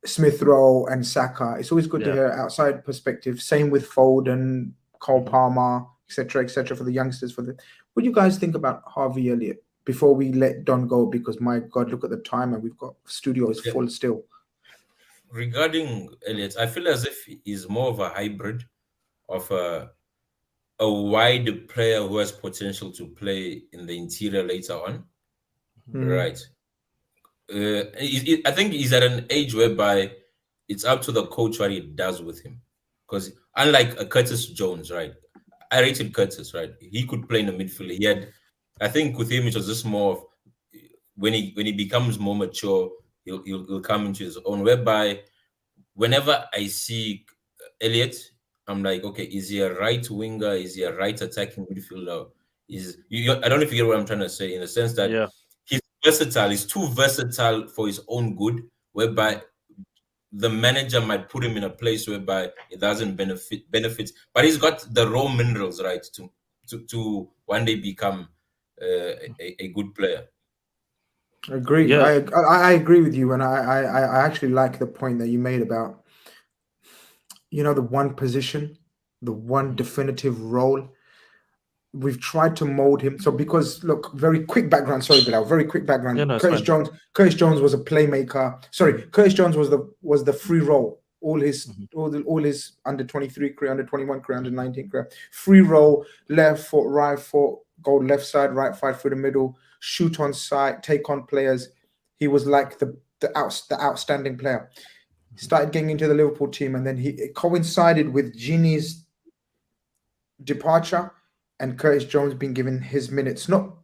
Smith Rowe and Saka. It's always good to hear outside perspective. Same with Foden, Cole Palmer, etc., for the youngsters. What do you guys think about Harvey Elliott before we let Don go? Because my God, look at the time and we've got studios full still. Regarding Elliott, I feel as if he's more of a hybrid of a wide player who has potential to play in the interior later on. Right. I think he's at an age whereby it's up to the coach what he does with him. Because unlike a Curtis Jones, right? I rated Curtis, right? He could play in the midfield. He had, I think with him it was just more of when he becomes more mature, he'll come into his own. Whereby whenever I see Elliot, I'm like, okay, is he a right winger? Is he a right attacking midfielder? I don't know if you get what I'm trying to say, in the sense that he's versatile. He's too versatile for his own good, whereby the manager might put him in a place whereby it doesn't benefit, but he's got the raw minerals, right, to one day become a good player. Agree. Yeah. I agree with you, and I actually like the point that you made about, you know, the one position, the one definitive role. We've tried to mold him. So because look, very quick background. Sorry, Bilal. Very quick background. Yeah, no, it's Curtis fine. Jones. Curtis Jones was a playmaker. Sorry, Curtis Jones was the free role. All his under 23 career, under 21 career, under 19 career, free role, left foot, right foot, go left side, right side through the middle, shoot on sight, take on players. He was like the outstanding player. He started getting into the Liverpool team, and then it coincided with Gini's departure and Curtis Jones being given his minutes, not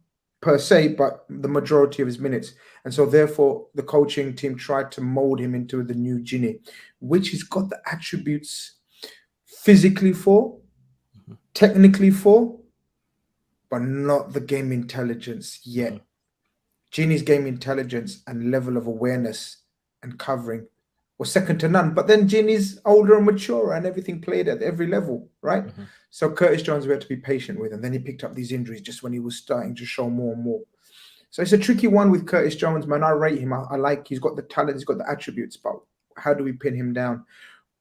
per se, but the majority of his minutes. And so therefore the coaching team tried to mold him into the new Gini, which he's got the attributes physically for, technically for, but not the game intelligence yet. Gini's game intelligence and level of awareness and covering was second to none. But then Gini's older and mature, and everything played at every level, right? So Curtis Jones we had to be patient with, and then he picked up these injuries just when he was starting to show more and more. So it's a tricky one with Curtis Jones, man. I rate him. I like, he's got the talent, he's got the attributes, but how do we pin him down?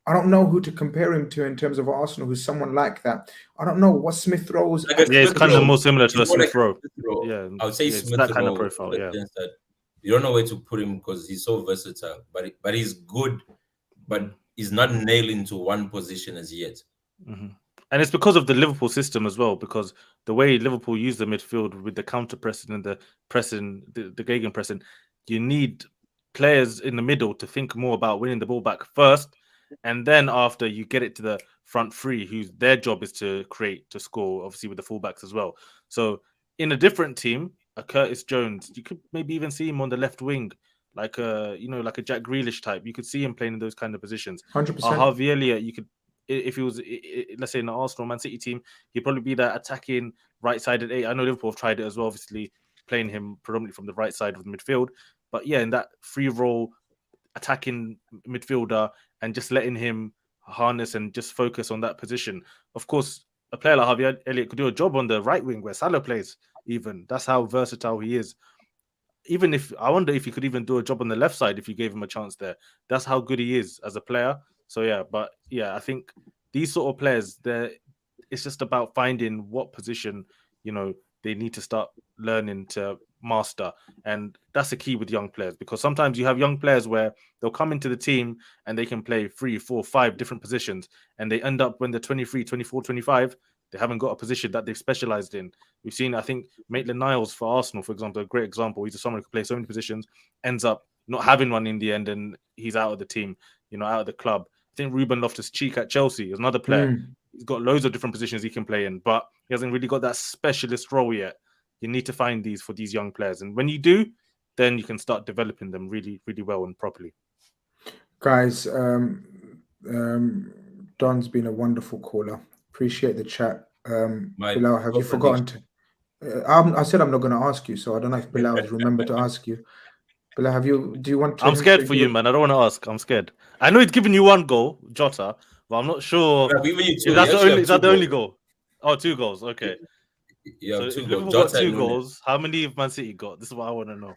I don't know who to compare him to in terms of Arsenal, who's someone like that. I don't know what Smith Rowe's. Like it's kind of more similar to a Smith Rowe. Yeah, I would say Smith that kind Rowe, of profile. Yeah, that you don't know where to put him because he's so versatile, but he's good, but he's not nailing to one position as yet. And it's because of the Liverpool system as well, because the way Liverpool use the midfield with the counter pressing and the pressing, the gegen pressing, you need players in the middle to think more about winning the ball back first, and then after you get it to the front three, whose their job is to create, to score, obviously with the fullbacks as well. So in a different team, a Curtis Jones, you could maybe even see him on the left wing, like a Jack Grealish type. You could see him playing in those kind of positions. 100%. Harvey Elliott, you could. If he was, let's say, in the Arsenal Man City team, he'd probably be that attacking right-sided eight. I know Liverpool have tried it as well, obviously playing him predominantly from the right side of the midfield. But yeah, in that free role, attacking midfielder and just letting him harness and just focus on that position. Of course, a player like Harvey Elliott could do a job on the right wing where Salah plays. Even that's how versatile he is. Even if I wonder if he could even do a job on the left side if you gave him a chance there. That's how good he is as a player. So yeah, but yeah, I think these sort of players, it's just about finding what position, you know, they need to start learning to master. And that's the key with young players, because sometimes you have young players where they'll come into the team and they can play 3, 4, 5 different positions. And they end up when they're 23, 24, 25, they haven't got a position that they've specialized in. We've seen, I think, Maitland-Niles for Arsenal, for example, a great example. He's someone who can play so many positions, ends up not having one in the end, and he's out of the team, you know, out of the club. I think Ruben Loftus-Cheek at Chelsea is another player. He's got loads of different positions he can play in, but he hasn't really got that specialist role yet. You need to find these for these young players. And when you do, then you can start developing them really, really well and properly. Guys, Don's been a wonderful caller. Appreciate the chat. Bilal, have you forgotten to... I said I'm not going to ask you, so I don't know if Bilal has remembered to ask you. Bilal, do you want to... I'm scared for you, man. I don't want to ask. I'm scared. I know he's given you one goal, Jota, but I'm not sure if that's the only goal. Oh, 2 goals. Okay. Yeah, so 2 if goals. Liverpool got 2 goals, how many have Man City got? This is what I want to know.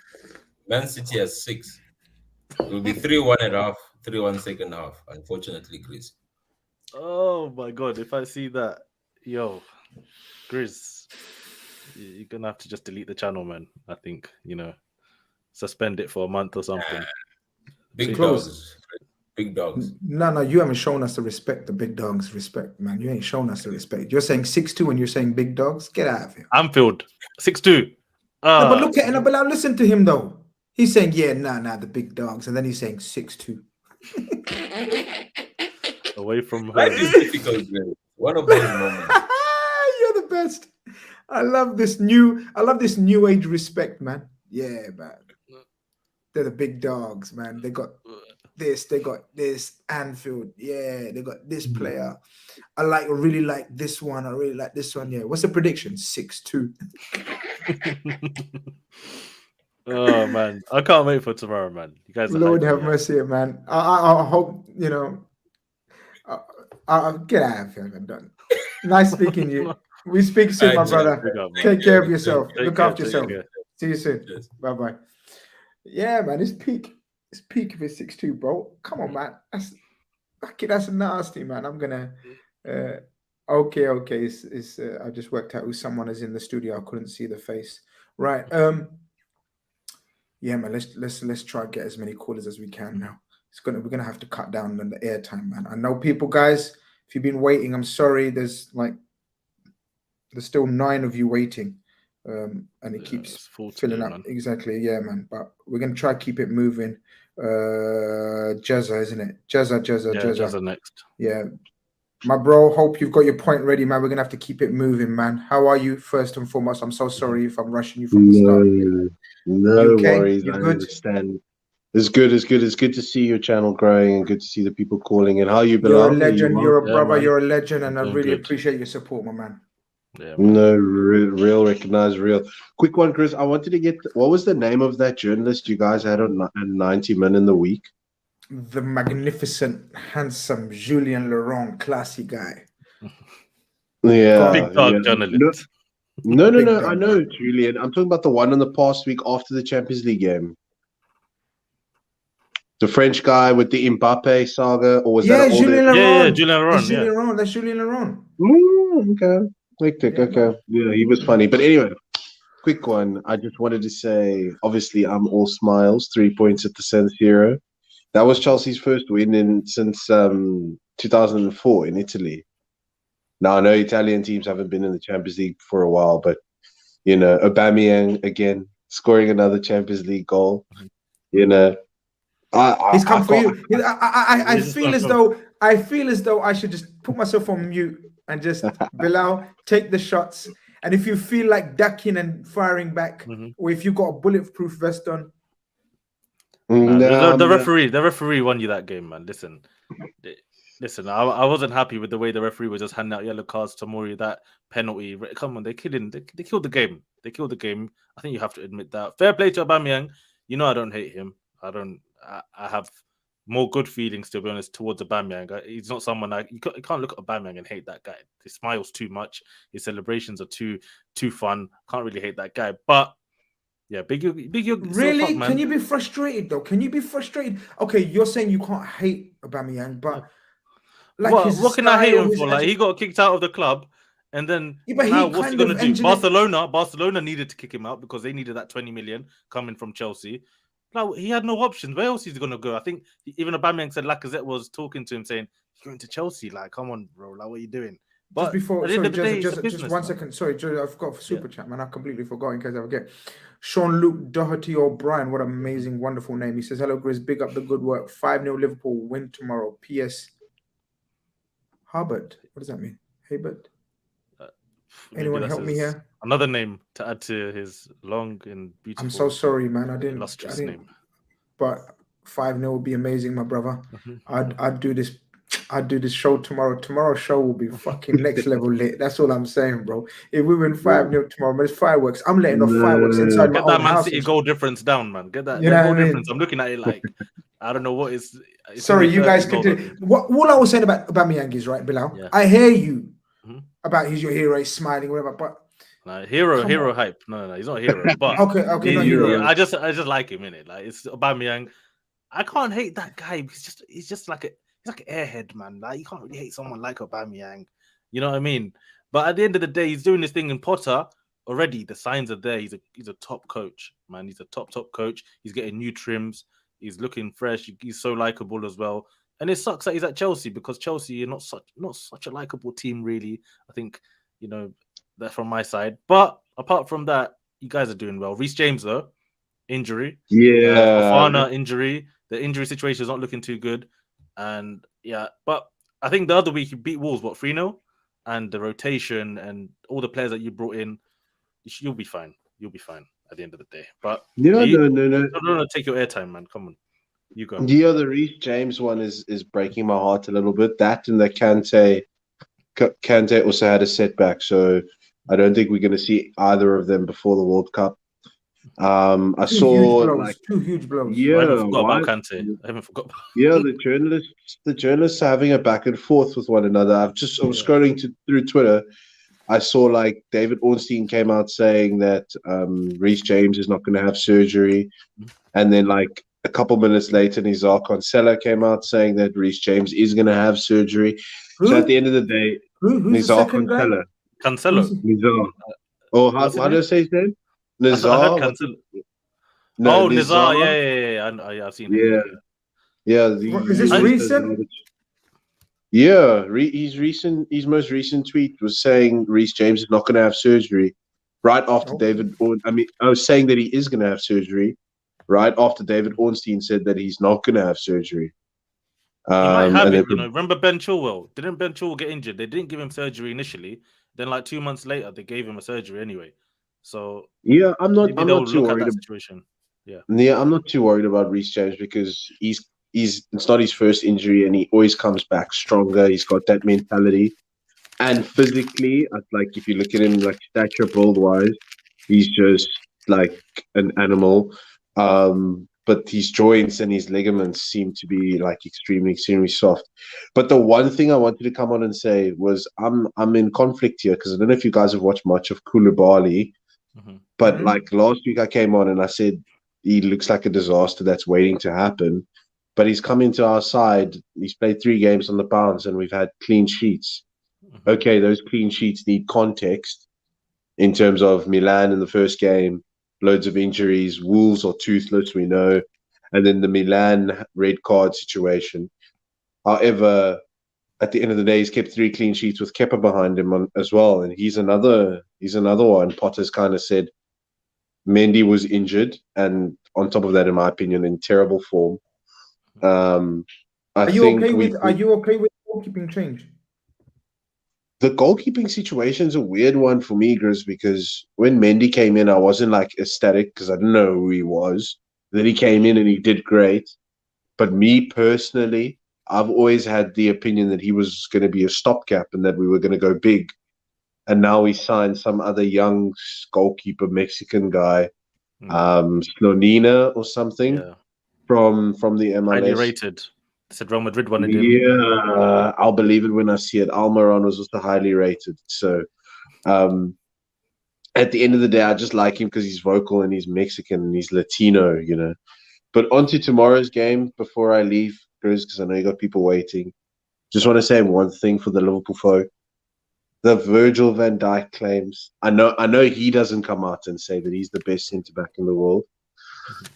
Man City has 6. It will be 3-1 at half, 3-1 second half. Unfortunately, Grizz. Oh my god! If I see that, yo, Grizz, you're gonna have to just delete the channel, man. I think, you know, suspend it for a month or something. Big close. dogs. Big dogs. No, you haven't shown us the respect. The big dogs respect, man. You ain't shown us the respect. You're saying 6'2" and you're saying big dogs. Get out of here. Anfield 6'2". No, but look at him. But now listen to him though. He's saying, yeah, nah, the big dogs, and then he's saying 6'2". Away from Life home. is difficult, man. One of those moments. You're the best. I love this new age respect, man. Yeah, man. They're the big dogs, man. They got this Anfield. Yeah, they got this player. I really like this one. I really like this one. Yeah. What's the prediction? 6'2". Oh man, I can't wait for tomorrow, man. You guys, Lord have mercy, man. I hope I'll get out of here. I'm done. Nice speaking to you. We speak soon, my brother. Take care of yourself. Look after yourself. See you soon. Yes. Bye. Yeah, man. It's peak. It's peak if it's 6'2", bro. Come on, man. That's nasty, man. I'm gonna. Okay. It's I just worked out who someone is in the studio. I couldn't see the face. Right. Yeah, man. Let's try and get as many callers as we can now. We're gonna have to cut down on the airtime, man. I know people, guys. If you've been waiting, I'm sorry. There's still 9 of you waiting, and it keeps filling up. Man. Exactly, yeah, man. But we're gonna try to keep it moving. Jezza, isn't it? Jezza next. Yeah, my bro. Hope you've got your point ready, man. We're gonna have to keep it moving, man. How are you? First and foremost, I'm so sorry if I'm rushing you from the start. No worries. I understand. It's good. It's good to see your channel growing and good to see the people calling. And how you been? You're a legend. You're a brother. You're a legend, and I really appreciate your support, my man. Yeah, no, real recognize real. Quick one, Chris. I wanted to get what was the name of that journalist you guys had on 90 Min in the week? The magnificent, handsome Julien Laurent, classy guy. Yeah, big dog journalist. No. I know Julian. I'm talking about the one in the past week after the Champions League game. The French guy with the Mbappe saga, or was that Julien Laurent? Yeah, Julien Laurent. That's Julien Laurent. Okay. Okay. Yeah, he was funny. But anyway, quick one. I just wanted to say, obviously, I'm all smiles. 3 points at the San Siro. That was Chelsea's first win since 2004 in Italy. Now, I know Italian teams haven't been in the Champions League for a while, but, Aubameyang, again, scoring another Champions League goal, He's come for you. I feel as though I should just put myself on mute and just Bilal, take the shots. And if you feel like ducking and firing back, or if you've got a bulletproof vest on, the referee won you that game, man. Listen. I wasn't happy with the way the referee was just handing out yellow cards to Mori. That penalty, come on, they killed the game. They killed the game. I think you have to admit that. Fair play to Aubameyang. I don't hate him. I have more good feelings, to be honest, towards Aubameyang. He's not someone you can't look at Aubameyang and hate that guy. He smiles too much. His celebrations are too fun. Can't really hate that guy. But yeah, big. Really? Can you be frustrated though? Can you be frustrated? Okay, you're saying you can't hate Aubameyang, but what can I hate him for? He got kicked out of the club. And then now what's he going to do? Barcelona needed to kick him out because they needed that 20 million coming from Chelsea. No, he had no options. Where else is he going to go? I think even Aubameyang said Lacazette was talking to him saying, "You're going to Chelsea. Like, come on, bro. Like, what are you doing?" But just before, just 1 man. second. Sorry, I've got super chat, man. I completely forgot in case I forget. Sean Luke Doherty O'Brien, what an amazing, wonderful name. He says, "Hello, Grizz. Big up the good work. 5-0 Liverpool win tomorrow. P.S. Hubbard. What does that mean? Haybert? Anyone help me here? Another name to add to his long and beautiful. I'm so sorry, man. I didn't name. But 5-0 would be amazing, my brother. I'd do this. I'd do this show tomorrow. Tomorrow's show will be fucking next level lit. That's all I'm saying, bro. If we win 5-0 tomorrow, there's fireworks. I'm letting off fireworks inside my own house. Get that Man City goal difference down, man. Get that goal difference. I'm looking at it like I don't know what is. Sorry, you guys continue. What I was saying about Aubameyang is right, Bilal. Yeah. I hear you about he's your hero, he's smiling, whatever. But hero hype. No, he's not a hero. But okay, not hero. I just like him in it. Like it's Aubameyang. I can't hate that guy. He's just like he's like an airhead, man. Like you can't really hate someone like Aubameyang. You know what I mean? But at the end of the day, he's doing this thing in Potter already. The signs are there. He's a top coach, man. He's a top coach. He's getting new trims. He's looking fresh. He's so likable as well. And it sucks that he's at Chelsea because Chelsea are not such a likable team, really. I think, you know, that's from my side. But apart from that, you guys are doing well. Reece James, though, injury. Yeah. Fofana, injury. The injury situation is not looking too good. And yeah, but I think the other week you beat Wolves, 3-0? And the rotation and all the players that you brought in, you'll be fine. You'll be fine at the end of the day. But No. no, take your airtime, man. Come on. You go. Yeah, the Reece James one is breaking my heart a little bit. That and the Kante also had a setback, so I don't think we're going to see either of them before the World Cup. I saw two huge blows. Yeah, I haven't forgot about Kante. I haven't forgot. Yeah, the journalists are having a back and forth with one another. I was scrolling through Twitter. I saw like David Ornstein came out saying that Reece James is not going to have surgery, and then like a couple minutes later, Nizar Cancelo came out saying that Reece James is going to have surgery. So at the end of the day, Nizar Cancelo. Nizar. Oh, how do I say his name? Nizar. No, Nizar. Yeah. I've seen him. Yeah. Is this recent? Yeah, his most recent tweet was saying Reece James is not going to have surgery right after saying that he is going to have surgery right after David Ornstein said that he's not going to have surgery. He might have it, Remember Ben Chilwell? Didn't Ben Chilwell get injured? They didn't give him surgery initially. Then, like 2 months later, they gave him a surgery anyway. So yeah, I'm not too worried about that situation. Yeah, I'm not too worried about Reece James because it's not his first injury, and he always comes back stronger. He's got that mentality, and physically, like if you look at him, like stature, build wise, he's just like an animal. But his joints and his ligaments seem to be like extremely soft. But the one thing I wanted to come on and say was I'm in conflict here because I don't know if you guys have watched much of Koulibaly, but like last week I came on and I said he looks like a disaster that's waiting to happen. But he's come into our side. He's played 3 games on the bounce and we've had clean sheets. Okay, those clean sheets need context in terms of Milan in the first game. Loads of injuries. Wolves are toothless, we know. And then the Milan red card situation. However, at the end of the day, he's kept 3 clean sheets with Kepa behind him as well. And he's another one. Potter's kind of said Mendy was injured. And on top of that, in my opinion, in terrible form. Are you okay with goalkeeping change? The goalkeeping situation is a weird one for me, Grizz, because when Mendy came in, I wasn't like ecstatic because I didn't know who he was. Then he came in and he did great. But me personally, I've always had the opinion that he was going to be a stopgap and that we were going to go big. And now we signed some other young goalkeeper, Mexican guy, Slonina or something from the MLS. Highly rated. Said Real Madrid wanted him. Yeah, I'll believe it when I see it. Almiron was also highly rated. So at the end of the day, I just like him because he's vocal and he's Mexican and he's Latino, But on to tomorrow's game before I leave, Grizz, because I know you got people waiting. Just want to say one thing for the Liverpool folk. The Virgil van Dijk claims. I know he doesn't come out and say that he's the best centre-back in the world.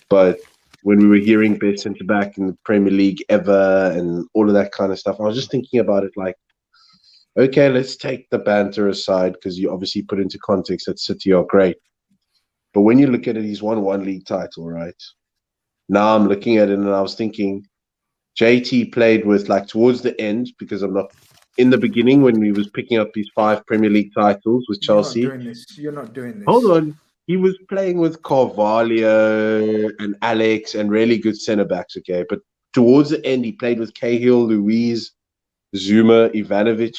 But when we were hearing best centre-back in the Premier League ever and all of that kind of stuff, I was just thinking about it like, okay, let's take the banter aside because you obviously put into context that City are great. But when you look at it, he's won 1 league title, right? Now I'm looking at it and I was thinking, JT played with like towards the end because I'm not in the beginning when he was picking up his 5 Premier League titles with Chelsea. You're not doing this. Hold on. He was playing with Carvalho and Alex and really good centre-backs, okay? But towards the end, he played with Cahill, Luiz, Zuma, Ivanovic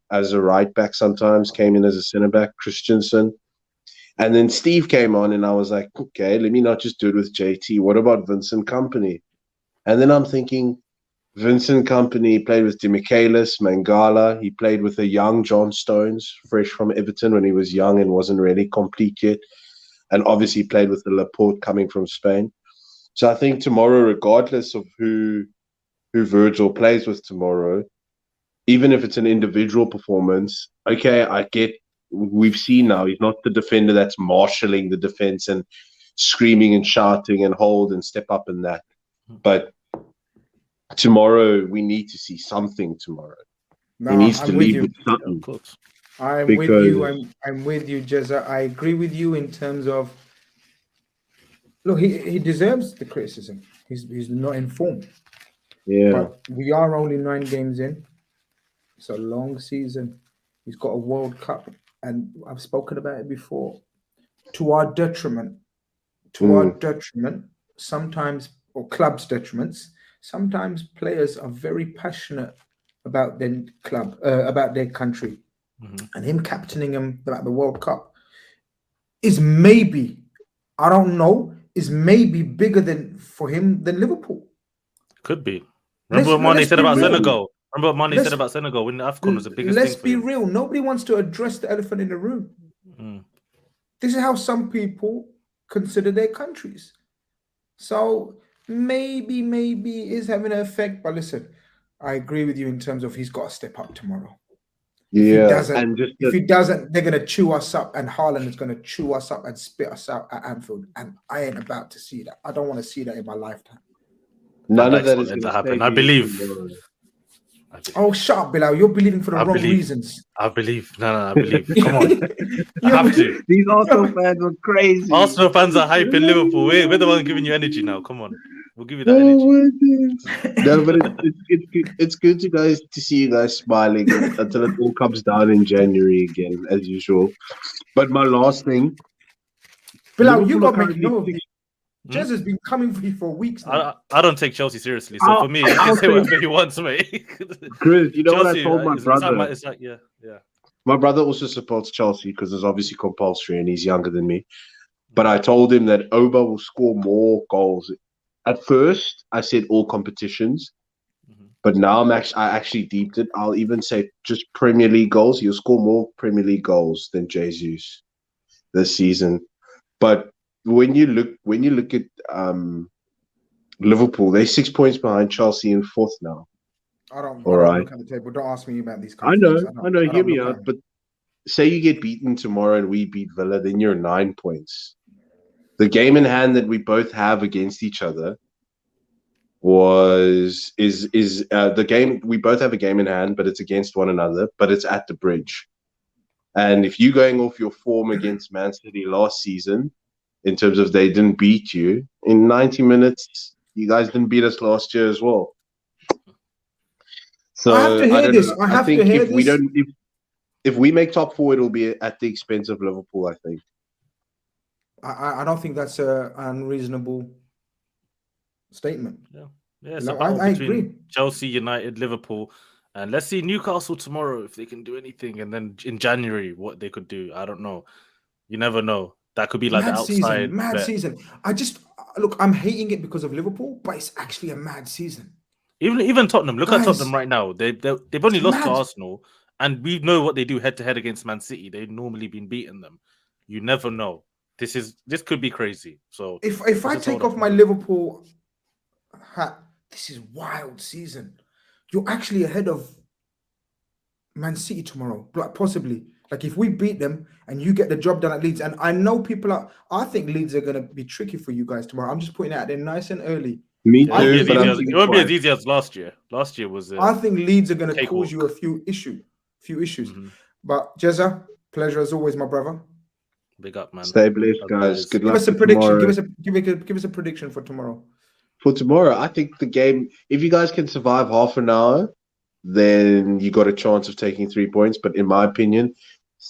as a right-back sometimes, came in as a centre-back, Christensen. And then Steve came on, and I was like, okay, let me not just do it with JT. What about Vincent Kompany? And then I'm thinking, Vincent Kompany played with Demichelis, Mangala. He played with a young John Stones, fresh from Everton when he was young and wasn't really complete yet. And obviously played with the Laporte coming from Spain. So I think tomorrow, regardless of who Virgil plays with tomorrow, even if it's an individual performance, okay, I get, we've seen now, he's not the defender that's marshalling the defense and screaming and shouting and hold and step up and that. But tomorrow we need to see something tomorrow. No, He needs I'm to with leave you. with Yeah, something. of course. I'm with Because- you. I'm with you, Jezza. I agree with you in terms of look, he deserves the criticism. He's not informed. Yeah. But we are only 9 games in. It's a long season. He's got a World Cup, and I've spoken about it before. To our detriment, sometimes, or clubs' detriments, sometimes players are very passionate about their club, about their country, and him captaining them at the World Cup is maybe, I don't know, is maybe bigger than for him than Liverpool. Could be. Remember what Mane let's said be about real. Senegal? Remember what Mane Let's- said about Senegal when AFCON was the biggest Let's thing for be him? real. Nobody wants to address the elephant in the room. Mm. This is how some people consider their countries. So maybe it is having an effect. But listen, I agree with you in terms of he's got to step up tomorrow. Yeah. If he doesn't, they're gonna chew us up, and Haaland is gonna chew us up and spit us out at Anfield. And I ain't about to see that. I don't want to see that in my lifetime. None I'd of that like is something going to happen. save I you believe. tomorrow. Oh, shut up, Bilal. You're believing for the I wrong believe. reasons. I believe. No, I believe. Come on. I have to. These Arsenal fans are crazy. Arsenal fans are hyping Liverpool. We're the ones giving you energy now. Come on. We'll give you that Oh, energy. my days. No, but it's good to see you guys smiling until it all comes down in January again, as usual. But my last thing, Bilal, you Liverpool got are to make note of currently this. Jez has been coming for you for weeks now. I don't take Chelsea seriously. So for me, he can say whatever he wants, mate. Chris, you know what I Chelsea, told my brother? It's like, yeah. My brother also supports Chelsea because it's obviously compulsory and he's younger than me. But I told him that Oba will score more goals. At first, I said all competitions. But now I actually deeped it. I'll even say just Premier League goals. He'll score more Premier League goals than Jesus this season. But when you look at Liverpool, they're 6 points behind Chelsea in 4th now. I don't right. look at the table. Don't ask me about these I companies. know. Hear me out. But say you get beaten tomorrow and we beat Villa, then you're 9 points. The game in hand that we both have against each other is the game. We both have a game in hand, but it's against one another. But it's at the Bridge. And if you're going off your form against Man City last season, in terms of they didn't beat you in 90 minutes, you guys didn't beat us last year as well. So I have to hear this. I think if we make top 4, it'll be at the expense of Liverpool. I think. I don't think that's an unreasonable statement. Yeah, it's No, a battle I between agree. Chelsea, United, Liverpool, and let's see Newcastle tomorrow if they can do anything, and then in January what they could do. I don't know. You never know. That could be like the outside mad bet. season. I'm hating it because of Liverpool, but it's actually a mad season. Even Tottenham. Look at Guys, Tottenham right now. They've only it's lost to mad. Arsenal, and we know what they do head to head against Man City. They've normally been beating them. You never know. This could be crazy. So if I take off my Liverpool hat, this is wild season. You're actually ahead of Man City tomorrow, like possibly. Like if we beat them and you get the job done at Leeds, and I know I think Leeds are going to be tricky for you guys tomorrow. I'm just putting it out there nice and early. Me too. It won't be as easy as last year. Last year was. I think Leeds are going to cakewalk. cause you a few issues. But Jezza, pleasure as always, my brother. Big up, man. Stay blessed, guys. Good luck. Give us a prediction. Give us a prediction for tomorrow. For tomorrow, I think the game. If you guys can survive half an hour, then you got a chance of taking 3 points. But in my opinion,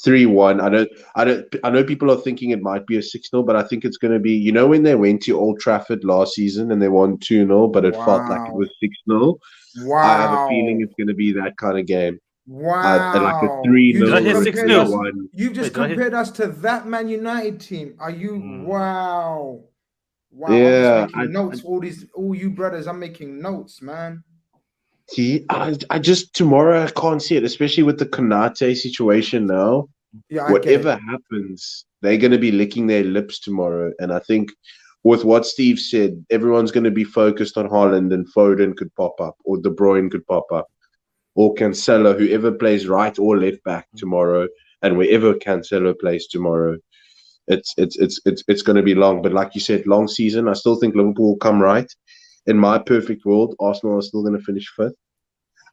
3-1. I know people are thinking it might be a 6-0, but I think it's going to be. You know when they went to Old Trafford last season and they won 2-0, but it felt like it was 6-0. Wow. I have a feeling it's going to be that kind of game. Wow. Like a 3-0. Did I hear 6-0? You've just compared us to that Man United team. Are you? Wow. Yeah. I'm making notes. All you brothers, I'm making notes, man. See, I just tomorrow I can't see it, especially with the Khanage situation now. Yeah, whatever happens, they're going to be licking their lips tomorrow. And I think with what Steve said, everyone's going to be focused on Haaland, and Foden could pop up, or De Bruyne could pop up, or Cancelo, whoever plays right or left back tomorrow, and wherever Cancelo plays tomorrow. It's going to be long. But like you said, long season. I still think Liverpool will come right. in my perfect world, Arsenal are still going to finish 5th.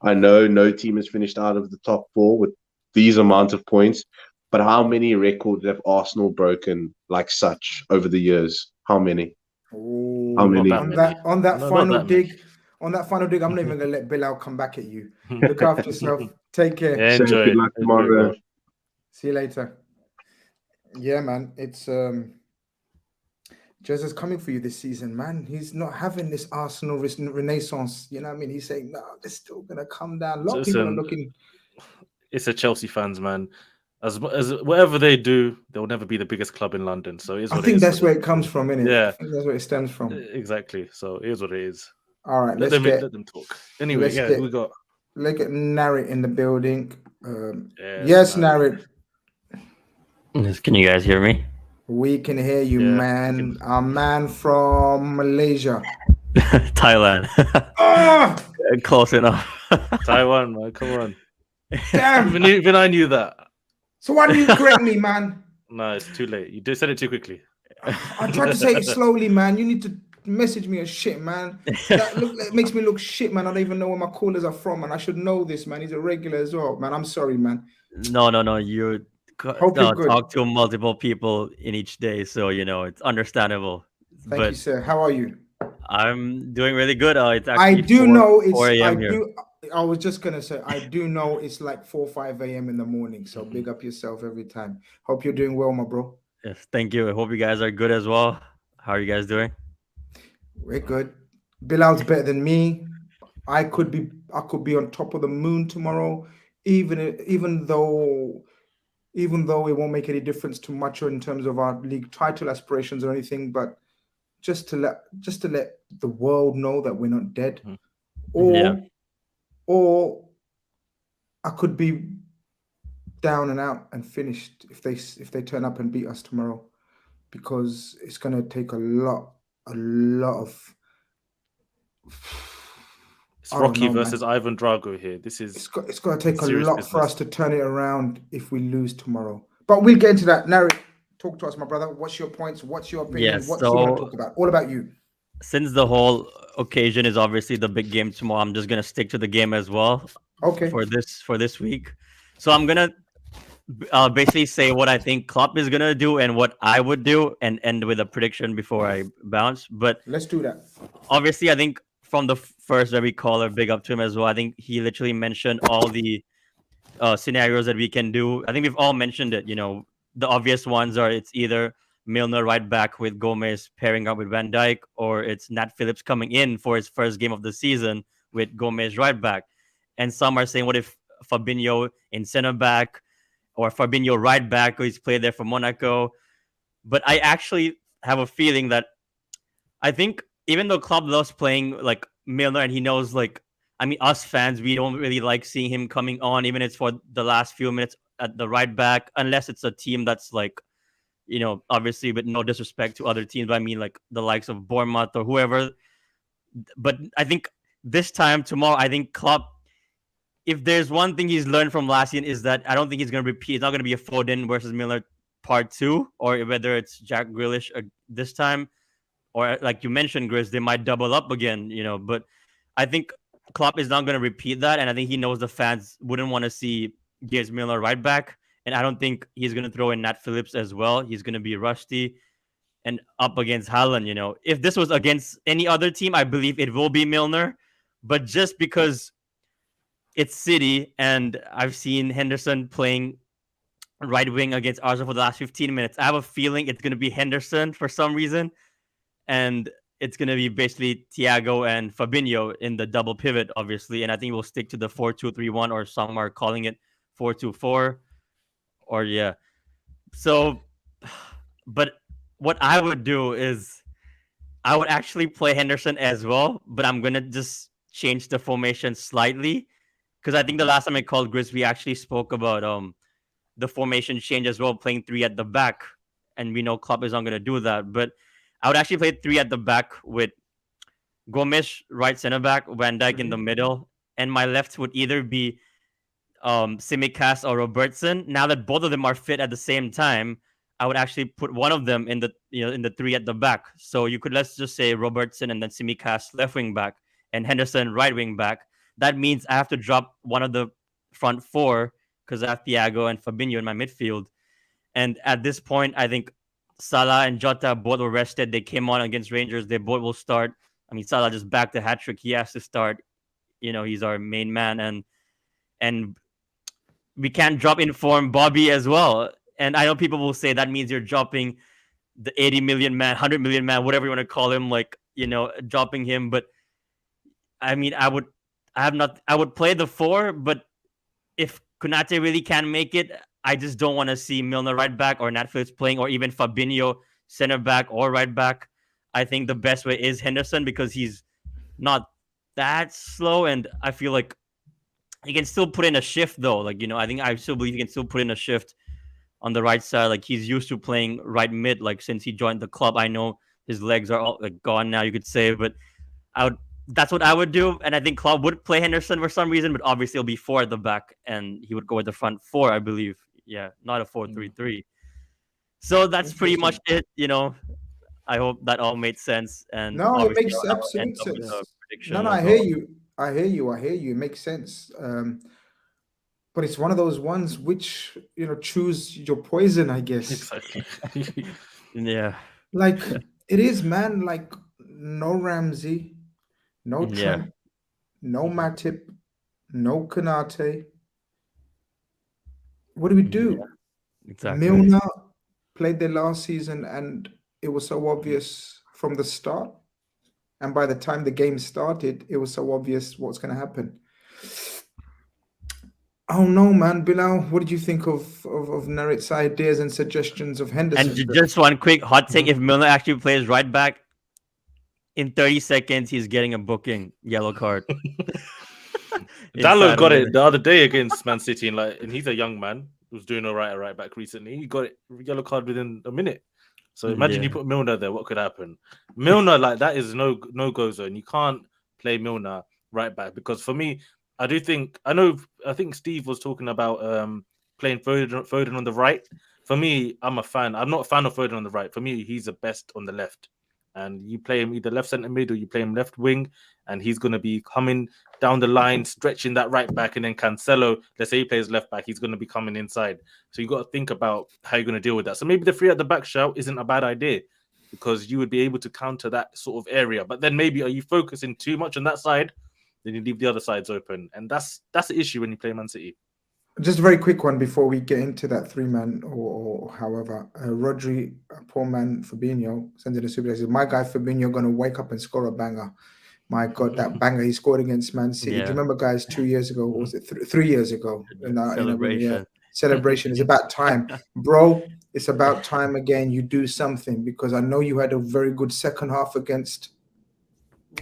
I know no team has finished out of the top 4 with these amount of points, but how many records have Arsenal broken like such over the years? How many? Ooh, How many? on that No, not final that many. dig, I'm not even gonna let Bilal come back at you. Look after yourself. Take care. Yeah, Say enjoy. good luck Enjoy, tomorrow. bro. See you later. Yeah, man. It's Jesus coming for you this season, man. He's not having this Arsenal renaissance. You know what I mean? He's saying, no, they're still gonna come down. A lot of people are Listen, looking. it's a Chelsea fans, man. As whatever they do, they'll never be the biggest club in London. So it is I what think it is. that's for where them. it comes from, innit? I Yeah, think that's where it stems from. exactly. So it is what it is. All right, Let them talk. Anyway, let's yeah, get- we got. Look at Narrit in the building. Yes, Narrit. Can you guys hear me? We can hear you, Yeah, man. Our man from Malaysia. Thailand. Oh, Close enough. Taiwan, man. Come on. damn. Even I knew that. So why didn't you correct me, man? No, it's too late. You said it too quickly. I tried to say it slowly, man. You need to message me as shit, man. That makes me look shit, man. I don't even know where my callers are from, man. I should know this, man. He's a regular as well, man. I'm sorry, man. No. You Hope you're good. talk to multiple people in each day, so it's understandable. Thank you, sir. How are you? I'm doing really good. It's I actually do know it's 4 I a.m. here. do. I was just gonna say I do know it's like 4 5 a.m. in the morning. So big up yourself every time. Hope you're doing well, my bro. Yes, thank you. I hope you guys are good as well. How are you guys doing? We're good. Bilal's better than me. I could be on top of the moon tomorrow, even though it won't make any difference too much in terms of our league title aspirations or anything, but just to let the world know that we're not dead. Or I could be down and out and finished if they turn up and beat us tomorrow, because it's gonna take a lot of. It's Rocky versus Ivan Drago here. It's going to take a lot for us to turn it around if we lose tomorrow. But we'll get into that. Narrate. Talk to us, my brother. What's your points? What's your opinion? Yes, what do you want to talk about? All about you. Since the whole occasion is obviously the big game tomorrow, I'm just gonna stick to the game as well. Okay. For this week, so I'm gonna basically say what I think Klopp is gonna do and what I would do, and end with a prediction before I bounce. But let's do that. Obviously, I think from the first very caller, big up to him as well. I think he literally mentioned all the scenarios that we can do. I think we've all mentioned it. The obvious ones are it's either Milner right back with Gomez pairing up with Van Dyke, or it's Nat Phillips coming in for his first game of the season with Gomez right back. And some are saying, what if Fabinho in center back, or Fabinho right back, who he's played there for Monaco. But I actually have a feeling that I think even though Klopp loves playing like Milner, and he knows, us fans, we don't really like seeing him coming on, even if it's for the last few minutes at the right back, unless it's a team that's obviously with no disrespect to other teams, but I mean like the likes of Bournemouth or whoever. But I think this time tomorrow, I think Klopp, if there's one thing he's learned from last year, is that I don't think he's going to repeat. It's not going to be a Foden versus Milner part 2, or whether it's Jack Grealish this time, or like you mentioned, Grizz, they might double up again, But I think Klopp is not going to repeat that, and I think he knows the fans wouldn't want to see James Milner right back, and I don't think he's going to throw in Nat Phillips as well. He's going to be rusty and up against Haaland. If this was against any other team, I believe it will be Milner, but just because it's City, and I've seen Henderson playing right wing against Arsenal for the last 15 minutes, I have a feeling it's going to be Henderson for some reason, and it's going to be basically Thiago and Fabinho in the double pivot, obviously, and I think we'll stick to the 4-2-3-1, or some are calling it 4-2-4, or yeah. So, but what I would do is I would actually play Henderson as well, but I'm going to just change the formation slightly, because I think the last time I called Grizz, we actually spoke about the formation change as well, playing 3 at the back, and we know Klopp is not going to do that. But I would actually play 3 at the back with Gomes right center back, Van Dijk in the middle, and my left would either be Tsimikas or Robertson. Now that both of them are fit at the same time, I would actually put one of them in the in the three at the back. So you could, let's just say, Robertson and then Tsimikas left wing back and Henderson right wing back. That means I have to drop one of the front four because I have Thiago and Fabinho in my midfield. And at this point, I think Salah and Jota both were rested. They came on against Rangers. They both will start. I mean, Salah just backed the hat trick. He has to start. He's our main man, and we can't drop inform Bobby as well. And I know people will say that means you're dropping the 80 million man, 100 million man, whatever you want to call him, dropping him. But I mean, I would play the 4, but if Konate really can't make it, I just don't want to see Milner right back or Nat Phillips playing, or even Fabinho center back or right back. I think the best way is Henderson because he's not that slow, and I feel like he can still put in a shift though. I still believe he can still put in a shift on the right side. Like, he's used to playing right mid, since he joined the club. I know his legs are all gone now, you could say, but that's what I would do. And I think Klopp would play Henderson for some reason, but obviously it'll be 4 at the back, and he would go with the front 4, I believe. Yeah, not a 4-3-3. So that's pretty much it. I hope that all made sense. And no, it makes absolute sense. No, I hear you. It makes sense. But it's one of those ones which, choose your poison, I guess. Exactly. Yeah. It is, man. No Ramsey, no Trent, no Matip, no Konate. What do we do? Yeah, exactly. Milner played there last season, and it was so obvious from the start. And by the time the game started, it was so obvious what's going to happen. Oh no, man. Bilal, what did you think of Narit's ideas and suggestions of Henderson? And just one quick hot take: if Milner actually plays right back, in 30 seconds, he's getting a booking yellow card. Dallo got it the other day against Man City, and he's a young man who's doing all right at right back recently. He got it yellow card within a minute. So imagine you put Milner there, what could happen? Milner, that is no go zone. You can't play Milner right back, because for me, I think Steve was talking about playing Foden on the right. For me, I'm a fan. I'm not a fan of Foden on the right. For me, he's the best on the left. And you play him either left centre mid or you play him left wing, and he's going to be coming down the line, stretching that right back, and then Cancelo, let's say he plays left back, he's going to be coming inside. So you got to think about how you're going to deal with that. So maybe the 3 at the back shout isn't a bad idea, because you would be able to counter that sort of area. But then maybe are you focusing too much on that side? Then you leave the other sides open, and that's the issue when you play Man City. Just a very quick one before we get into that 3-man or however. Rodri, poor man, Fabinho, sends in a super. Says, my guy Fabinho going to wake up and score a banger. My God, that banger he scored against Man City. Do you remember, guys, 2 years ago, or was it 3 years ago? Celebration. It's about time. Bro, it's about time again you do something, because I know you had a very good second half against...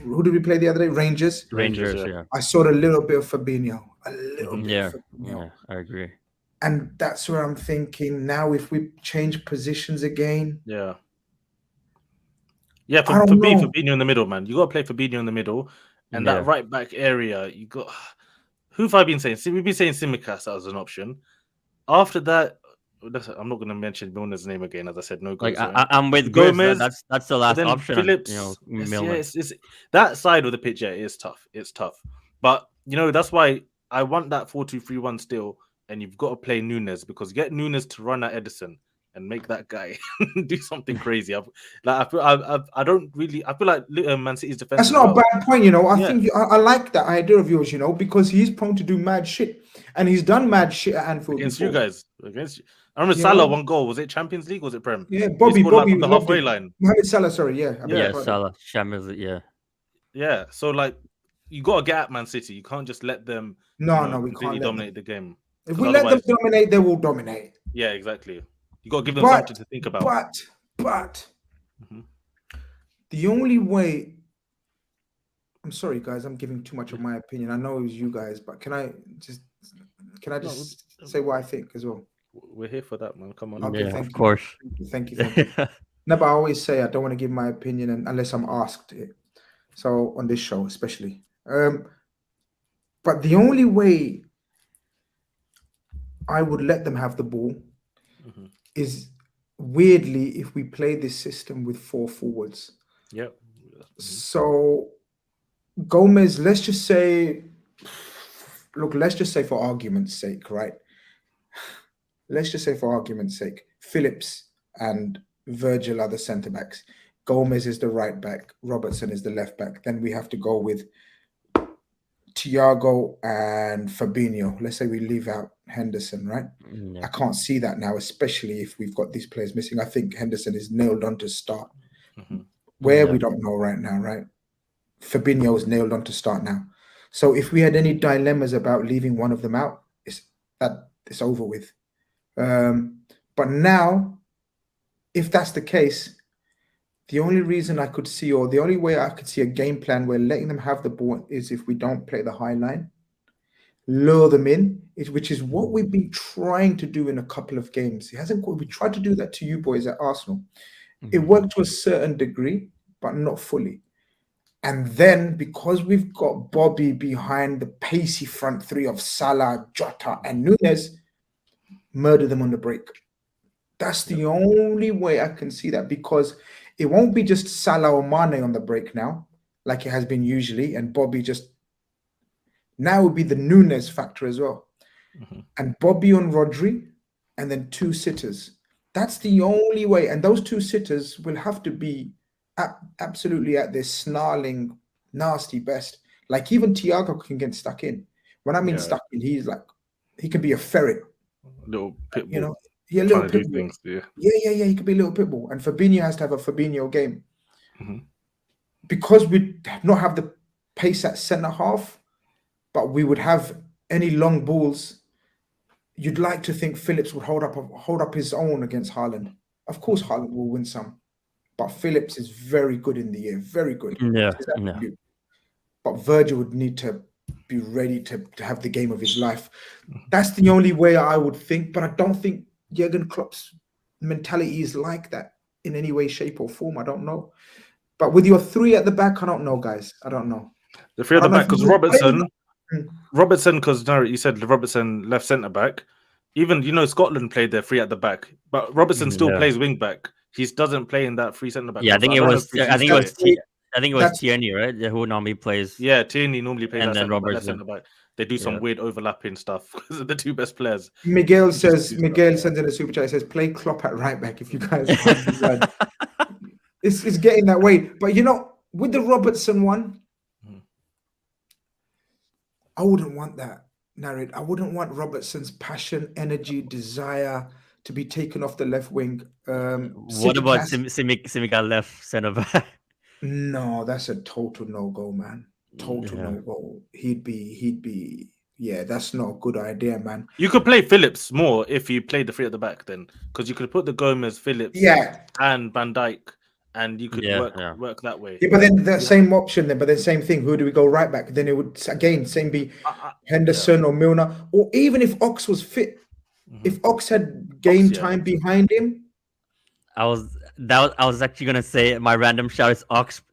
Who did we play the other day? Rangers, yeah. I saw a little bit of Fabinho. A little bit of Fabinho. Yeah, I agree. And that's where I'm thinking now, if we change positions again. Yeah. Yeah, for me, Fabinho in the middle, man. You got to play Fabinho in the middle. And that right back area, you got... Who have I been saying? We've been saying Tsimikas as an option. After that, I'm not going to mention Milner's name again, as I said. No, I'm with Gomez. That's the last option. Phillips, it's that side of the pitch. Yeah, it's tough. It's tough. But that's why I want that 4-2-3-1 still. And you've got to play Nunez, because get Nunez to run at Edison and make that guy do something crazy. I feel like Man City's defense. That's not a bad point, I think I like that idea of yours, because he's prone to do mad shit, and he's done mad shit at Anfield against before. You guys. Against you. I remember Salah one goal. Was it Champions League? Or was it Prem? Yeah, Bobby from the halfway line. Mohamed Salah, sorry, Salah, Champions League, yeah. So you got to get at Man City. You can't just let them. No, we can't dominate the game. If we let them dominate, they will dominate. Yeah, exactly. You got to give them something to think about. But the only way... I'm sorry, guys. I'm giving too much of my opinion. I know it was you guys, but can I just say what I think as well? We're here for that, man. Come on. Okay, of course. Thank you. No, but I always say I don't want to give my opinion unless I'm asked it. So on this show, especially. But the only way I would let them have the ball is weirdly, if we play this system with 4 forwards. Yep. So Gomez, let's just say for argument's sake, right? Let's just say for argument's sake, Phillips and Virgil are the centre backs. Gomez is the right back. Robertson is the left back. Then we have to go with Thiago and Fabinho. Let's say we leave out Henderson, right? Yeah. I can't see that now, especially if we've got these players missing. I think Henderson is nailed on to start. Where we don't know right now, right? Fabinho is nailed on to start now. So if we had any dilemmas about leaving one of them out, it's over with. But now, if that's the case, the only reason I could see, or the only way I could see a game plan where letting them have the ball is if we don't play the high line, lure them in, which is what we've been trying to do in a couple of games. It hasn't. We tried to do that to you boys at Arsenal. It worked to a certain degree, but not fully. And then because we've got Bobby behind the pacey front three of Salah, Jota, and Nunez, murder them on the break. That's the only way I can see that, because it won't be just Salah or Mane on the break now, like it has been usually, and Bobby just... Now it would be the Nunez factor as well. And Bobby on Rodri, and then 2 sitters. That's the only way. And those 2 sitters will have to be absolutely at their snarling, nasty best. Like even Thiago can get stuck in. When I mean stuck in, he's like, he can be a ferret. Little pit bull. You know? Yeah, little Trying to pit do bull. things, Yeah, he could be a little pit bull. And Fabinho has to have a Fabinho game. Because we not have the pace at centre half, but we would have any long balls, you'd like to think Phillips would hold up his own against Haaland. Of course, Haaland will win some, but Phillips is very good in the air, very good. Yeah. But Virgil would need to be ready to have the game of his life. That's the only way I would think, but I don't think Jurgen Klopp's mentality is like that in any way, shape, or form. I don't know. But with your 3 at the back, I don't know, guys. I don't know. The 3 at the back, because Robertson, because you said Robertson left centre back. Even Scotland played their 3 at the back, but Robertson still plays wing back. He doesn't play in that 3 centre back. Yeah, I think it was Tierney, right? Who normally plays. Yeah, Tierney normally plays and then Robertson. centre back. They do some weird overlapping stuff because of the 2 best players. Miguel sends in a super chat. He says, "Play Klopp at right back if you guys." It's getting that way, but with the Robertson one, I wouldn't want that narrative. I wouldn't want Robertson's passion, energy, desire to be taken off the left wing. What about Simica left centre back? No, that's a total no-go, man. Total no-go. He'd be. Yeah, that's not a good idea, man. You could play Phillips more if you played the 3 at the back, then, because you could put the Gomez, Phillips, and Van Dijk. And you could work that way. Yeah, but then the same option then, but then same thing. Who do we go right back? Then it would again same be Henderson or Milner, or even if Ox was fit. If Ox had game time behind him. I was actually gonna say my random shout is Ox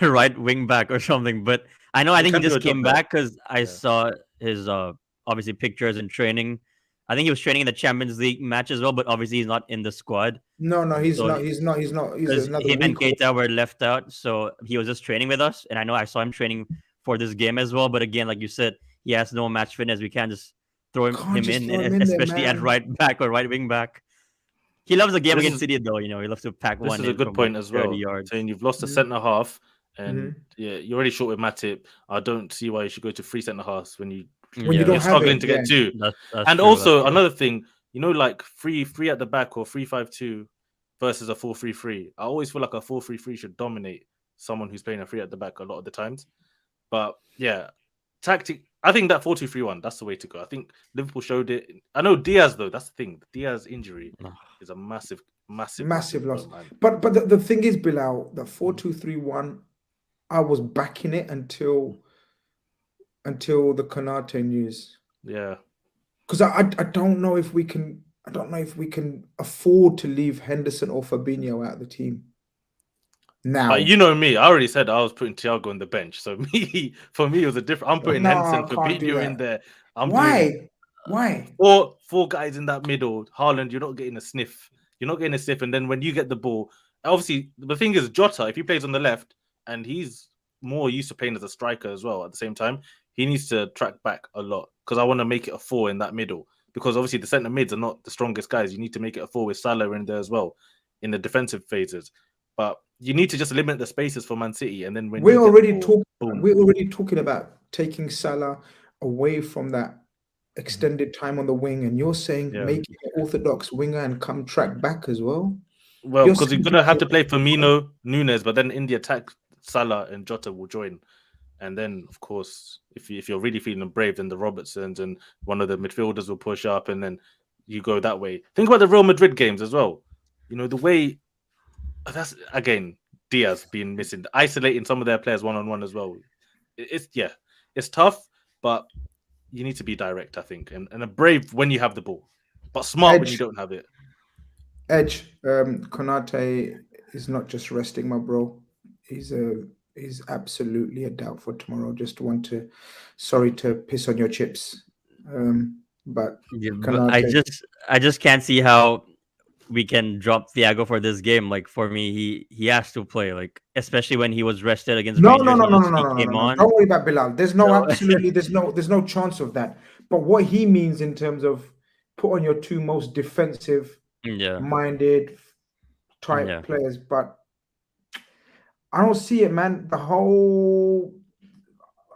right wing back or something, but I think he just came back because I saw his obviously pictures in training. I think he was training in the Champions League match as well, but obviously he's not in the squad. No, he's not. He's him and Keita were left out, so he was just training with us. And I saw him training for this game as well. But again, like you said, he has no match fitness. We can't just throw him in, especially at right back or right wing back. He loves the game against City, though. He loves to pack one. This is a good point as well. Yards. Saying you've lost a centre half, and you're already short with Matip. I don't see why you should go to 3 centre halves when you're struggling to get 2. And also another thing, like 3 at the back or 3-5-2 versus a 4-3-3. I always feel like a 4-3-3 should dominate someone who's playing a 3 at the back a lot of the times. But yeah, tactic. I think that 4-2-3-1, that's the way to go. I think Liverpool showed it. I know Diaz though. That's the thing. Diaz injury is a massive loss. But the thing is, Bilal, the 4-2-3-1, I was backing it until the Khanage news. Yeah. Because I don't know if we can. I don't know if we can afford to leave Henderson or Fabinho out of the team. Now, you know me. I already said I was putting Thiago on the bench. So for me, it was a different. I'm putting Henderson, Fabinho in there. Why? Or 4 guys in that middle. Haaland, you're not getting a sniff You're not getting a stiff, and then when you get the ball, obviously the thing is Jota, if he plays on the left and he's more used to playing as a striker as well, at the same time, he needs to track back a lot because I want to make it a 4 in that middle. Because obviously the centre mids are not the strongest guys. You need to make it a 4 with Salah in there as well in the defensive phases. But you need to just limit the spaces for Man City, and then when we're already boom. talking about taking Salah away from that extended time on the wing, and you're saying make it an orthodox winger and come track back as well. Well, because you're gonna have to play Firmino, Nunez, but then in the attack, Salah and Jota will join. And then, of course, if you're really feeling brave, then the Robertsons and one of the midfielders will push up, and then you go that way. Think about the Real Madrid games as well. You know, the way that's again Diaz being missing, isolating some of their players one-on-one as well. It's tough, but you need to be direct, I think, and a brave when you have the ball, but smart when you don't have it. Edge, Konate is not just resting, my bro. He's absolutely a doubt for tomorrow. Sorry to piss on your chips, but I just can't see how we can drop Thiago for this game. Like for me, he has to play. Like especially when he was rested against Rangers. No. Don't worry about Bilal. There's no chance of that. But what he means in terms of put on your two most defensive minded type players, but I don't see it, man.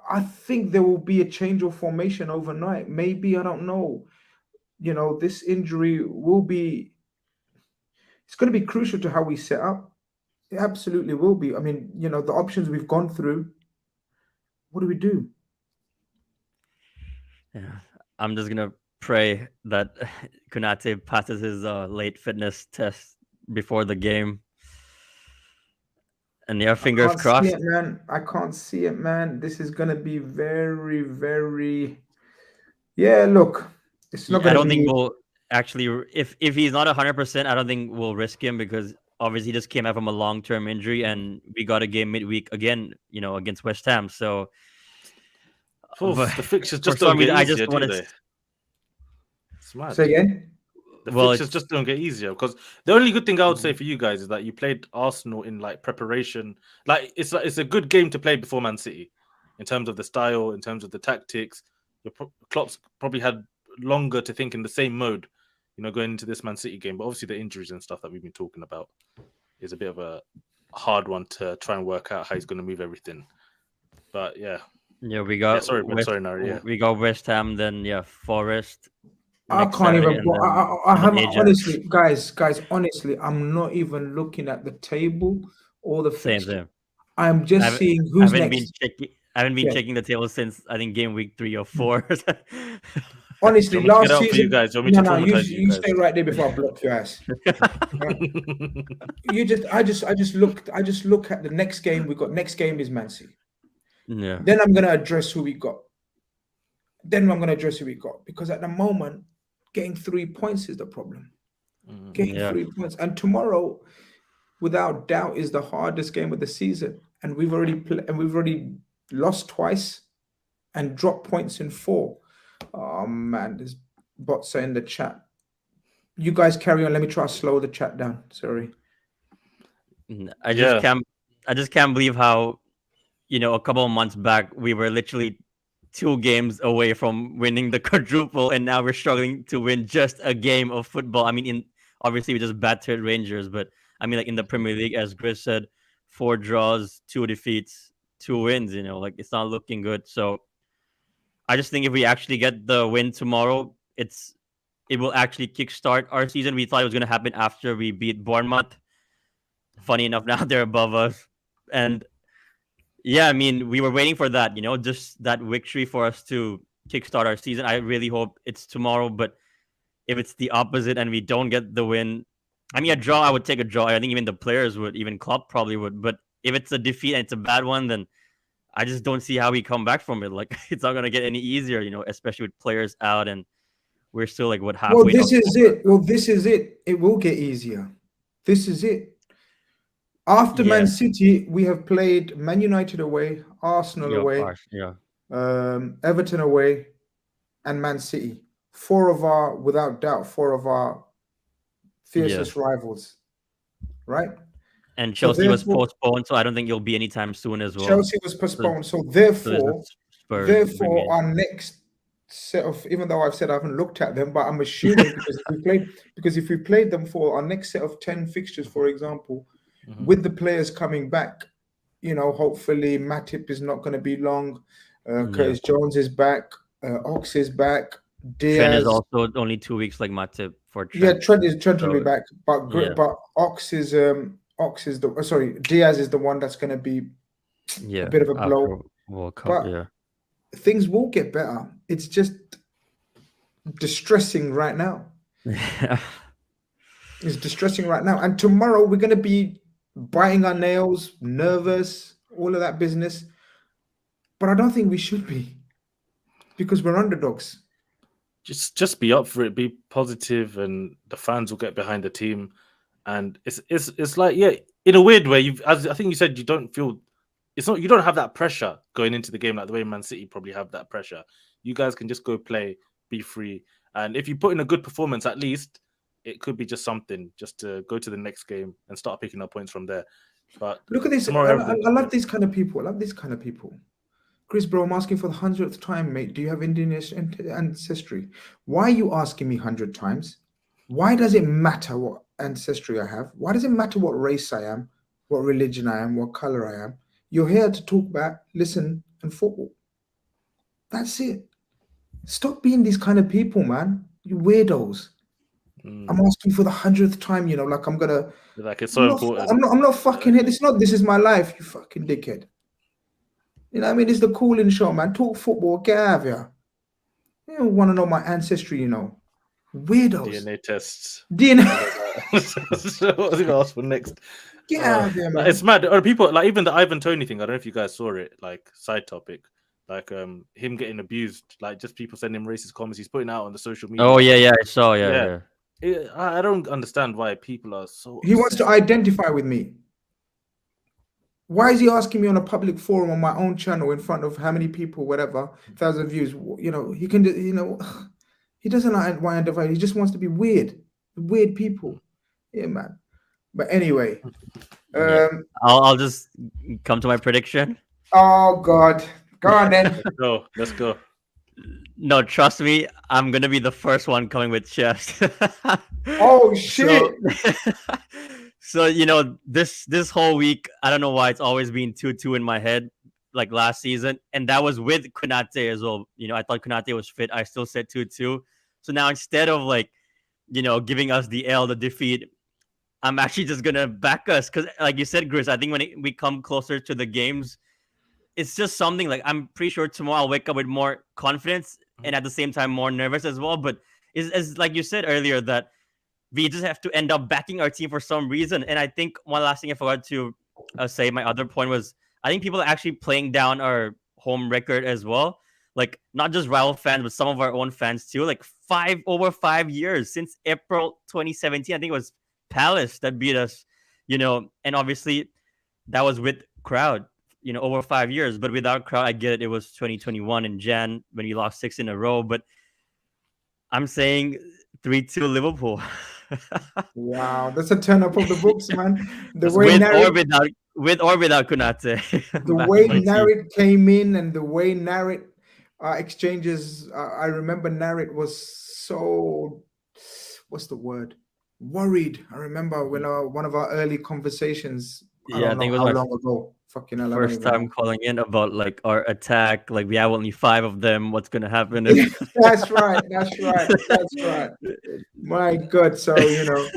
I think there will be a change of formation overnight. Maybe, I don't know. You know, this injury it's going to be crucial to how we set up. It absolutely will be. I mean, you know, the options we've gone through, what do we do? Yeah, I'm just going to pray that Konate passes his late fitness test before the game. And fingers crossed. I can't see it, man. This is going to be very, very... Yeah, look, it's not going to be... I don't think we'll actually... If he's not 100%, I don't think we'll risk him because obviously he just came out from a long-term injury and we got a game midweek again, you know, against West Ham. So... the fixtures just don't get easier, do they? Smart. Say again? The fixtures just don't get easier because the only good thing I would say for you guys is that you played Arsenal in like preparation. Like it's a good game to play before Man City in terms of the style, in terms of the tactics. Klopp's probably had longer to think in the same mode, you know, going into this Man City game. But obviously the injuries and stuff that we've been talking about is a bit of a hard one to try and work out how he's going to move everything. But we got we got West Ham, then Forest. I can't even. I haven't honestly, guys. Honestly, I'm not even looking at the table or the fixture. I'm just seeing who's next. I haven't been checking the table since I think game week 3 or 4. Honestly, last season, you guys. You stay right there before I block your ass. I just look at the next game we got. Next game is Man City. Yeah. Then I'm gonna address who we got. Because at the moment, getting 3 points is the problem. Getting 3 points, and tomorrow, without doubt, is the hardest game of the season. And we've already lost twice, and dropped points in 4. Oh man, there's bots in the chat. You guys carry on. Let me try to slow the chat down. Sorry. I just can't believe how, you know, a couple of months back we were literally 2 games away from winning the quadruple, and now we're struggling to win just a game of football. I mean, obviously we just battered Rangers, but I mean, like in the Premier League, as Grizz said, 4 draws, 2 defeats, 2 wins. You know, like it's not looking good. So I just think if we actually get the win tomorrow, it will actually kickstart our season. We thought it was going to happen after we beat Bournemouth. Funny enough, now they're above us, and yeah, I mean, we were waiting for that, you know, just that victory for us to kickstart our season. I really hope it's tomorrow, but if it's the opposite and we don't get the win, I mean, a draw, I would take a draw. I think even the players would, even Klopp probably would. But if it's a defeat and it's a bad one, then I just don't see how we come back from it. Like, it's not going to get any easier, you know, especially with players out and we're still like, what, halfway? Well, this is it. It will get easier. This is it. After Man City, we have played Man United away, Arsenal away, Everton away, and Man City. 4 of our 5 fiercest rivals, right? And So Chelsea was therefore- postponed, so I don't think you'll be anytime soon as well. Chelsea was postponed, so there's a therefore, Spurs remain. our next set of, even though I've said I haven't looked at them, but I'm assuming because if we played them for our next set of 10 fixtures, for example, with the players coming back, you know, hopefully Matip is not going to be long. Curtis Jones is back. Ox is back. Diaz. Trent is also only 2 weeks like Matip for Trent. Yeah, Trent will be back, but Ox is the sorry, Diaz is the one that's going to be a bit of a blow. World Cup, but things will get better. It's just distressing right now. It's distressing right now. And tomorrow we're going to be biting our nails, nervous, all of that business. But I don't think we should be, because we're underdogs. Just be up for it. Be positive, and the fans will get behind the team. And it's like, yeah, in a weird way, as I think you said, you don't feel. It's not, you don't have that pressure going into the game like the way Man City probably have that pressure. You guys can just go play, be free. And if you put in a good performance, at least it could be just something just to go to the next game and start picking up points from there. But look at this. I love these kind of people. Grizz, bro, I'm asking for the 100th time, mate. Do you have Indian ancestry? Why are you asking me 100 times? Why does it matter what ancestry I have? Why does it matter what race I am, what religion I am, what color I am? You're here to talk about, listen, and football. That's it. Stop being these kind of people, man. You weirdos. I'm asking for the 100th time, you know, like I'm gonna. Like it's so important. I'm not fucking here. This is my life, you fucking dickhead. You know what I mean? It's the cooling show, man. Talk football, get out of here. You don't want to know my ancestry, you know. Weirdos. DNA tests. DNA. So what was I gonna ask for next? Get out of here, man. It's mad. Or people like even the Ivan Toney thing. I don't know if you guys saw it. Like side topic, like him getting abused. Like just people sending him racist comments. He's putting out on the social media. Oh yeah, I saw. Yeah. I don't understand why people are so. He wants to identify with me. Why is he asking me on a public forum on my own channel in front of how many people, whatever, 1,000 views? You know, he can. You know, he doesn't identify. He just wants to be weird. Weird people. Yeah, man. But anyway, I'll just come to my prediction. Oh God, go on then. Let's go. No, trust me, I'm gonna be the first one coming with chefs. Oh shit! So you know, this whole week, I don't know why it's always been 2-2 in my head, like last season, and that was with Konate as well. You know, I thought Konate was fit. I still said 2-2. So now instead of like, you know, giving us the defeat, I'm actually just gonna back us because, like you said, Grizz, I think when we come closer to the games, it's just something like I'm pretty sure tomorrow I'll wake up with more confidence and at the same time more nervous as well. But it's like you said earlier that we just have to end up backing our team for some reason. And I think one last thing I forgot to say, my other point was I think people are actually playing down our home record as well. Like not just rival fans, but some of our own fans too. Like over 5 years since April 2017, I think it was Palace that beat us, you know, and obviously that was with crowd, you know, over 5 years. But without crowd, I get it. It was 2021 in Jan when we lost 6 in a row. But I'm saying 3-2 Liverpool. Wow, that's a turn up of the books, man. With or without Konate. The way Narrett came in and the way Narrett exchanges, I remember Narrett was so, what's the word? Worried. I remember when one of our early conversations. I think it was how long ago. Fucking hell, first time calling in about like our attack. Like we have only 5 of them. What's gonna happen? That's right. My God. So you know,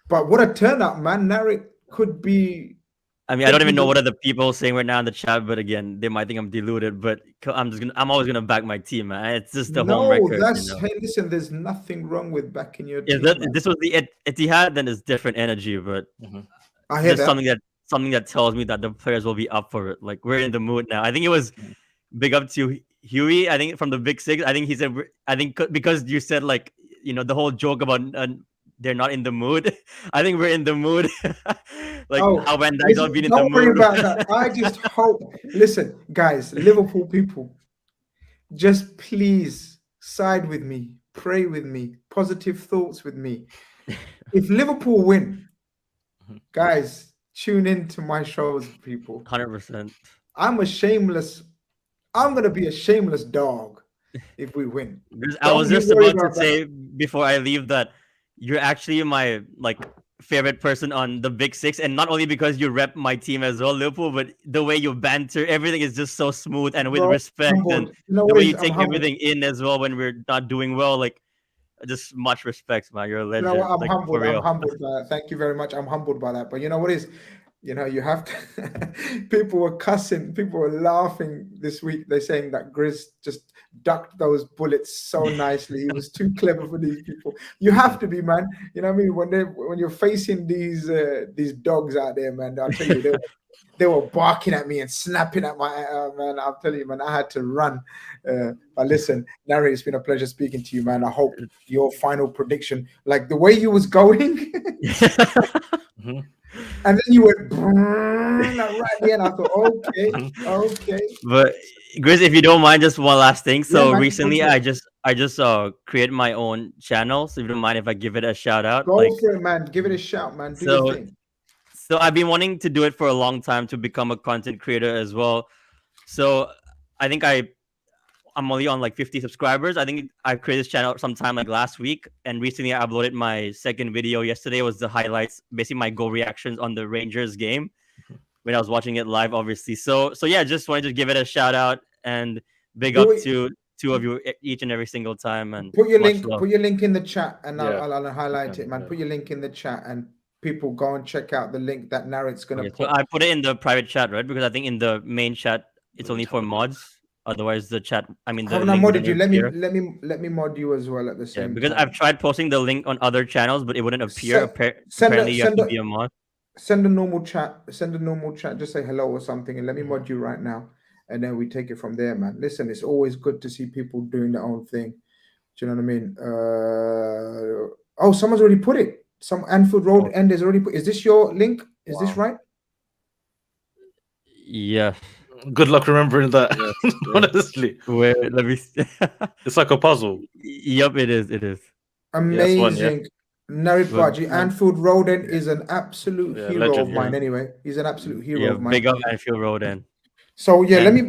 but what a turn up, man. Narrett could be. I mean, I don't even know what are the people saying right now in the chat, but again, they might think I'm deluded. But I'm always gonna back my team, man. It's just the home record. Hey, listen, there's nothing wrong with backing your team. This was the Etihad, then it's different energy, but I hear that. Something that tells me that the players will be up for it. Like we're in the mood now. I think it was big up to Huey. I think from the Big Six. I think he said. I think because you said like you know the whole joke about they're not in the mood. I think we're in the mood. How Van Dijk's not been in the mood. Don't worry about that. I just hope. Listen, guys, Liverpool people, just please side with me, pray with me, positive thoughts with me. If Liverpool win, guys, tune in to my shows, people. 100%. I'm gonna be a shameless dog if we win. I was you just worry about to about that. say before I leave that you're actually my favorite person on the Big Six, and not only because you rep my team as well, Liverpool, but the way you banter, everything is just so smooth and with Bro, respect, and humbled. You know the what way is? you I'm take humbled. everything in as well when we're not doing well. Like, just much respect, man. You're a You legend. know what? I'm like, humbled. for I'm real. humbled by that. Thank you very much. I'm humbled by that. But you know what is? You know, you have to. People were cussing. People were laughing this week. They're saying that Grizz just ducked those bullets so nicely. He was too clever for these people. You have to be, man. You know what I mean? When you're facing these dogs out there, man, I'll tell you, they were barking at me and snapping at my man. I'll tell you, man, I had to run. But listen, Larry, it's been a pleasure speaking to you, man. I hope your final prediction, like the way you was going, and then you went right at the end. I thought, okay. But Grizz, if you don't mind, just one last thing. So man, recently, go for I just created my own channel. So if you don't mind, if I give it a shout out, Go for it, man. Give it a shout, man. Do your thing. So I've been wanting to do it for a long time to become a content creator as well. So I think I'm only on like 50 subscribers. I think I created this channel sometime like last week, and recently I uploaded my second video. Yesterday was the highlights, basically my goal reactions on the Rangers game when I was watching it live, obviously. So yeah, just wanted to give it a shout out and big up to two of you each and every single time. And put your link in the chat, and I'll highlight it, man. Yeah. Put your link in the chat, and people go and check out the link that Narrate's gonna put. So I put it in the private chat, right? Because I think in the main chat it's only for mods. Otherwise, the chat. I mean, haven't I modded you? Let me mod you as well at the same. Because time. I've tried posting the link on other channels, but it wouldn't appear. Apparently, you have to be a mod. Send a normal chat. Just say hello or something, and let me mod you right now, and then we take it from there, man. Listen, it's always good to see people doing their own thing. Do you know what I mean? Oh, someone's already put it. Some Anfield Road End is already put. Is this your link? Is this right? Yeah. Good luck remembering that. Yes. Honestly, wait, let me. It's like a puzzle. Yep, it is. It is amazing. Naripaji, Anfield Road End is an absolute hero legend, of mine. Anyway, he's an absolute hero of mine. Big up Anfield Road End. So yeah, let me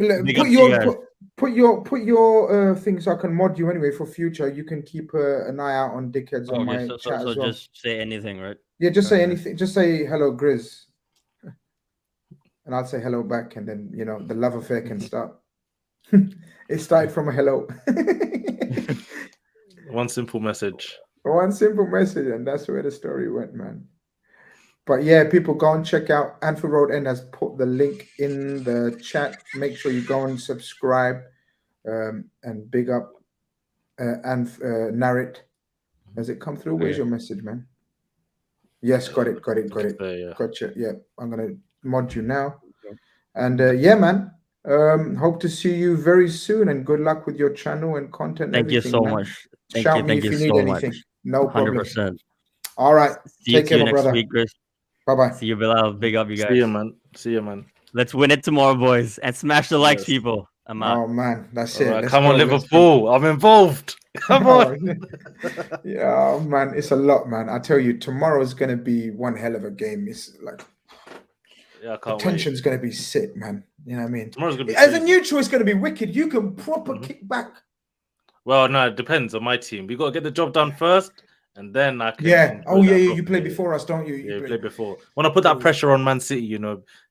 put your thing so I can mod you anyway for future. You can keep an eye out on dickheads on my chat as well. Just say anything, right? Yeah, just say anything. Just say hello, Grizz, and I'll say hello back, and then the love affair can start. It started from a hello. One simple message. One simple message, and that's where the story went, man. But yeah, people go and check out Anfield Road End has put the link in the chat. Make sure you go and subscribe and big up and Narrate. Has it come through? Where's your message, man? Yes, got it. Gotcha. Yeah, I'm gonna mod you now. And yeah, man. Hope to see you very soon, and good luck with your channel and content. Thank you so much. Shout me if you need anything. No problem. 100%. All right. Take care, next week, Chris. Bye-bye. See you, Bilal. Big up, you guys. See you, man. Let's win it tomorrow, boys. And smash the likes, people. I'm out. Oh, man. That's it. Right, come on, Liverpool. I'm involved. Come on. Yeah, man. It's a lot, man. I tell you, tomorrow's going to be one hell of a game. It's like... Yeah, I can't the tension's going to be sick, man. You know what I mean? Tomorrow's going to be As a neutral, it's going to be wicked. You can proper kick back. Well, no, it depends on my team. We got to get the job done first, and then I can. Yeah. Oh, yeah. You play before us, don't you? You play before. Want to put that pressure on Man City,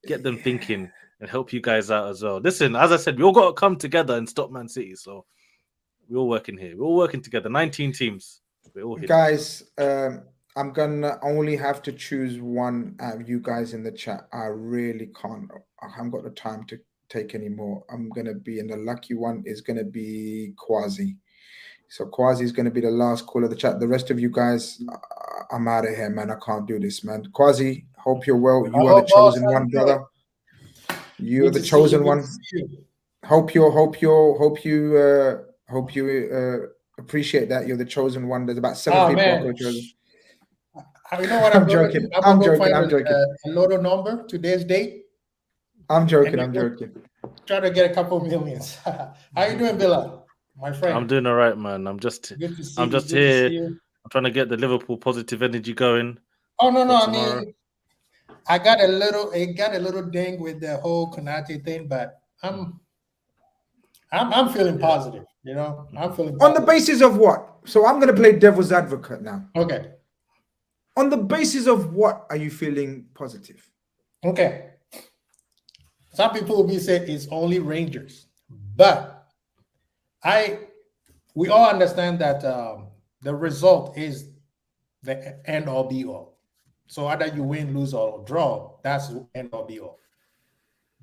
get them thinking and help you guys out as well. Listen, as I said, we all got to come together and stop Man City. So we're all working here. We're all working together. 19 teams. We're all here. Guys, I'm gonna only have to choose one out of you guys in the chat. I really can't. I haven't got the time to take any more. I'm gonna be, and the lucky one is gonna be Quasi. So Quasi is gonna be the last call of the chat. The rest of you guys, I'm out of here, man. I can't do this, man. Quasi, hope you're well. You are the chosen one, brother. You are the chosen one. Hope you appreciate that. You're the chosen one. There's about 7 people chosen. You know what? I'm joking. I'm joking. A lotto number, today's date. I'm joking. Try to get a couple of millions. How you doing, Bilal? My friend. I'm doing all right, man. I'm just here I'm trying to get the Liverpool positive energy going. Oh no, for I tomorrow. mean, I got a little ding with the whole Khanage thing, but I'm feeling positive. You know, I'm feeling On the positive. basis of what? So I'm going to play devil's advocate now. Okay. On the basis of what are you feeling positive? Okay. Some people will be saying it's only Rangers, but we all understand that the result is the end all be all. So either you win, lose, or draw, that's the end all be all.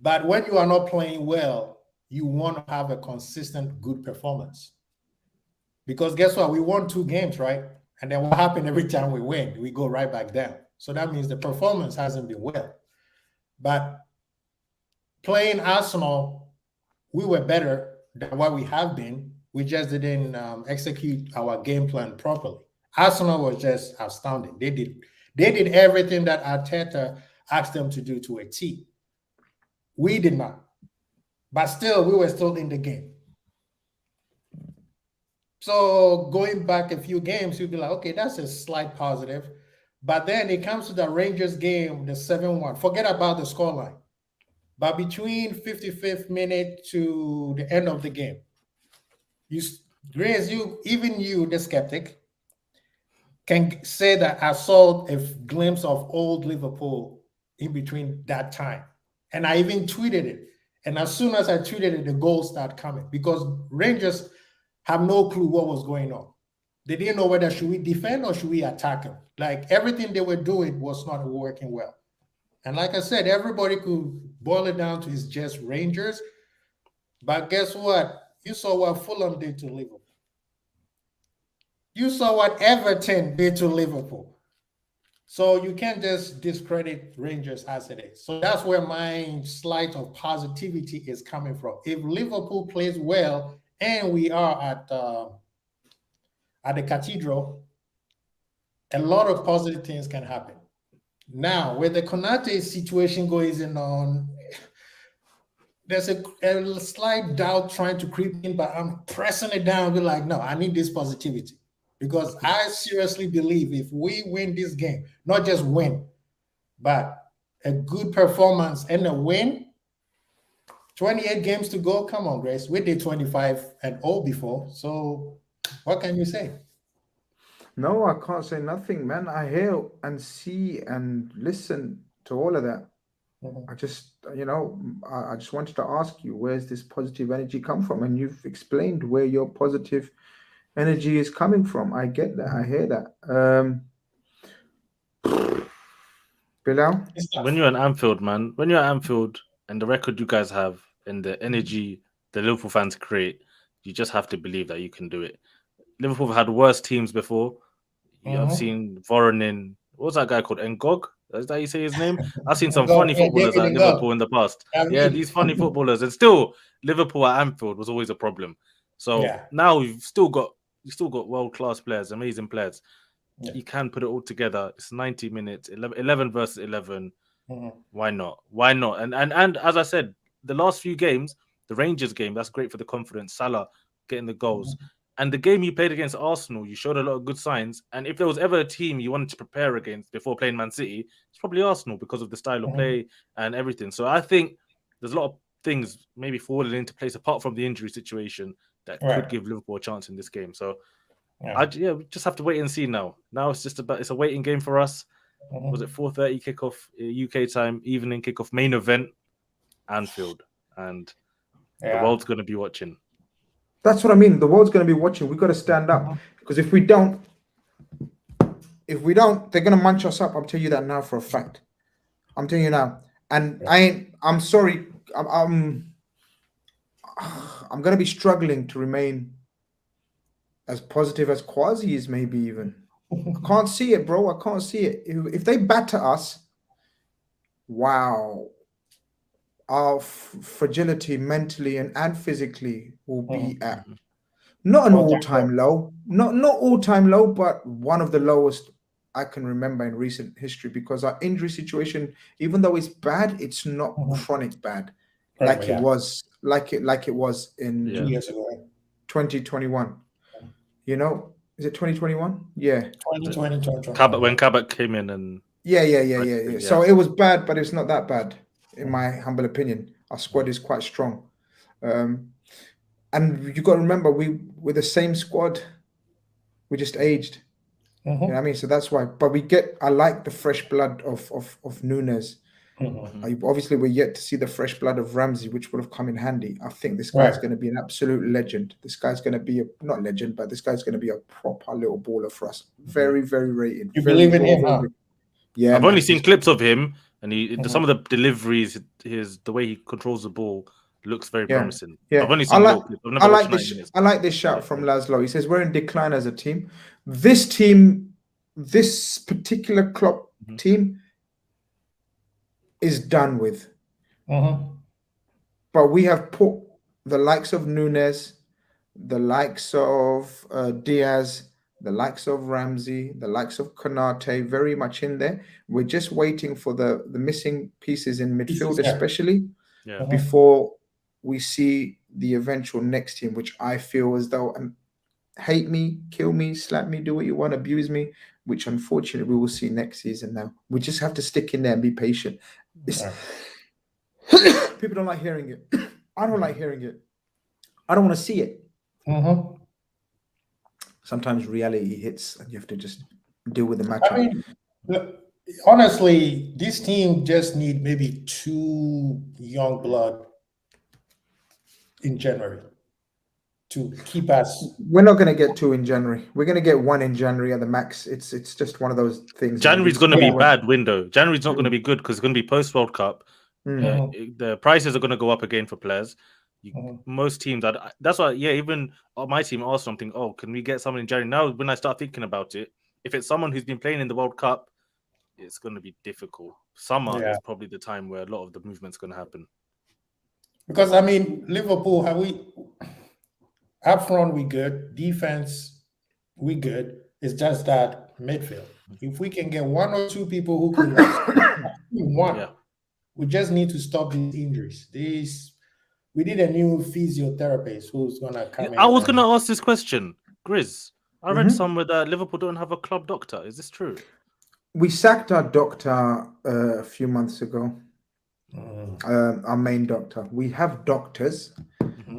But when you are not playing well, you want to have a consistent good performance. Because guess what? We won 2 games, right? And then what happened every time we win? We go right back down. So that means the performance hasn't been well. But playing Arsenal, we were better than what we have been. We just didn't execute our game plan properly. Arsenal was just outstanding. They did everything that Arteta asked them to do to a T. We did not. But still, we were still in the game. So going back a few games, you'd be like, okay, that's a slight positive. But then it comes to the Rangers game, the 7-1. Forget about the scoreline. But between 55th minute to the end of the game, Grizz, even you, the skeptic, can say that I saw a glimpse of old Liverpool in between that time. And I even tweeted it. And as soon as I tweeted it, the goals start coming because Rangers have no clue what was going on. They didn't know whether should we defend or should we attack them. Like everything they were doing was not working well. And like I said, everybody could boil it down to it's just Rangers. But guess what? You saw what Fulham did to Liverpool. You saw what Everton did to Liverpool. So you can't just discredit Rangers as it is. So that's where my slight of positivity is coming from. If Liverpool plays well and we are at the Cathedral, a lot of positive things can happen. Now, with the Konate situation going on, there's a slight doubt trying to creep in, but I'm pressing it down. Be like, no, I need this positivity. Because I seriously believe if we win this game, not just win, but a good performance and a win, 28 games to go. Come on, Grace. We did 25-0 before. So what can you say? No, I can't say nothing, man. I hear and see and listen to all of that. I just, I just wanted to ask you, where's this positive energy come from? And you've explained where your positive energy is coming from. I get that. I hear that. Bilal? When you're at Anfield, man, when you're at Anfield and the record you guys have and the energy the Liverpool fans create, you just have to believe that you can do it. Liverpool have had worse teams before. I've seen Voronin. What was that guy called? Ngog? Is that how you say his name? I've seen some funny footballers at Liverpool in the past. Yeah, these funny footballers. And still, Liverpool at Anfield was always a problem. So now we've still got world-class players, amazing players. Yeah. You can put it all together. It's 90 minutes, 11 versus 11. Why not? Why not? And as I said, the last few games, the Rangers game, that's great for the confidence. Salah getting the goals. And the game you played against Arsenal, you showed a lot of good signs. And if there was ever a team you wanted to prepare against before playing Man City, it's probably Arsenal because of the style of play and everything. So I think there's a lot of things maybe falling into place apart from the injury situation that could give Liverpool a chance in this game. So we just have to wait and see now. Now it's it's a waiting game for us. Was it 4:30 kickoff UK time, evening kickoff, main event, Anfield, and the world's going to be watching. That's what I mean. The world's going to be watching. We've got to stand up because if we don't, they're going to munch us up. I'm telling you that now for a fact. I'm telling you now. And I'm sorry. I'm going to be struggling to remain as positive as Quasi is, maybe even. I can't see it, bro. I can't see it. If they batter us, wow. Our fragility mentally and physically will be at not an all-time low, not all-time low, but one of the lowest I can remember in recent history, because our injury situation, even though it's bad, it's not chronic bad it was like it was in 2 years ago, 2021. Is it 2021? Yeah. 2020, 2021. Kabak, when Kabak came in and Yeah. So it was bad, but it's not that bad, in my humble opinion. Our squad is quite strong. And you got to remember, we're the same squad. We just aged. You know what I mean? So that's why. But I like the fresh blood of Nunez. Obviously, we're yet to see the fresh blood of Ramsey, which would have come in handy. I think this guy's going to be an absolute legend. This guy's going to be not legend, but this guy's going to be a proper little baller for us. Very, very rated. You believe in him, huh? Yeah. I've only seen clips of him, and some of the deliveries, the way he controls the ball looks very promising. Yeah. I've only seen I like this shout from Laszlo. He says we're in decline as a team. This particular Klopp team is done with. But we have put the likes of Nunez, the likes of Diaz, the likes of Ramsey, the likes of Konate very much in there. We're just waiting for the missing pieces in midfield, especially before we see the eventual next team, which I feel as though, hate me, kill me, slap me, do what you want, abuse me, which unfortunately we will see next season now. We just have to stick in there and be patient. People don't like hearing it. I don't like hearing it. I don't want to see it. Sometimes reality hits and you have to just deal with the match. I mean, honestly, this team just need maybe 2 young blood in January to keep us. We're not going to get 2 in January. We're going to get 1 in January at the max. It's just one of those things. January's going to be a bad window. January's not going to be good because it's going to be post World Cup. The prices are going to go up again for players. Most teams, that's why, even my team asked something, can we get someone in January? Now, when I start thinking about it, if it's someone who's been playing in the World Cup, it's going to be difficult. Summer is probably the time where a lot of the movement's going to happen. Because, I mean, Liverpool, up front, we good. Defense, we good. It's just that midfield. If we can get 1 or 2 people who can we just need to stop these injuries. We need a new physiotherapist who's gonna come in. I was gonna ask this question, Grizz. I read somewhere that Liverpool don't have a club doctor. Is this true? We sacked our doctor a few months ago. Our main doctor. We have doctors,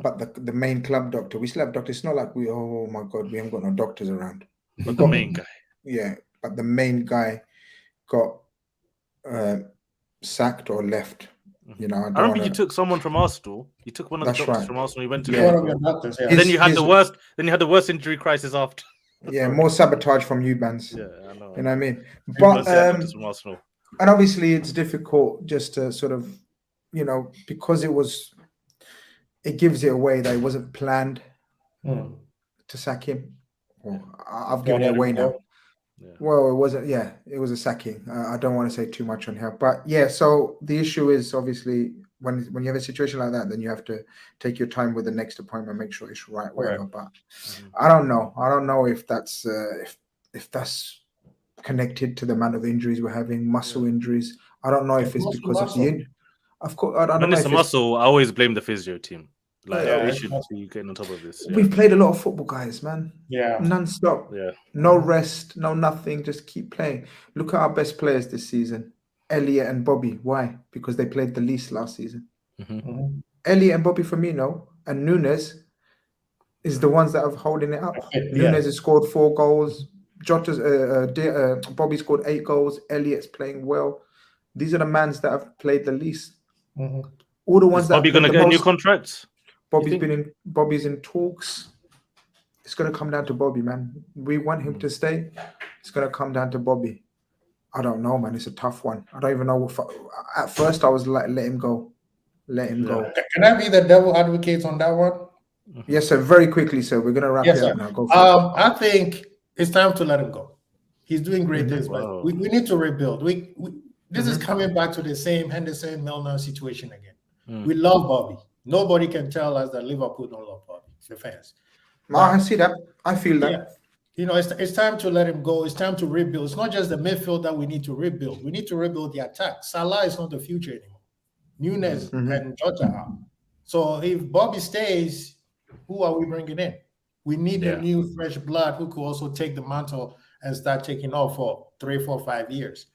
but the main club doctor, we still have doctors. It's not like oh my God, we haven't got no doctors around. But the main guy. Yeah, but the main guy got sacked or left. You know, I remember you took someone from Arsenal. You took one of the doctors from Arsenal. You went to one of your doctors. And then you had the worst. Then you had the worst injury crisis after. Yeah, more sabotage from Ubans. Yeah, I know. You know what I mean? But from Arsenal. And obviously it's difficult just to sort of, because it gives it away that it wasn't planned to sack him. Well, I've given it away now. Yeah. Well, it wasn't. Yeah, it was a sacking. I don't want to say too much on here, but yeah. So the issue is obviously when you have a situation like that, then you have to take your time with the next appointment, make sure it's right, whatever. But I don't know. I don't know if that's if that's connected to the amount of injuries we're having, muscle injuries. I don't know if it's because of the injury. Of course, I don't know. When it's a muscle, I always blame the physio team. Like we should be getting on top of this. We've played a lot of football, guys, man. Yeah. Non-stop. Yeah. No rest, no nothing. Just keep playing. Look at our best players this season. Elliot and Bobby. Why? Because they played the least last season. Elliot and Bobby Firmino and Nunez is the ones that are holding it up. Nunez has scored 4 goals. Bobby scored 8 goals. Elliot's playing well. These are the mans that have played the least. All the ones is Bobby going to get a new contract? Bobby's in talks. It's going to come down to Bobby, man. We want him to stay. It's going to come down to Bobby. I don't know, man. It's a tough one. I don't even know. At first, I was like, let him go. Let him go. Can I be the devil advocate on that one? Yes, sir. Very quickly, sir. We're going to wrap it up now. Go for it. I think it's time to let him go. He's doing great things, but we need to rebuild. This is coming back to the same Henderson Milner situation again. We love Bobby. Nobody can tell us that Liverpool don't love Bobby. It's the fans. I see that. I feel that. Yeah. It's time to let him go. It's time to rebuild. It's not just the midfield that we need to rebuild. We need to rebuild the attack. Salah is not the future anymore. Nunez and Jota are. So if Bobby stays, who are we bringing in? We need a new fresh blood who could also take the mantle and start taking off for 3, 4, 5 years.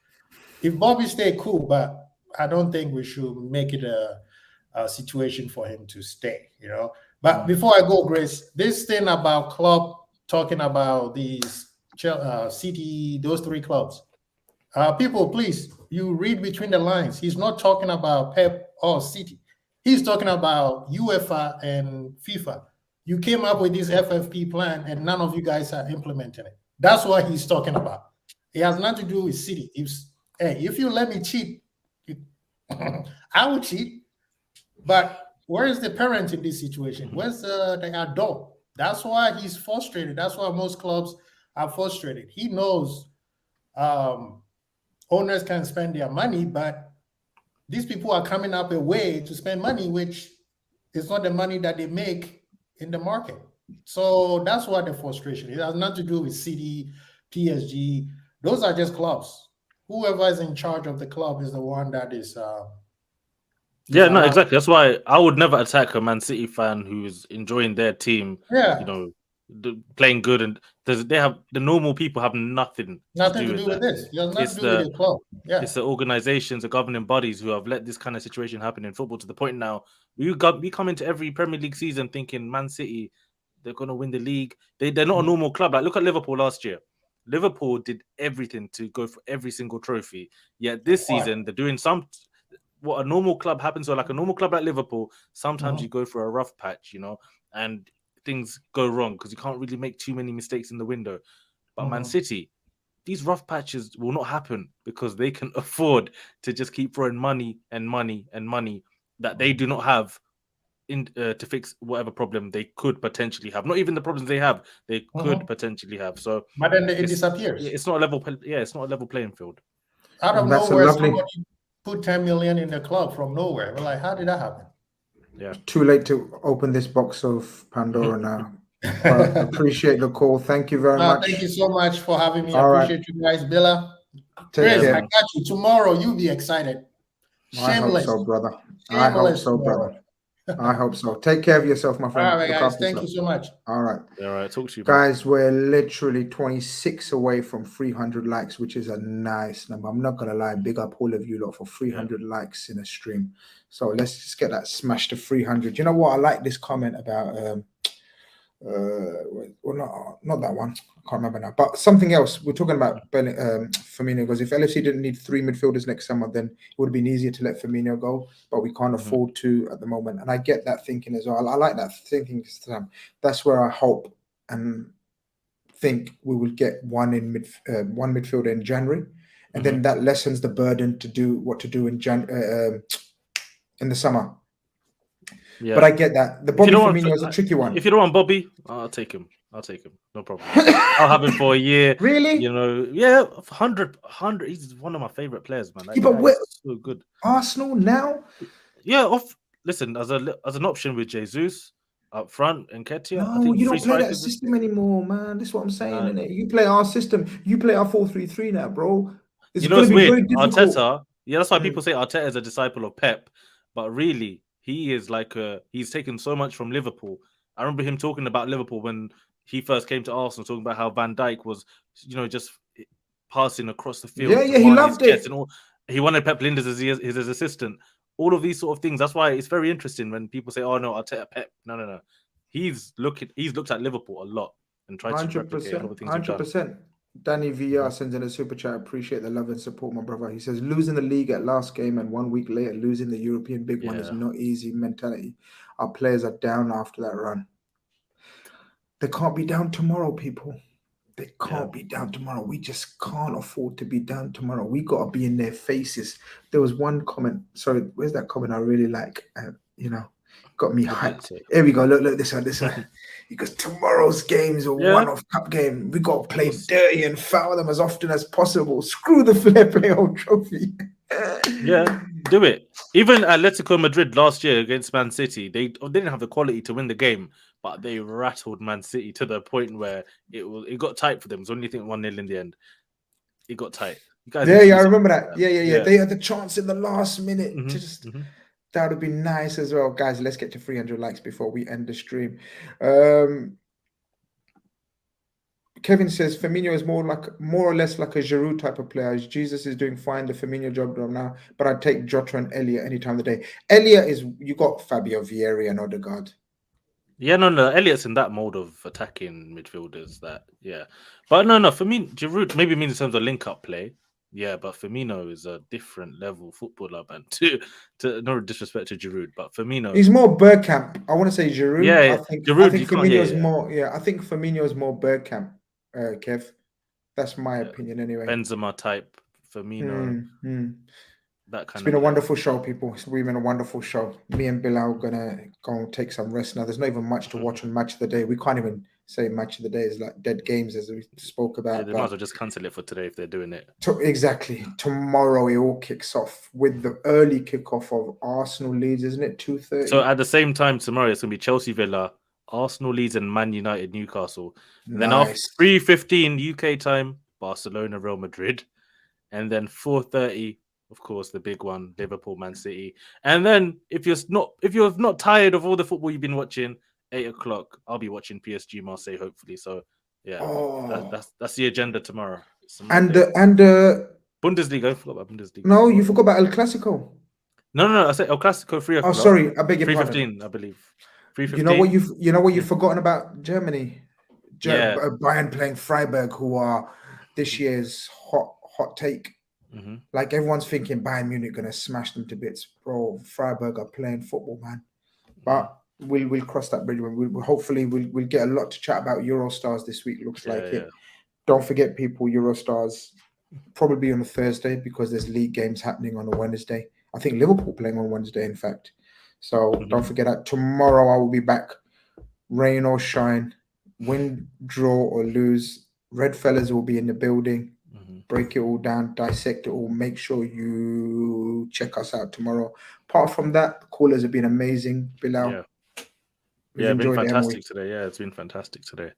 If Bobby stay, cool, but I don't think we should make it a situation for him to stay, you know. But before I go, Grizz, this thing about Klopp talking about these City, those 3 clubs. People, please, you read between the lines. He's not talking about Pep or City. He's talking about UEFA and FIFA. You came up with this FFP plan and none of you guys are implementing it. That's what he's talking about. It has nothing to do with City. If you let me cheat, I would cheat. But where is the parent in this situation? Where's the adult? That's why he's frustrated. That's why most clubs are frustrated. He knows owners can spend their money, but these people are coming up a way to spend money, which is not the money that they make in the market. So that's what the frustration is. It has nothing to do with City, PSG. Those are just clubs. Whoever is in charge of the club is the one that is. Exactly. That's why I would never attack a Man City fan who's enjoying their team. Yeah, you know, playing good, and the normal people have nothing to do with this. It has nothing to do with the club. Yeah, it's the organizations, the governing bodies who have let this kind of situation happen in football to the point now we come into every Premier League season thinking Man City, they're going to win the league. They're not a normal club. Like, look at Liverpool last year. Liverpool did everything to go for every single trophy. Yet this season, they're doing what a normal club happens. So like a normal club like Liverpool, sometimes you go for a rough patch, you know, and things go wrong because you can't really make too many mistakes in the window. But Man City, these rough patches will not happen because they can afford to just keep throwing money and money and money that they do not have to fix whatever problem they could potentially have. Not even the problems they have, they could potentially have. So, but then it disappears. It's not a level. It's not a level playing field. Out of nowhere, somebody put 10 million in the club from nowhere. We're like, how did that happen? Yeah, too late to open this box of Pandora now. But appreciate the call. Thank you very much. Thank you so much for having me. All I appreciate you guys, Billa. Grizz, I got you. Tomorrow, you'll be excited. Shameless. I hope so, brother. I hope so, brother. I hope so. Take care of yourself, my friend. All right, guys. Thank you so much. All right. All right. Talk to you, guys. We're literally 26 away from 300 likes, which is a nice number. I'm not gonna lie. Big up all of you lot for 300 likes in a stream. So let's just get that smashed to 300. You know what? I like this comment about well, not that one. I can't remember now. But something else. We're talking about Firmino, because if LFC didn't need 3 midfielders next summer, then it would have been easier to let Firmino go. But we can't afford to at the moment. And I get that thinking as well. I like that thinking, Sam. That's where I hope and think we will get one midfielder in January, and then that lessens the burden to do what to do in the summer. Yeah. But I get that. The Bobby Firmino is a tricky one. If you don't want Bobby, I'll take him. No problem. I'll have him for a year. Really? You know, yeah, 100. He's one of my favorite players, man. Yeah, but we're so good. Arsenal now? Yeah, listen, as an option with Jesus up front and Ketia. No, I think you don't play that system anymore, man. This is what I'm saying, innit? You play our system. You play our 4-3-3 now, bro. It's weird. Arteta. Yeah, that's why people say Arteta is a disciple of Pep, but really, he is he's taken so much from Liverpool. I remember him talking about Liverpool when he first came to Arsenal, talking about how Van Dyke was, just passing across the field. Yeah, he loved it. And he wanted Pep Linders as his assistant. All of these sort of things. That's why it's very interesting when people say, "Oh no, Arteta, Pep." No. He's looked at Liverpool a lot and tried to replicate all the things. 100%. Danny VR sends in a super chat. Appreciate the love and support, my brother. He says, losing the league at last game and 1 week later losing the European big one is not easy mentality. Our players are down after that run. They can't be down tomorrow, people. They can't be down tomorrow. We just can't afford to be down tomorrow. We got to be in their faces. There was one comment. Sorry, where's that comment I really like? Got me hyped. Here we go. Look, this one. Because tomorrow's game is a one-off cup game. We got to play dirty and foul them as often as possible. Screw the Fair Play Home Trophy. Yeah, do it. Even Atletico Madrid last year against Man City, they didn't have the quality to win the game, but they rattled Man City to the point where it got tight for them. It was only 1-0 in the end. It got tight. I remember that. Yeah. They had the chance in the last minute to just... That would be nice as well. Guys, let's get to 300 likes before we end the stream. Kevin says Firmino is more or less like a Giroud type of player. Jesus is doing fine the Firmino job now, but I'd take Jota and Elliot any time of the day. Elliot is, you got Fabio Vieira and Odegaard. Yeah, no. Elliot's in that mode of attacking midfielders. But no. For me, Giroud maybe means in terms of link-up play. Yeah, but Firmino is a different level footballer, man. To no disrespect to Giroud, but Firmino, he's more Bergkamp. I want to say Giroud. Yeah, I think Giroud, Firmino is more. Yeah, I think Firmino is more Bergkamp. Kev, that's my opinion anyway. Benzema type Firmino. That kind It's been of a wonderful show, people. It's been a wonderful show. Me and Bilal are gonna go and take some rest now. There's not even much to watch on Match of the Day. We can't even say Match of the Day is like dead games, as we spoke about. Yeah, they might as well just cancel it for today if they're doing it. Exactly. Tomorrow it all kicks off with the early kickoff of Arsenal Leeds, isn't it? 2:30. So at the same time tomorrow, it's gonna be Chelsea Villa, Arsenal Leeds, and Man United Newcastle. And then after 3:15 UK time, Barcelona Real Madrid, and then 4:30. Of course, the big one, Liverpool, Man City. And then if you're not tired of all the football you've been watching, 8 o'clock, I'll be watching PSG Marseille, hopefully. So yeah, that's the agenda tomorrow. And Bundesliga, I forgot about Bundesliga. No, you forgot about El Clasico. No, I said El Clasico 3 o'clock. Oh, sorry, I beg your pardon. 3:15, I believe. 3:15. You know what you've forgotten about Germany? Bayern playing Freiburg, who are this year's hot take. Like everyone's thinking Bayern Munich gonna smash them to bits, bro. Freiburg are playing football, man. But we'll cross that bridge when we'll get a lot to chat about Eurostars this week. Looks like it. Don't forget, people, Eurostars probably on a Thursday because there's league games happening on a Wednesday. I think Liverpool playing on Wednesday, in fact. So don't forget that tomorrow I will be back. Rain or shine, win, draw or lose. RedFellas will be in the building. Break it all down, dissect it all. Make sure you check us out tomorrow. Apart from that, the callers have been amazing. Bilal. Yeah, it's been fantastic today. Yeah, it's been fantastic today.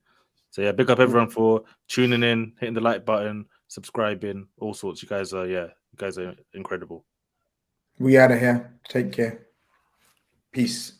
So yeah, big up everyone for tuning in, hitting the like button, subscribing, all sorts. You guys are incredible. We out of here. Take care. Peace.